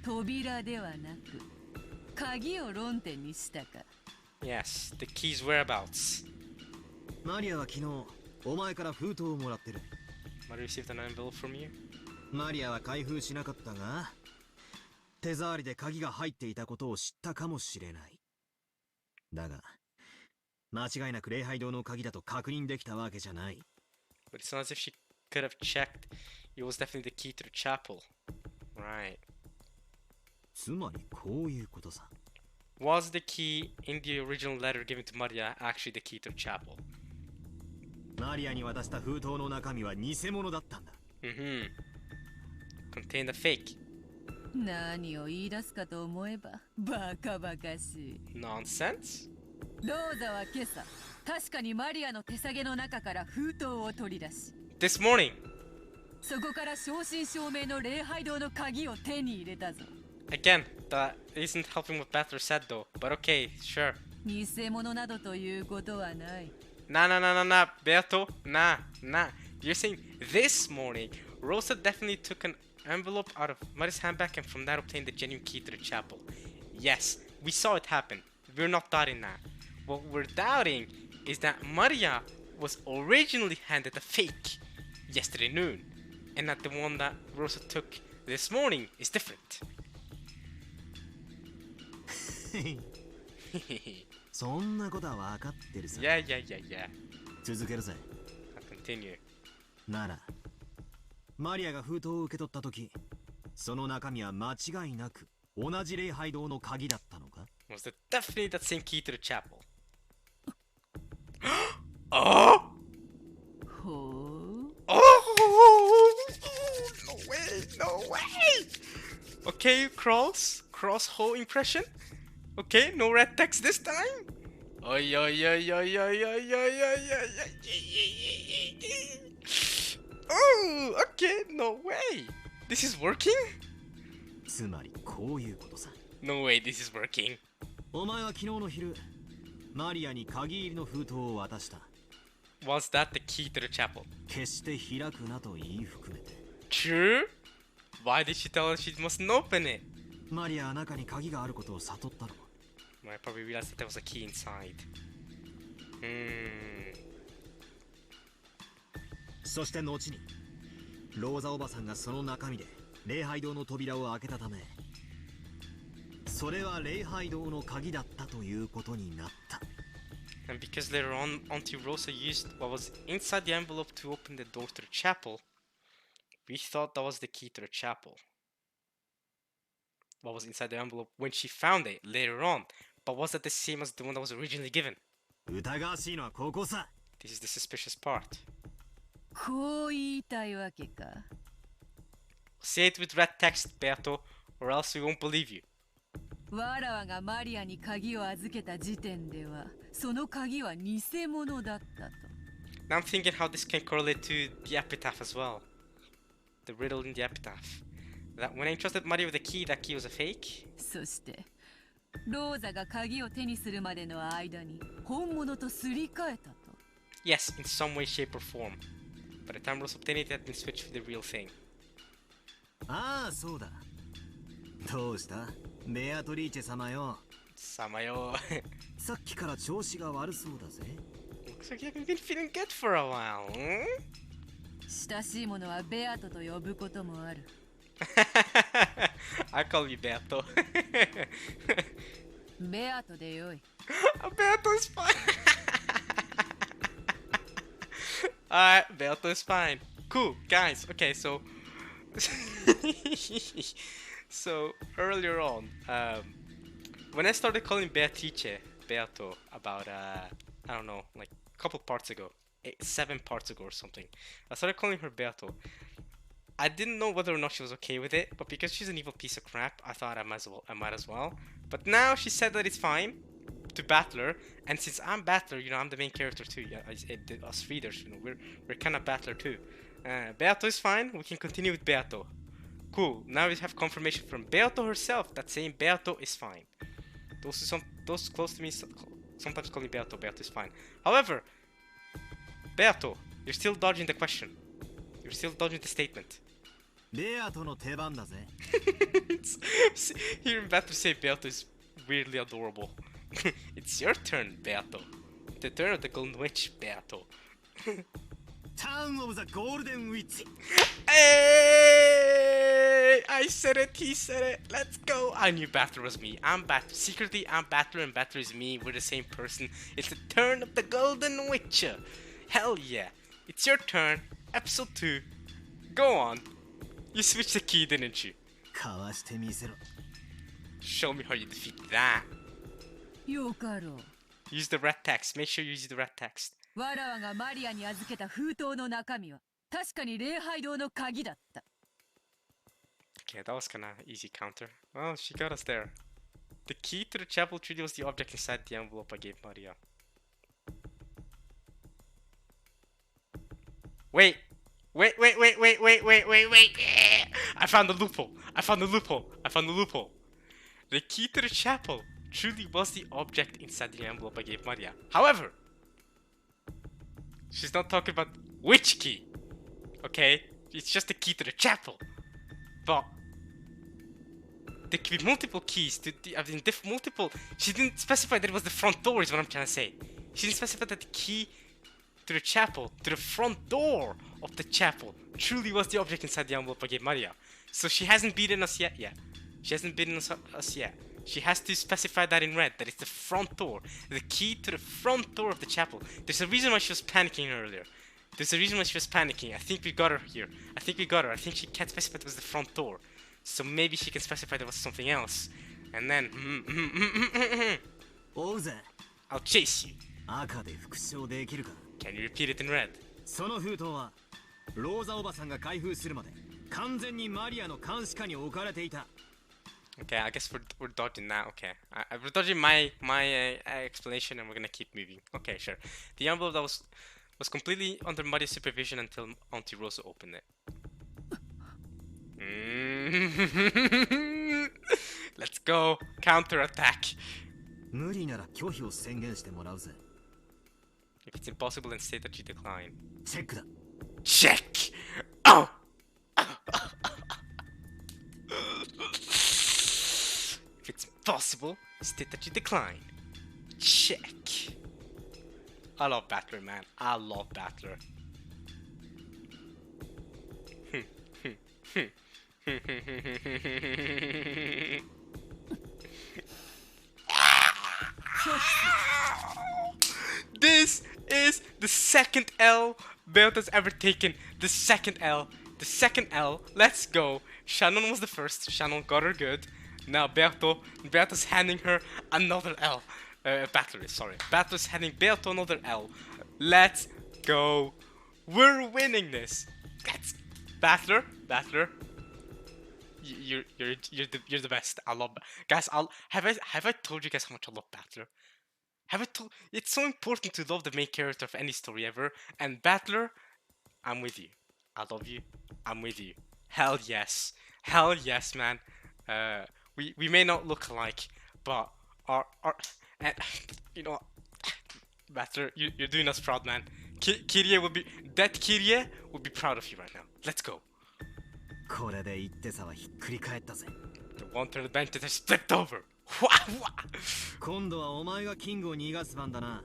Speaker 8: 扉ではなく鍵を論点にしたか
Speaker 1: Yes, the key's whereabouts.
Speaker 5: マリアは昨日お前から封筒をもらってる。
Speaker 1: Maria received an envelope from you?
Speaker 5: マリアは開封しなかったが、手触りで鍵が入っていたことを知ったかもしれない。だが、間違いなく礼拝堂の鍵だと確認できたわけじゃない。
Speaker 1: But it's not as if she could have checked. It was definitely the key to the chapel. Right.
Speaker 5: つまりこういうことさ。
Speaker 1: Was the key in the original letter given to Maria actually the key to the chapel?
Speaker 5: マリアに渡した封筒の中身は偽物だったんだ。
Speaker 1: Mm-hmm. Contained a fake.
Speaker 8: 何を言い出すかと思えばバカバカしい。
Speaker 1: Nonsense?
Speaker 8: ローザは今朝確かにマリアの手提げの中から封筒を取り出し、
Speaker 1: This morning.
Speaker 8: そこから正真正銘の礼拝堂の鍵を手に入れたぞ。
Speaker 1: Again, that isn't helping what Battler said though. But okay, sure.
Speaker 8: 偽物などということはない。
Speaker 1: Nah, Beato. Nah. You're saying this morning, Rosa definitely took an envelope out of Maria's handbag and from that obtained the genuine key to the chapel. Yes, we saw it happen. We're not doubting that. What we're doubting is that Maria was originally handed a fake yesterday noon, and that the one that Rosa took this morning is different.
Speaker 5: そんなことは分かってるさ。
Speaker 1: Yeah.
Speaker 5: 続けるぜ。
Speaker 1: I'll continue.
Speaker 5: なら、マリアが封筒を受け取ったとき、その中身は間違いなく同じ礼拝堂の鍵だったのか？
Speaker 1: Was that definitely that same key to the chapel? Oh!
Speaker 8: ほう。
Speaker 1: Oh! No way! Okay, cross whole impression. Okay, no red text this time. Oi. Oh, okay, no way. This is working?
Speaker 5: つまりこういうことさ。
Speaker 1: No way, this is working.
Speaker 5: お前は昨日の昼、マリアに鍵入りの封筒を渡した。
Speaker 1: Was that the key to the chapel?
Speaker 5: 決して開くなと言い含めて。
Speaker 1: True? Why did she tell her she mustn't open it?
Speaker 5: マリアは中に鍵があることを悟ったの。
Speaker 1: I probably realized that there was a key inside.
Speaker 5: そして後に、ローザおばさんがその中身で礼拝堂の扉を開けたため、それは礼拝堂の鍵だったということになった。
Speaker 1: And because later on, Auntie Rosa used what was inside the envelope to open the door to the chapel, we thought that was the key to the chapel. What was inside the envelope when she found it later on, but was that the same as the one that was originally given?
Speaker 5: 疑わしいのはここさ。
Speaker 1: This is the suspicious part.
Speaker 8: こう言いたいわけか。
Speaker 1: Say it with red text, Beato, or else we won't believe you.
Speaker 8: わらわがマリアに鍵を預けた時点では、その鍵は偽物だったと。
Speaker 1: Now I'm thinking how this can correlate to the epitaph as well. The riddle in the epitaph. That when I entrusted Maria with the key, that key was a fake.
Speaker 8: そして、ローザが鍵を手にするまでの間に本物とすり替えたと。
Speaker 1: Yes, in some way, shape, or form. By the time Rosa obtained it, it had been switched for the real thing.
Speaker 5: ああ、そうだ。どうしたベアトリーチェ様よ。
Speaker 1: Samayo.
Speaker 5: さっきから調子が悪そうだぜ。
Speaker 1: Looks like you haven't been feeling good for a while, hmm?
Speaker 8: 親しい者はベアトと呼ぶこともある。
Speaker 1: I call you Beato.
Speaker 8: ベアトでよい。
Speaker 1: Beato is fine. Alright, Beato is fine. Cool, guys. Okay, so so earlier on, when I started calling Beato about I don't know, like a couple parts ago, 7 parts ago or something, I started calling her Beato. I didn't know whether or not she was okay with it, but because she's an evil piece of crap, I thought I might as well. But now she said that it's fine to Battler, and since I'm Battler, you know, I'm the main character too. Yeah, us readers, you know, we're kind of Battler too. Beato is fine. We can continue with Beato. Cool. Now we have confirmation from Beato herself that saying Beato is fine. Those close to me sometimes call me Beato. Beato is fine. However, Beato, you're still dodging the question. You're still dodging the statement.
Speaker 5: ベアトの手番だぜ。
Speaker 1: Hearing Beato say Beato is weirdly adorable. It's your turn, Beato. The turn of the Golden Witch, Beato.
Speaker 5: Town of the Golden Witch.
Speaker 1: Hey! I said it, he said it. Let's go. I knew Battler was me. Secretly, I'm Battler and Battler is me. We're the same person. It's the turn of the Golden Witcher. Hell yeah. It's your turn. Episode 2. Go on. You switched the key, didn't you?
Speaker 5: かわしてみせろ。
Speaker 1: Show me how you defeat that.
Speaker 8: よかろう。
Speaker 1: Use the red text. Make sure you use the red text.
Speaker 8: わらわがマリアに預けた封筒の中身は確かに礼拝堂の鍵だった。
Speaker 1: Okay, that was kinda easy counter. Well, she got us there. The key to the chapel truly was the object inside the envelope I gave Maria. Wait! Wait! I found the loophole! I found the loophole! The key to the chapel truly was the object inside the envelope I gave Maria. However, she's not talking about which key. Okay? It's just the key to the chapel. But there could be multiple keys to multiple. She didn't specify that it was the front door, is what I'm trying to say. She didn't specify that the key to the chapel, to the front door of the chapel, truly was the object inside the envelope I gave Maria. So she hasn't beaten us yet. She hasn't beaten us yet. She has to specify that in red, that it's the front door, the key to the front door of the chapel. There's a reason why she was panicking earlier. I think we got her here. I think she can't specify it was the front door. So maybe she can specify there was something else. And then... I'll chase you.
Speaker 5: 赤で復唱できるか。
Speaker 1: Can you repeat it in red?
Speaker 5: その封筒はローザおばさんが開封するまで完全にマリアの監視下に置かれていた。
Speaker 1: Okay, I guess we're dodging that. Okay, we're dodging my explanation, and we're gonna keep moving. Okay, sure. The envelope that was completely under Maria's supervision until Auntie Rosa opened it. Let's go. Counterattack.
Speaker 5: 無理なら拒否を宣言してもらうぜ。
Speaker 1: If it's impossible, then state that you decline.
Speaker 5: チェックだ。
Speaker 1: Check. Oh. If it's impossible, state that you decline. Check. I love Battler, man. I love Battler. This is the second L Belta's ever taken. The second L. Let's go. Shannon was the first. Shannon got her good. Now Berto's handing her another L. Battler is, sorry. Battler's handing Berto another L. Let's go. We're winning this. That's Battler. You're the best. I love guys. Have I told you guys how much I love Battler? It's so important to love the main character of any story ever. And Battler, I'm with you. I love you. I'm with you. Hell yes, man. We may not look alike, but our you know, Battler, you're doing us proud, man. Kyrie would be proud of you right now. Let's go.
Speaker 5: これで一手差はひっくり返ったぜ。
Speaker 1: The one turn advantage has flipped over.
Speaker 5: 今度はお前がキングを逃がす番だな。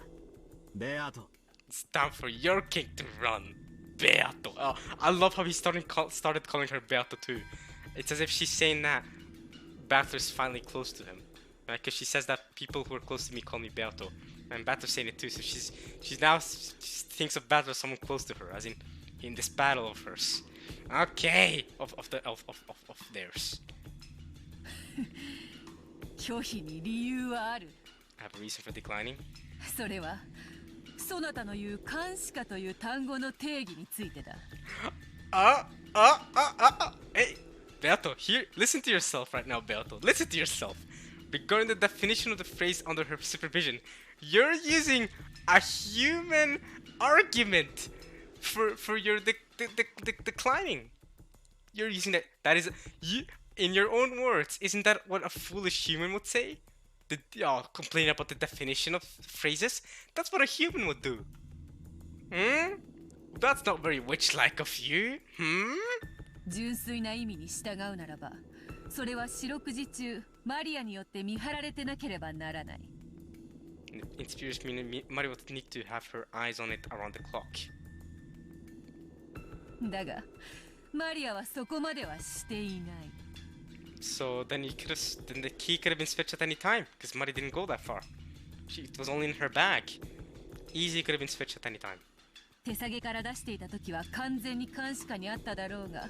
Speaker 5: ベアート。
Speaker 1: It's time for your king to run, Beato. Oh, I love how he started calling her Beato too. It's as if she's saying that Battler's finally close to him. Because she says that people who are close to me call me Beato. And Battler's saying it too, so she now thinks of Battler as someone close to her, as in this battle of hers. Okay, of theirs.
Speaker 8: 拒否に理由はある。
Speaker 1: I have a reason for declining.
Speaker 8: それはそなたの言う監視下という単語の定義についてだ。
Speaker 1: Hey, Beato, here, listen to yourself right now, Beato. Listen to yourself. Regarding the definition of the phrase under her supervision, you're using a human argument for your declining. You're using that is you in your own words. Isn't that what a foolish human would say? Complain about the definition of phrases? That's what a human would do. That's not very witch-like of you.
Speaker 8: 純粋な意味に従うならば、それは四六時中マリアによって見張られてなければならない。
Speaker 1: In serious meaning, Mario would need to have her eyes on it around the clock.
Speaker 8: だがマリアはそこまではしていない。
Speaker 1: So then then the key could have been switched at any time, because Mari didn't go that far. It was only in her bag. Easy could have been switched at any time.
Speaker 8: 手提げから出していた時は完全に監視下にあっただろうが、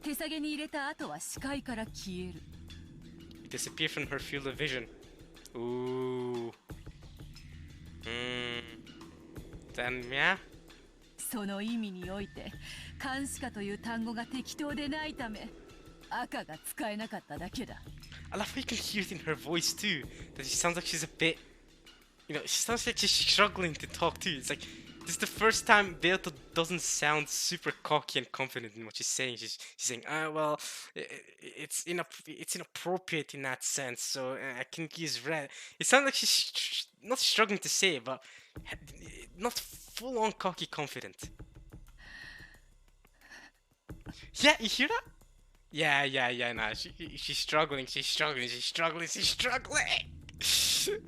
Speaker 8: 手提げに入れた後は視界から消える。
Speaker 1: Disappear from her field of vision. Ooh. Then yeah.
Speaker 8: その意味において監視下という単語が適当でないため赤が使えなかっただけだ。
Speaker 1: I love how you can hear it in her voice too. That she sounds like she's a bit, she sounds like she's struggling to talk too. It's like this is the first time Beato doesn't sound super cocky and confident in what she's saying. She's saying, well, it's inappropriate in that sense, so I can use red. It sounds like she's not struggling to say it, but not full on cocky confident. Yeah, you hear that? Yeah, nah, she's struggling.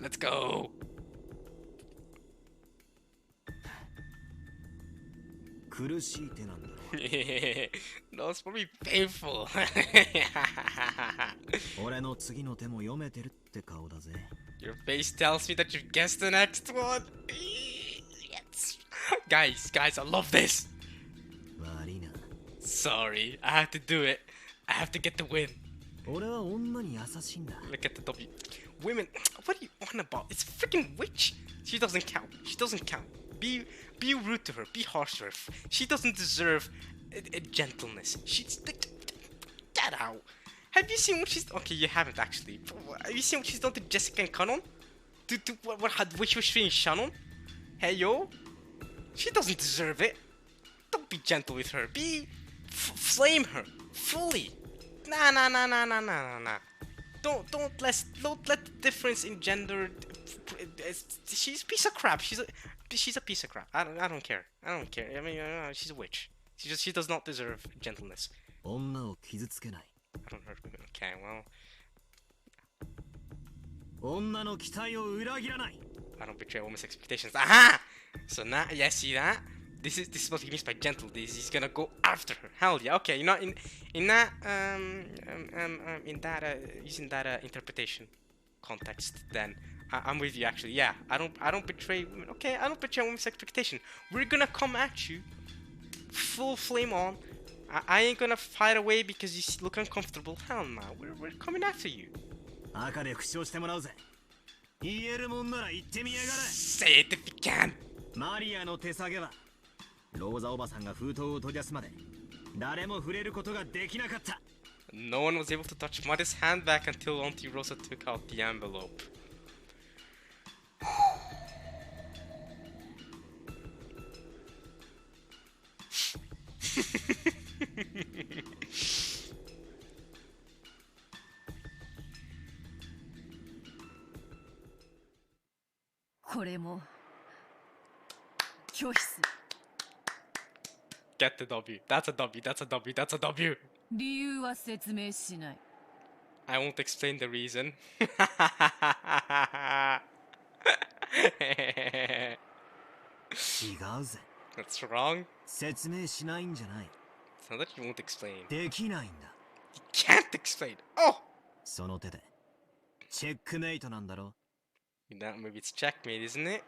Speaker 1: Let's go.
Speaker 5: 苦しい手なんだろ
Speaker 1: That's probably painful.
Speaker 5: 俺の次の手も読めてるって顔だぜ。
Speaker 1: Your face tells me that you've guessed the next one. Yes. Guys, I love this.
Speaker 5: 悪いな。
Speaker 1: Sorry, I have to do it. I have to get the win.
Speaker 5: 俺は女に優しいんだ。
Speaker 1: Look at the W. Women, what are you on about? It's a freaking witch. She doesn't count. Be rude to her. Be harsh to her. She doesn't deserve a gentleness. She's get out. Have you seen what she's? Okay, you haven't actually. Have you seen what she's done to Jessica and Canon? To what had which was feeling Shannon? Hey yo, she doesn't deserve it. Don't be gentle with her. Flame her fully. Nah. Don't let the difference in gender. She's a piece of crap. She's a piece of crap. I don't care. I mean, she's a witch. She does not deserve gentleness.
Speaker 5: 女を傷つけない。
Speaker 1: I don't hurt women. Okay, well.
Speaker 5: 女の期待を裏切らない。
Speaker 1: I don't betray a woman's expectations. Aha! So now, yeah, see that? This is what he means by gentle. He's gonna go after her. Hell yeah. Okay, you know, using that interpretation context, then I'm with you actually. Yeah, I don't betray women. Okay, I don't betray a woman's expectation. We're gonna come at you, full flame on. I ain't gonna fight away because you look uncomfortable. Hell no, we're coming after you.
Speaker 5: 赤で復唱してもらうぜ。言えるもんなら言ってみやがれ。
Speaker 1: Say it if you can.
Speaker 5: マリアの手提げはローザおばさんが封筒を閉じ出すまで誰も触れることができなかった。
Speaker 1: No one was able to touch Mari's handbag until Auntie Rosa took out the envelope. Get the W. That's a W.
Speaker 8: 理由は説明しない。
Speaker 1: I won't explain the reason.
Speaker 5: 違うぜ。
Speaker 1: That's wrong.
Speaker 5: 説明しないんじゃない。
Speaker 1: It's not that you won't explain.
Speaker 5: できないんだ。
Speaker 1: You can't explain. Oh!
Speaker 5: その手でチェックメイトなんだろ。
Speaker 1: That maybe it's checkmate, isn't it?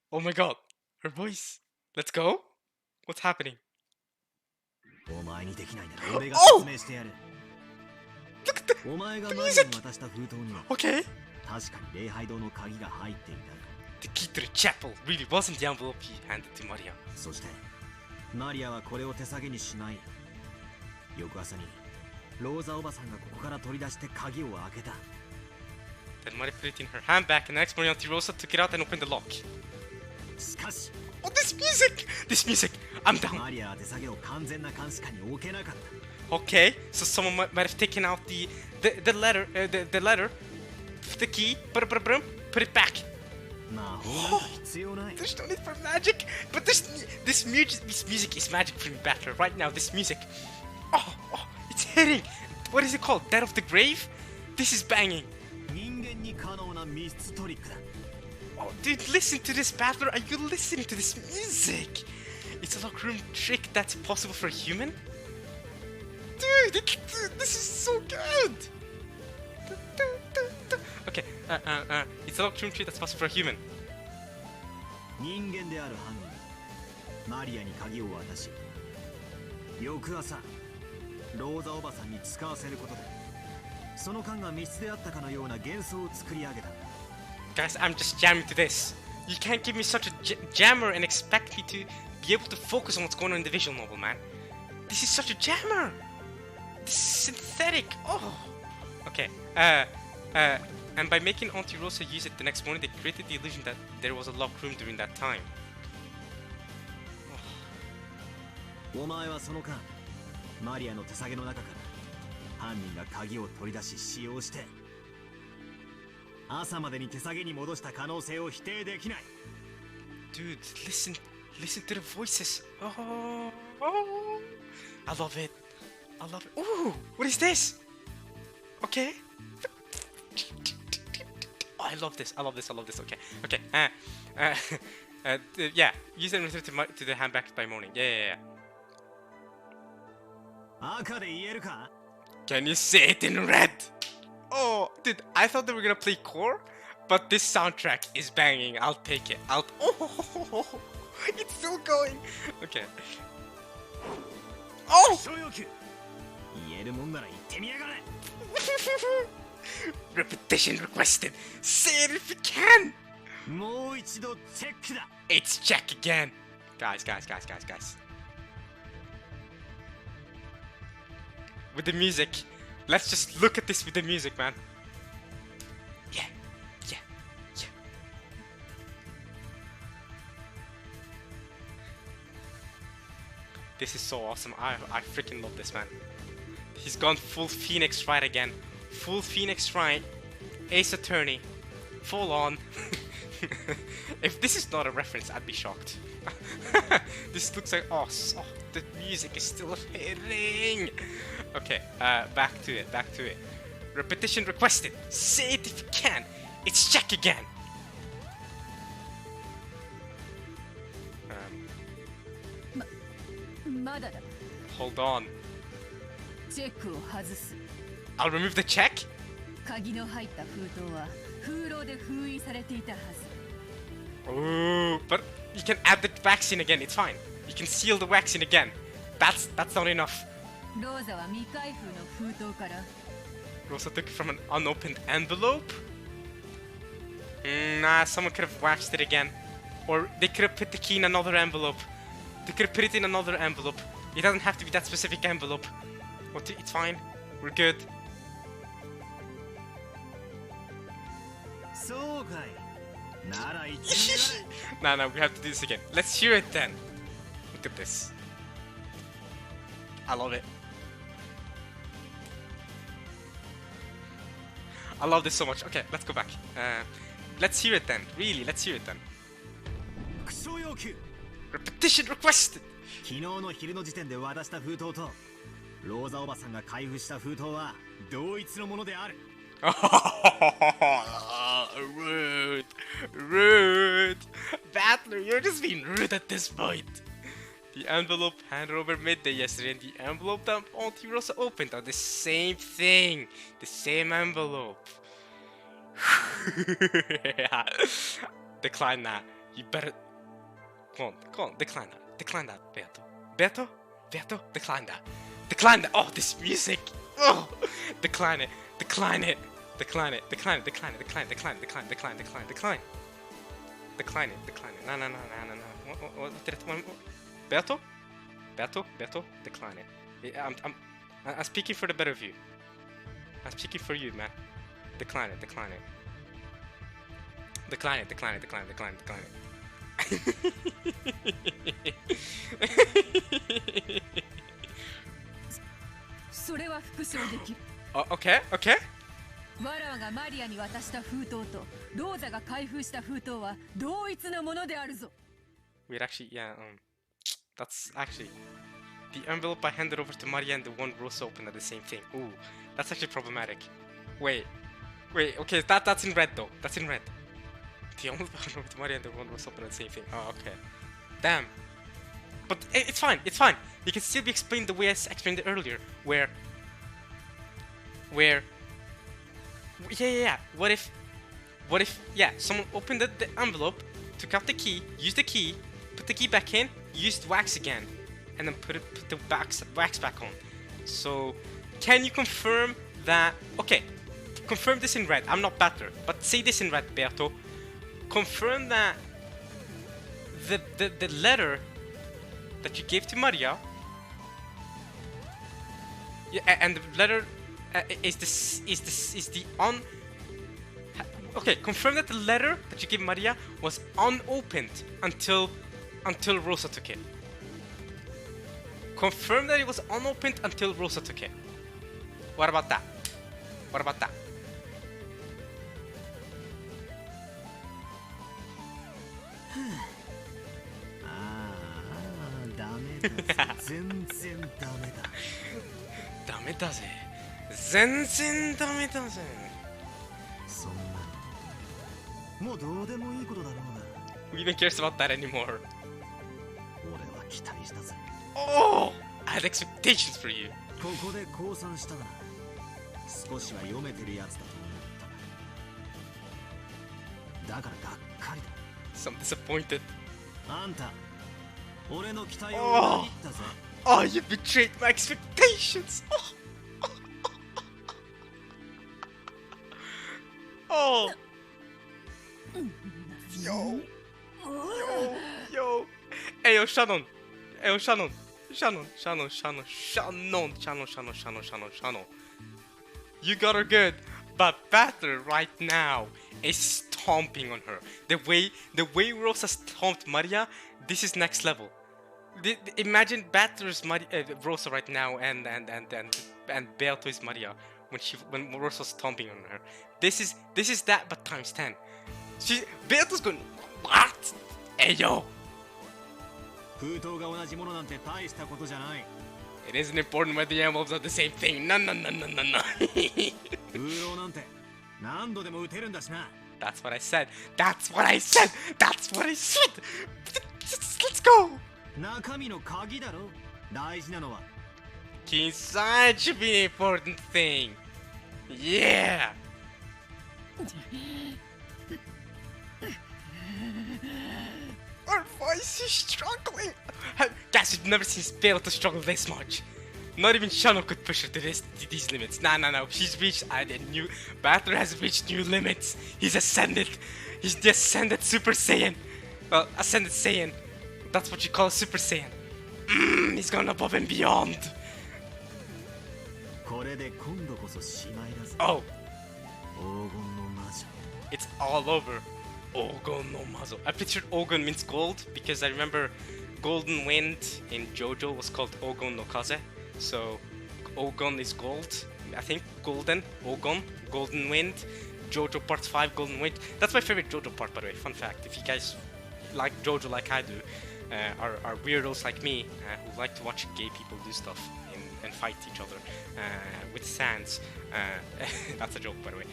Speaker 1: Oh my god, her voice. Let's go. What's happening?
Speaker 5: お前にできないなら俺が説明してやる。お前がマリアに渡した封筒には
Speaker 1: Okay.
Speaker 5: 確かに礼拝堂の鍵が入っていた。
Speaker 1: The key to the chapel really wasn't the envelope he handed to Maria.
Speaker 5: そしてマリアはこれを手提げにしない。翌朝にローザおばさんがここから取り出して鍵を開けた。
Speaker 1: Then Maria put it in her handbag, and the next morning Auntie Rosa took it out and opened the lock.
Speaker 5: しかし
Speaker 1: Oh, this music! I'm down.
Speaker 5: マリアは手提げを完全な監視下に置けなかった。
Speaker 1: Okay, so someone might have taken out the letter, the key, put it back.
Speaker 5: 魔法なんか必要ない。
Speaker 1: There's no need for magic, but this music is magic for me better right now. This music, oh, it's hitting. What is it called? Dead of the Grave? This is banging.
Speaker 5: 人間に可能な密室トリックだ。
Speaker 1: Oh, dude, listen to this, Battler. Are you listening to this music? It's a locker room trick that's possible for a human? Dude, this is so good! Okay, it's a locker room trick that's possible for a human.
Speaker 5: 人間である犯人マリアに鍵を渡し翌朝ローザおばさんに使わせることでその間が密室であったかのような幻想を作り上げた。
Speaker 1: Guys, I'm just jamming to this. You can't give me such a jammer and expect me to be able to focus on what's going on in the visual novel, man. This is such a jammer. This is synthetic. Oh. Okay. And by making Auntie Rosa use it the next morning, they created the illusion that there was a locked room during that time.
Speaker 5: お前はその間マリアの手提げの中から犯人が鍵を取り出し使用して朝までに手提げに戻した可能性を否定できない。
Speaker 1: Dude, listen to the voices. Oh, I love it. Ooh, what is this? Okay. Oh, I love this. Okay. Yeah. Use them to the handbag by morning. Yeah.
Speaker 5: 赤で言えるか？
Speaker 1: Can you say it in red? Oh, dude, I thought they were gonna play core, but this soundtrack is banging. I'll take it. Oh, it's still going. Okay. Oh!
Speaker 5: 言えるもんなら言ってみやがれ。
Speaker 1: Repetition requested. Say it if you can.
Speaker 5: もう一度チェックだ。
Speaker 1: It's check again. Guys. With the music. Let's just look at this with the music, man. Yeah. This is so awesome. I freaking love this, man. He's gone full Phoenix Wright again. Full Phoenix Wright. Ace Attorney. Full on. If this is not a reference, I'd be shocked. This looks like... Oh, the music is still hitting. Okay, back to it. Repetition requested. Say it if you can. It's check again. Hold on.
Speaker 8: チェックを外す。
Speaker 1: I'll remove the check?
Speaker 8: 鍵の入った封筒は風牢で封印されていたはず。
Speaker 1: Ooh, but you can add the vaccine again. It's fine. You can seal the vaccine again. That's not enough.
Speaker 8: ローザは未開封の封筒から
Speaker 1: Rosa took it from an unopened envelope? Nah, someone could have waxed it again. Or they could have put the key in another envelope. They could have put it in another envelope. It doesn't have to be that specific envelope. It's fine. We're good.
Speaker 5: そうかい。なら言ってみやがれ。
Speaker 1: Nah, we have to do this again. Let's hear it then. Look at this. I love it. I love this so much. Okay, let's go back. Let's hear it then. Really, let's hear it then.
Speaker 5: クソ要求。
Speaker 1: Repetition requested.
Speaker 5: 昨日の昼の時点で渡した封筒とローザおばさんが開封した封筒は同一のものである。
Speaker 1: Rude. Battler, you're just being rude at this point. The envelope handed over midday yesterday and the envelope that Auntie Rosa opened are the same thing. The same envelope. Decline that. You better... Come on, decline that, Beto, decline that. Oh, this music. Oh, decline it. Decline it. No. What did it? Beto, decline it. I'm speaking for the better of you. I'm speaking for you, man. Decline it. Decline it.
Speaker 8: それは復唱できる。
Speaker 1: Okay.
Speaker 8: わらわがマリアに渡した封筒とローザが開封した封筒は同一のものであるぞ。
Speaker 1: Wait, actually, yeah, that's actually the envelope I handed over to Maria and the one Rosa opened are the same thing. Ooh, that's actually problematic. Wait, okay, that's in red though. That's in red. The only one with Maria and the one was open at the same thing. Oh, okay. Damn. But it's fine. It's fine. It can still be explained the way I explained it earlier. Where. Yeah. What if, yeah, someone opened the envelope, took out the key, used the key, put the key back in, used wax again, and then put the wax back on. So, can you confirm that? Okay, confirm this in red. I'm not better, but say this in red, Beato. Confirm that the letter that you gave to Maria, yeah, and the letter is the on. Okay, confirm that the letter that you gave Maria was unopened until Rosa took it. Confirm that it was unopened until Rosa took it. What about that? What about that? Who even cares about that anymore? Oh! I had expectations for you.
Speaker 5: ここで降参したな。少しは読めてるやつだと思った。だからがっかりだ。
Speaker 1: So I'm disappointed.
Speaker 5: あんた、俺の期待を裏切ったぜ。
Speaker 1: Oh, you betrayed my expectations. Oh. Yo. Hey, yo, Shannon. Hey, yo, Shannon. You got her good, but Batter right now is stomping on her. The way Rosa stomped Maria, this is next level. Imagine Batter's Rosa right now, and Beato is Maria when Rosa was stomping on her. This is that, but times 10. Beato's going, what? Hey yo.
Speaker 5: 封筒が同じものなんて大したことじゃない。
Speaker 1: It isn't important whether the envelopes are the same thing. No.
Speaker 5: 封筒なんて何度でも撃てるんだしな。
Speaker 1: That's what I said. Let's go.
Speaker 5: 中身の鍵だろ。大事なのは。
Speaker 1: Key inside should be an important thing. Yeah. Our voice is struggling. Guys, we've never seen Spale to struggle this much. Not even Shano could push her to these limits. No. She's reached a new. Batter has reached new limits. He's ascended. He's the ascended Super Saiyan. Well, ascended Saiyan. That's what you call a Super Saiyan. He's gone above and beyond.
Speaker 5: これで今度こそしまいだぜ。
Speaker 1: Oh,
Speaker 5: 黄金の魔女。
Speaker 1: it's all over. Ogon no Mazo. I pictured Ogon means gold because I remember Golden Wind in JoJo was called Ogon no Kaze. So Ogon is gold. I think Golden Wind. JoJo Part 5 Golden Wind. That's my favorite JoJo part, by the way. Fun fact. If you guys like JoJo like I do, are weirdos like me who like to watch gay people do stuff and fight each other with sands. That's a joke, by the way.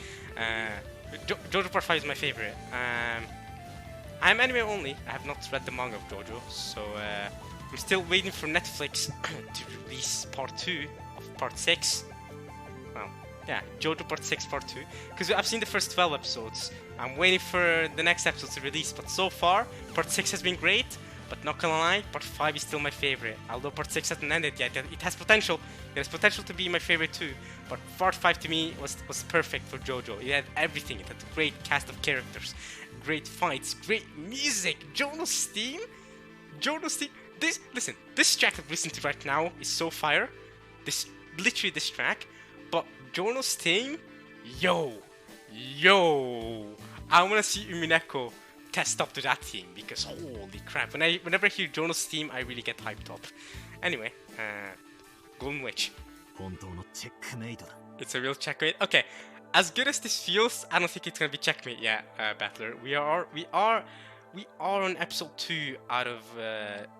Speaker 1: JoJo Part 5 is my favorite. I'm anime only. I have not read the manga of JoJo, so I'm still waiting for Netflix to release Part 2 of Part 6. Well, yeah, JoJo Part 6, Part 2. Because I've seen the first 12 episodes. I'm waiting for the next episode to release, but so far, Part 6 has been great. But not gonna lie, Part 5 is still my favorite. Although Part 6 hasn't ended yet, it has potential. It has potential to be my favorite too. But Part 5 to me was perfect for JoJo. It had everything. It had a great cast of characters, great fights, great music. JoJo's theme. This track I'm listening to right now is so fire. Literally this track. But JoJo's theme, yo. I wanna see Umineko test up to that theme because holy crap! Whenever I hear JoJo's theme, I really get hyped up. Anyway, Golden Witch.
Speaker 5: 本当のチェックメイトだ。
Speaker 1: It's a real checkmate. Okay, as good as this feels, I don't think it's gonna be checkmate yet, Battler. We are on episode 2 out of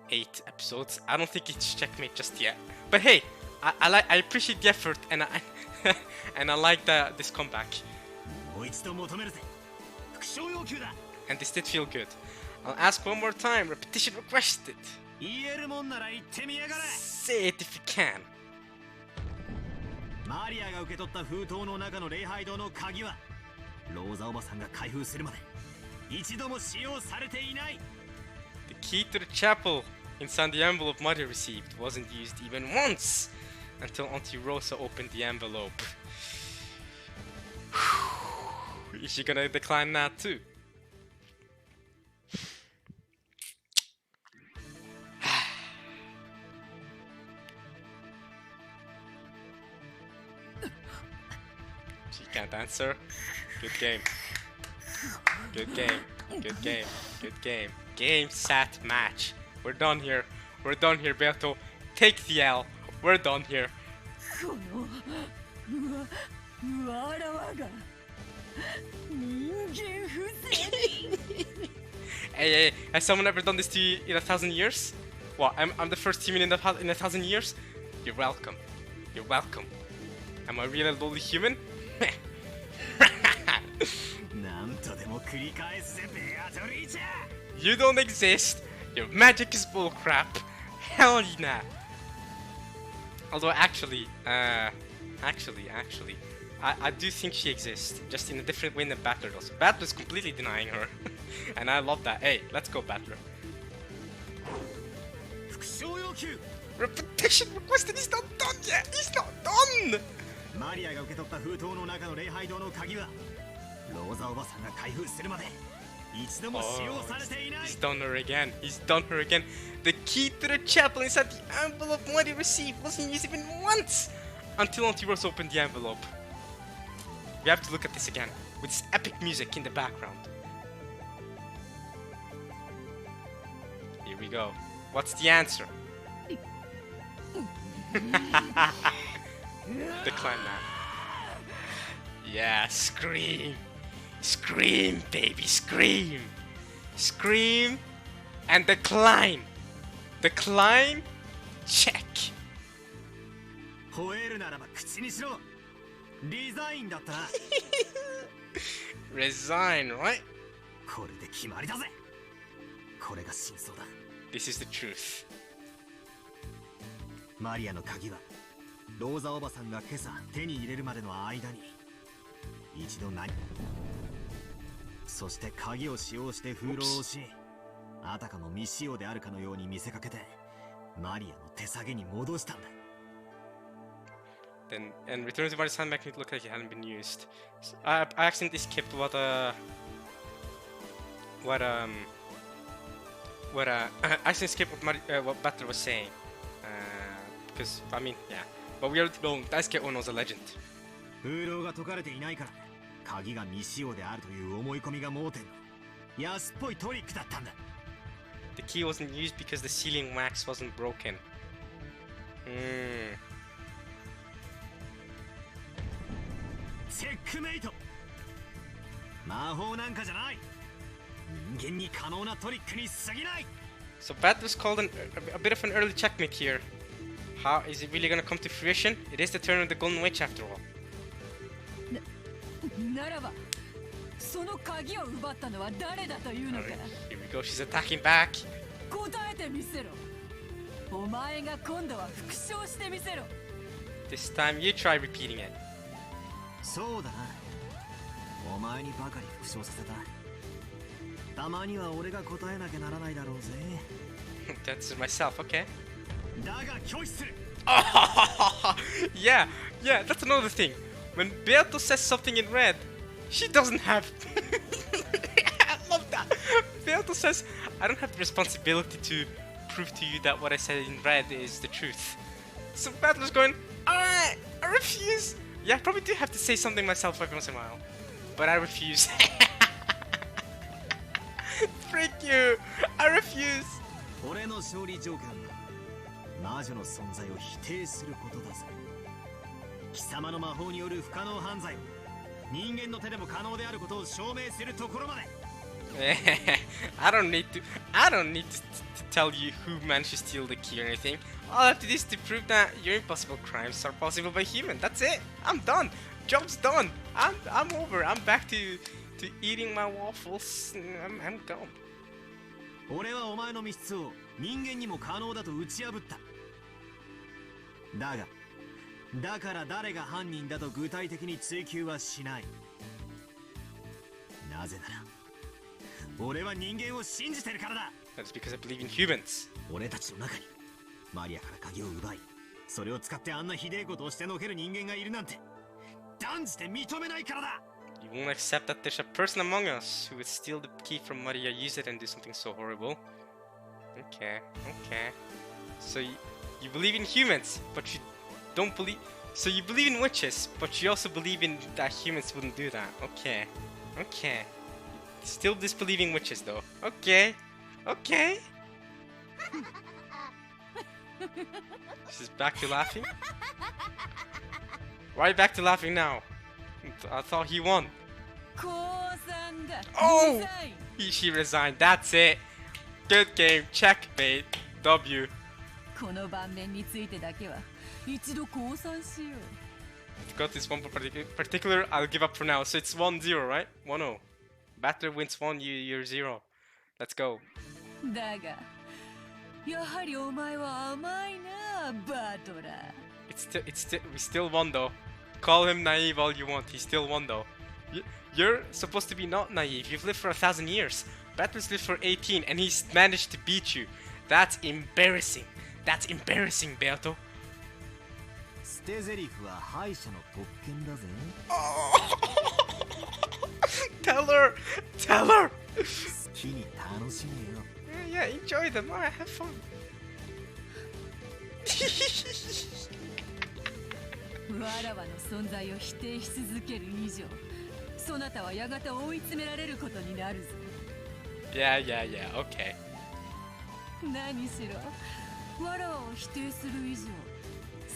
Speaker 1: 8 episodes. I don't think it's checkmate just yet. But hey, I appreciate the effort and I like this comeback.
Speaker 5: もう一度求めるぜ。副賞要求だ。
Speaker 1: and this did feel good. I'll ask one more time. Repetition requested.
Speaker 5: 言えるもんなら言ってみやがれ。
Speaker 1: Say it if you can.
Speaker 5: マリアが受け取った封筒の中の礼拝堂の鍵はローザおばさんが開封するまで一度も使用されていない。
Speaker 1: The key to the chapel inside the envelope Maria received wasn't used even once until Auntie Rosa opened the envelope. Is she gonna decline that too? She can't answer. Good game. Good game. Good game. Good game. Game, set, match. We're done here. We're done here, Beto. Take the L. We're done here.
Speaker 8: このわらわが人間不正。
Speaker 1: Hey, has someone ever done this to you in 1,000 years? What? I'm the first human in 1,000 years? You're welcome. You're welcome. Am I really a lowly human?
Speaker 5: なんとでも繰り返すぜベアトリーチェ。
Speaker 1: You don't exist. Your magic is bullcrap. Hell yeah. Although actually, I do think she exists, just in a different way than Battler does. Battler's completely denying her, and I love that. Hey, let's go, Battler.
Speaker 5: 復唱要求。
Speaker 1: Repetition requested. He's not done yet. He's not done.
Speaker 5: マリアが受け取った封筒の中の礼拝堂の鍵はローザおばさんが開封するまで一度も使用されていない。
Speaker 1: He's done her again. He's done her again. The key to the chapel inside the envelope Maria received wasn't used even once until Auntie Rose opened the envelope. We have to look at this again with this epic music in the background. Here we go. What's the answer? Decline that. Yeah, scream. Scream, baby, scream. Scream and decline. Decline, check.
Speaker 5: 吠えるならば口にしろ。リザインだったな。
Speaker 1: Resign, right?
Speaker 5: これで決まりだぜ。これが真相だ。
Speaker 1: This is the truth.
Speaker 5: マリアの鍵はローザおばさんが今朝手に入れるまでの間に一度そして鍵を使用して封筒をしあたかも未使用であるかのように見せかけてマリアの手提げに戻したんだ。
Speaker 1: Then and return to Maria's hand making it look like it hadn't been used. So, I accidentally skipped what I accidentally skipped what Battler was saying. Because I mean, yeah. But we already know Daisuke Ono's a legend.
Speaker 5: 封筒が解かれていないから鍵が未使用であるという思い込みが盲点の安っぽいトリックだったんだ。
Speaker 1: The key wasn't used because the sealing wax wasn't broken. Hmm.
Speaker 5: チェックメイト。魔法なんかじゃない。人間に可能なトリックに過ぎない。
Speaker 1: So Battler's called a bit of an early checkmate here. How is it really gonna come to fruition? It is the turn of the Golden Witch after all.
Speaker 8: ならばその鍵を奪ったのは誰だというのか。
Speaker 1: Here we go. She's attacking back.
Speaker 8: 答えてみせろ。お前が今度は復唱してみせろ。
Speaker 1: This time you try repeating it.
Speaker 5: そうだな。お前にばかり復唱させた。たまには俺が答えなきゃならないだろうぜ。
Speaker 1: That's myself, okay?
Speaker 5: だが拒否する。
Speaker 1: Yeah, that's another thing. When Beato says something in red, she doesn't have. I love that. Beato says, I don't have the responsibility to prove to you that what I said in red is the truth. So Beato's going, alright, I refuse. Yeah, I probably do have to say something myself every once in a while. But I refuse. Freak you! I refuse!
Speaker 5: 俺の勝利条件は魔女の存在を否定することだぜ。貴様の魔法による不可能犯罪を人間の手でも可能であることを証明するところまで。
Speaker 1: I don't need to tell you who managed to steal the key or anything. All I have to do is to prove that your impossible crimes are possible by human. That's it. I'm done. Job's done. I'm over. I'm back to to eating my waffles. I'm gone.
Speaker 5: 俺はお前の密室を人間にも可能だと打ち破った。だから誰が犯人だと具体的に追及はしない。なぜなら俺は人間を信じてるからだ。
Speaker 1: That's because I believe in humans.
Speaker 5: 俺たちの中にマリアから鍵を奪い、それを使ってあんなひでえことをしてのける人間がいるなんて断じて認めないからだ。
Speaker 1: You won't accept that there's a person among us who would steal the key from Maria, use it, and do something so horrible. Okay. So you believe in humans, but you don't believe. So you believe in witches, but you also believe in that humans wouldn't do that. Okay. Still disbelieving witches, though. Okay. She's back to laughing. Why back to laughing now? I thought he won.
Speaker 8: 降参だ。
Speaker 1: Oh!
Speaker 8: リザイン
Speaker 1: She resigned. That's it. Good game. Checkmate. W.
Speaker 8: この盤面についてだけは一度降参しよ
Speaker 1: Got this one particular. I'll give up for now. So it's 1-0, right? 1-0. Battler wins 1, you're 0. Let's go.
Speaker 8: う。だがやはりお前は甘いな、バトラー。
Speaker 1: We still won though. Call him naive all you want. He still won though. You're supposed to be not naive. You've lived for 1,000 years. Battler's lived for 18 and he's managed to beat you. That's embarrassing. That's embarrassing, Beato.
Speaker 5: 捨て台詞は敗者の特権だぜ。
Speaker 1: Tell her.
Speaker 5: 好きに楽しめよ。
Speaker 1: Yeah, enjoy them. Alright, have fun.
Speaker 8: わらわの存在を否定し続ける以上、そなたはやがて追い詰められることになるぞ。
Speaker 1: Yeah, okay.
Speaker 8: 何しろわらわを否定する以上、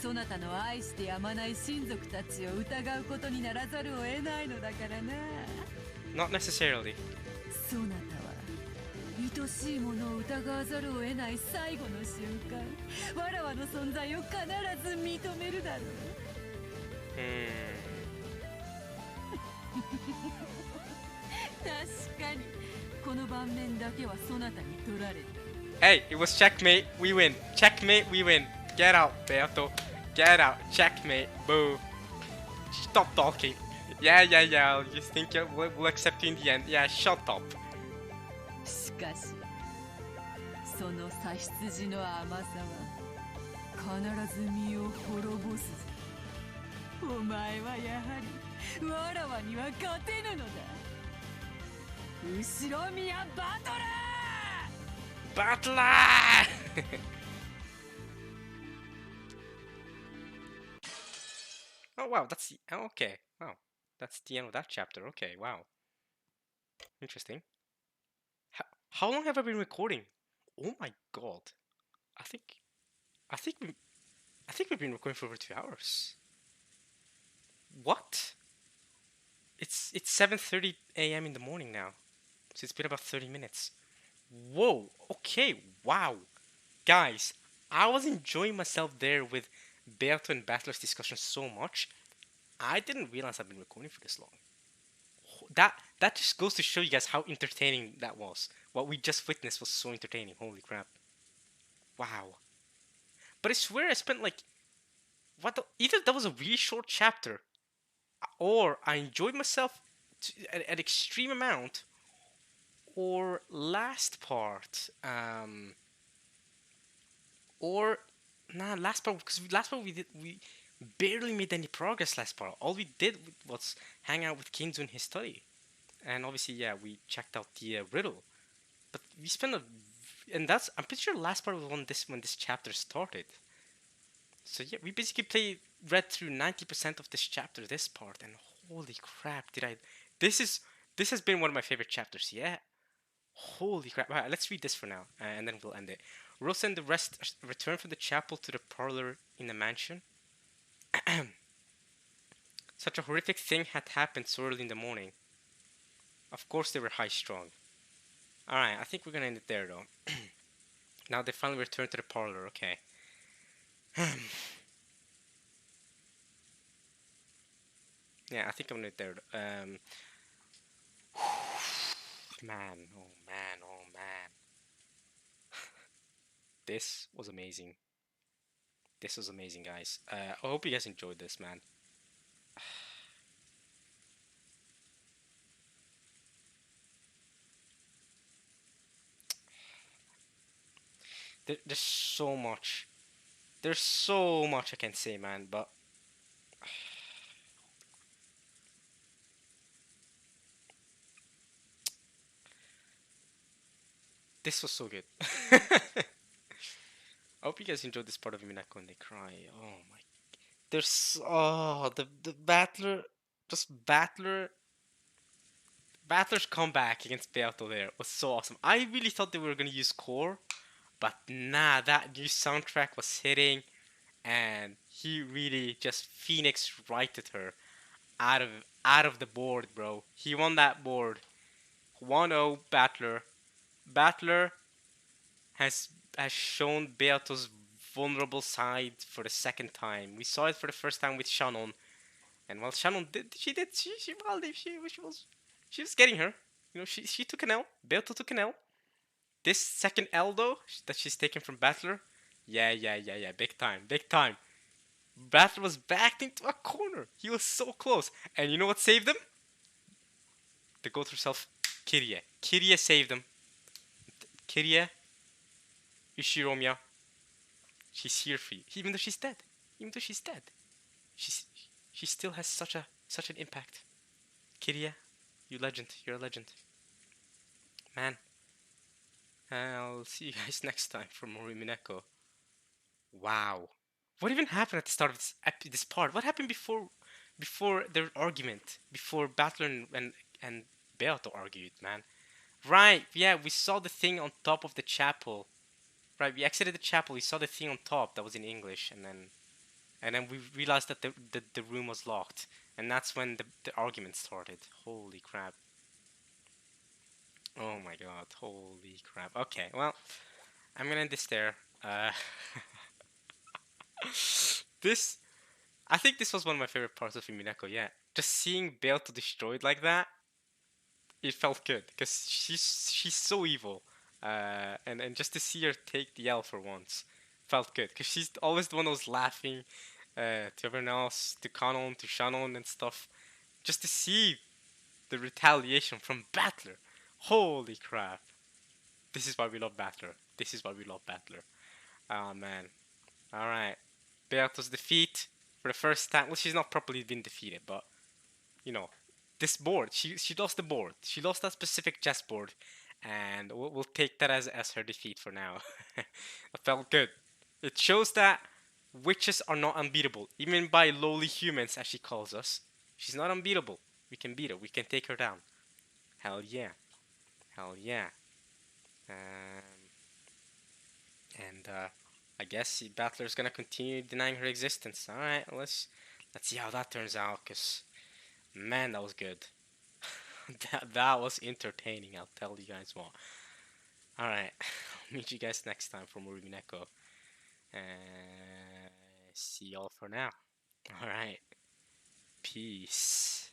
Speaker 8: そなたの愛してやまない親族たちを疑うことにならざるを得ないのだからな。
Speaker 1: Not necessarily.
Speaker 8: そなたは愛しいものを疑わざるを得ない最後の瞬間、わらわの存在を必ず認めるだろう。確かにこの盤面だけはそなたに取られた。
Speaker 1: Hey, it was checkmate. We win. Checkmate. We win. Get out, Beato. Get out. Checkmate. Boo. Stop talking. Yeah. You think we'll accept you in the end? Yeah, shut up.
Speaker 8: しかしその差出の甘さは必ず身を滅ぼすぞ。お前はやはりわらわには勝てぬのだ。後ろ宮バトラー
Speaker 1: Battler! Oh wow, that's the okay. Wow, that's the end of that chapter. Okay, wow, interesting. How long have I been recording? Oh my god, I think we've been recording for over 2 hours. What? It's 7:30 a.m. in the morning now, so it's been about 30 minutes. Whoa, okay, wow. Guys, I was enjoying myself there with Beato and Battler's discussion so much. I didn't realize I've been recording for this long. That just goes to show you guys how entertaining that was. What we just witnessed was so entertaining, holy crap. Wow. But I swear I spent like... either that was a really short chapter, or I enjoyed myself an extreme amount, or last part, last part, because last part we barely made any progress last part. All we did was hang out with Kinzu in his study, and obviously, yeah, we checked out the riddle, but we spent I'm pretty sure last part was when this chapter started. So yeah, we basically read through 90% of this chapter, this part, and holy crap, this has been one of my favorite chapters, yeah. Holy crap. Alright, let's read this for now, and then we'll end it. Rosa and the rest return from the chapel to the parlor in the mansion. Such a horrific thing had happened so early in the morning. Of course they were high-strung. Alright, I think we're gonna end it there, though. Now they finally return to the parlor, okay. Yeah, I think I'm gonna end it there. Man, oh man, oh man. This was amazing. This was amazing, guys. I hope you guys enjoyed this, man. There's so much. There's so much I can say, man, but this was so good. I hope you guys enjoyed this part of Umineko when they cry. Oh my. There's the battler, just battler's comeback against Beato there was so awesome. I really thought they were gonna use core, but nah, that new soundtrack was hitting, and he really just Phoenix righted her out of the board, bro. He won that board. 1-0 Battler. Battler has shown Beato's vulnerable side for the second time. We saw it for the first time with Shannon, and while Shannon she was getting her. You know, she took an L. Beato took an L. This second L though that she's taken from Battler, yeah, big time, big time. Battler was backed into a corner. He was so close, and you know what saved him? The goat herself, Kirie. Kirie saved him. Kirie, Ushiromiya, she's here for you. Even though she's dead. Even though she's dead. She's she still has such an impact. Kirie, you legend. You're a legend. Man. I'll see you guys next time for more Umineko. Wow. What even happened at the start of this part? What happened before their argument? Before Battler and Beato argued, man. Right, yeah, we saw the thing on top of the chapel. Right, we exited the chapel, we saw the thing on top that was in English, and then we realized that the room was locked. And that's when the argument started. Holy crap. Oh my god, holy crap. Okay, well, I'm gonna end this there. This, I think this was one of my favorite parts of Umineko, yeah. Just seeing Beato destroyed like that, it felt good, because she's so evil. And just to see her take the L for once felt good, because she's always the one who was laughing to everyone else, to Kanon, to Shannon and stuff. Just to see the retaliation from Battler. Holy crap. This is why we love Battler. This is why we love Battler. Oh man. Alright. Beato's defeat for the first time. Well, she's not properly been defeated, but you know, this board. She lost the board. She lost that specific chess board, and we'll take that as her defeat for now. It felt good. It shows that witches are not unbeatable, even by lowly humans, as she calls us. She's not unbeatable. We can beat her. We can take her down. Hell yeah. Hell yeah. And I guess Battler's gonna continue denying her existence. All right, let's see how that turns out. Cause man, that was good. that was entertaining. I'll tell you guys what. All right, I'll meet you guys next time for more Umineko. See y'all for now. All right, peace.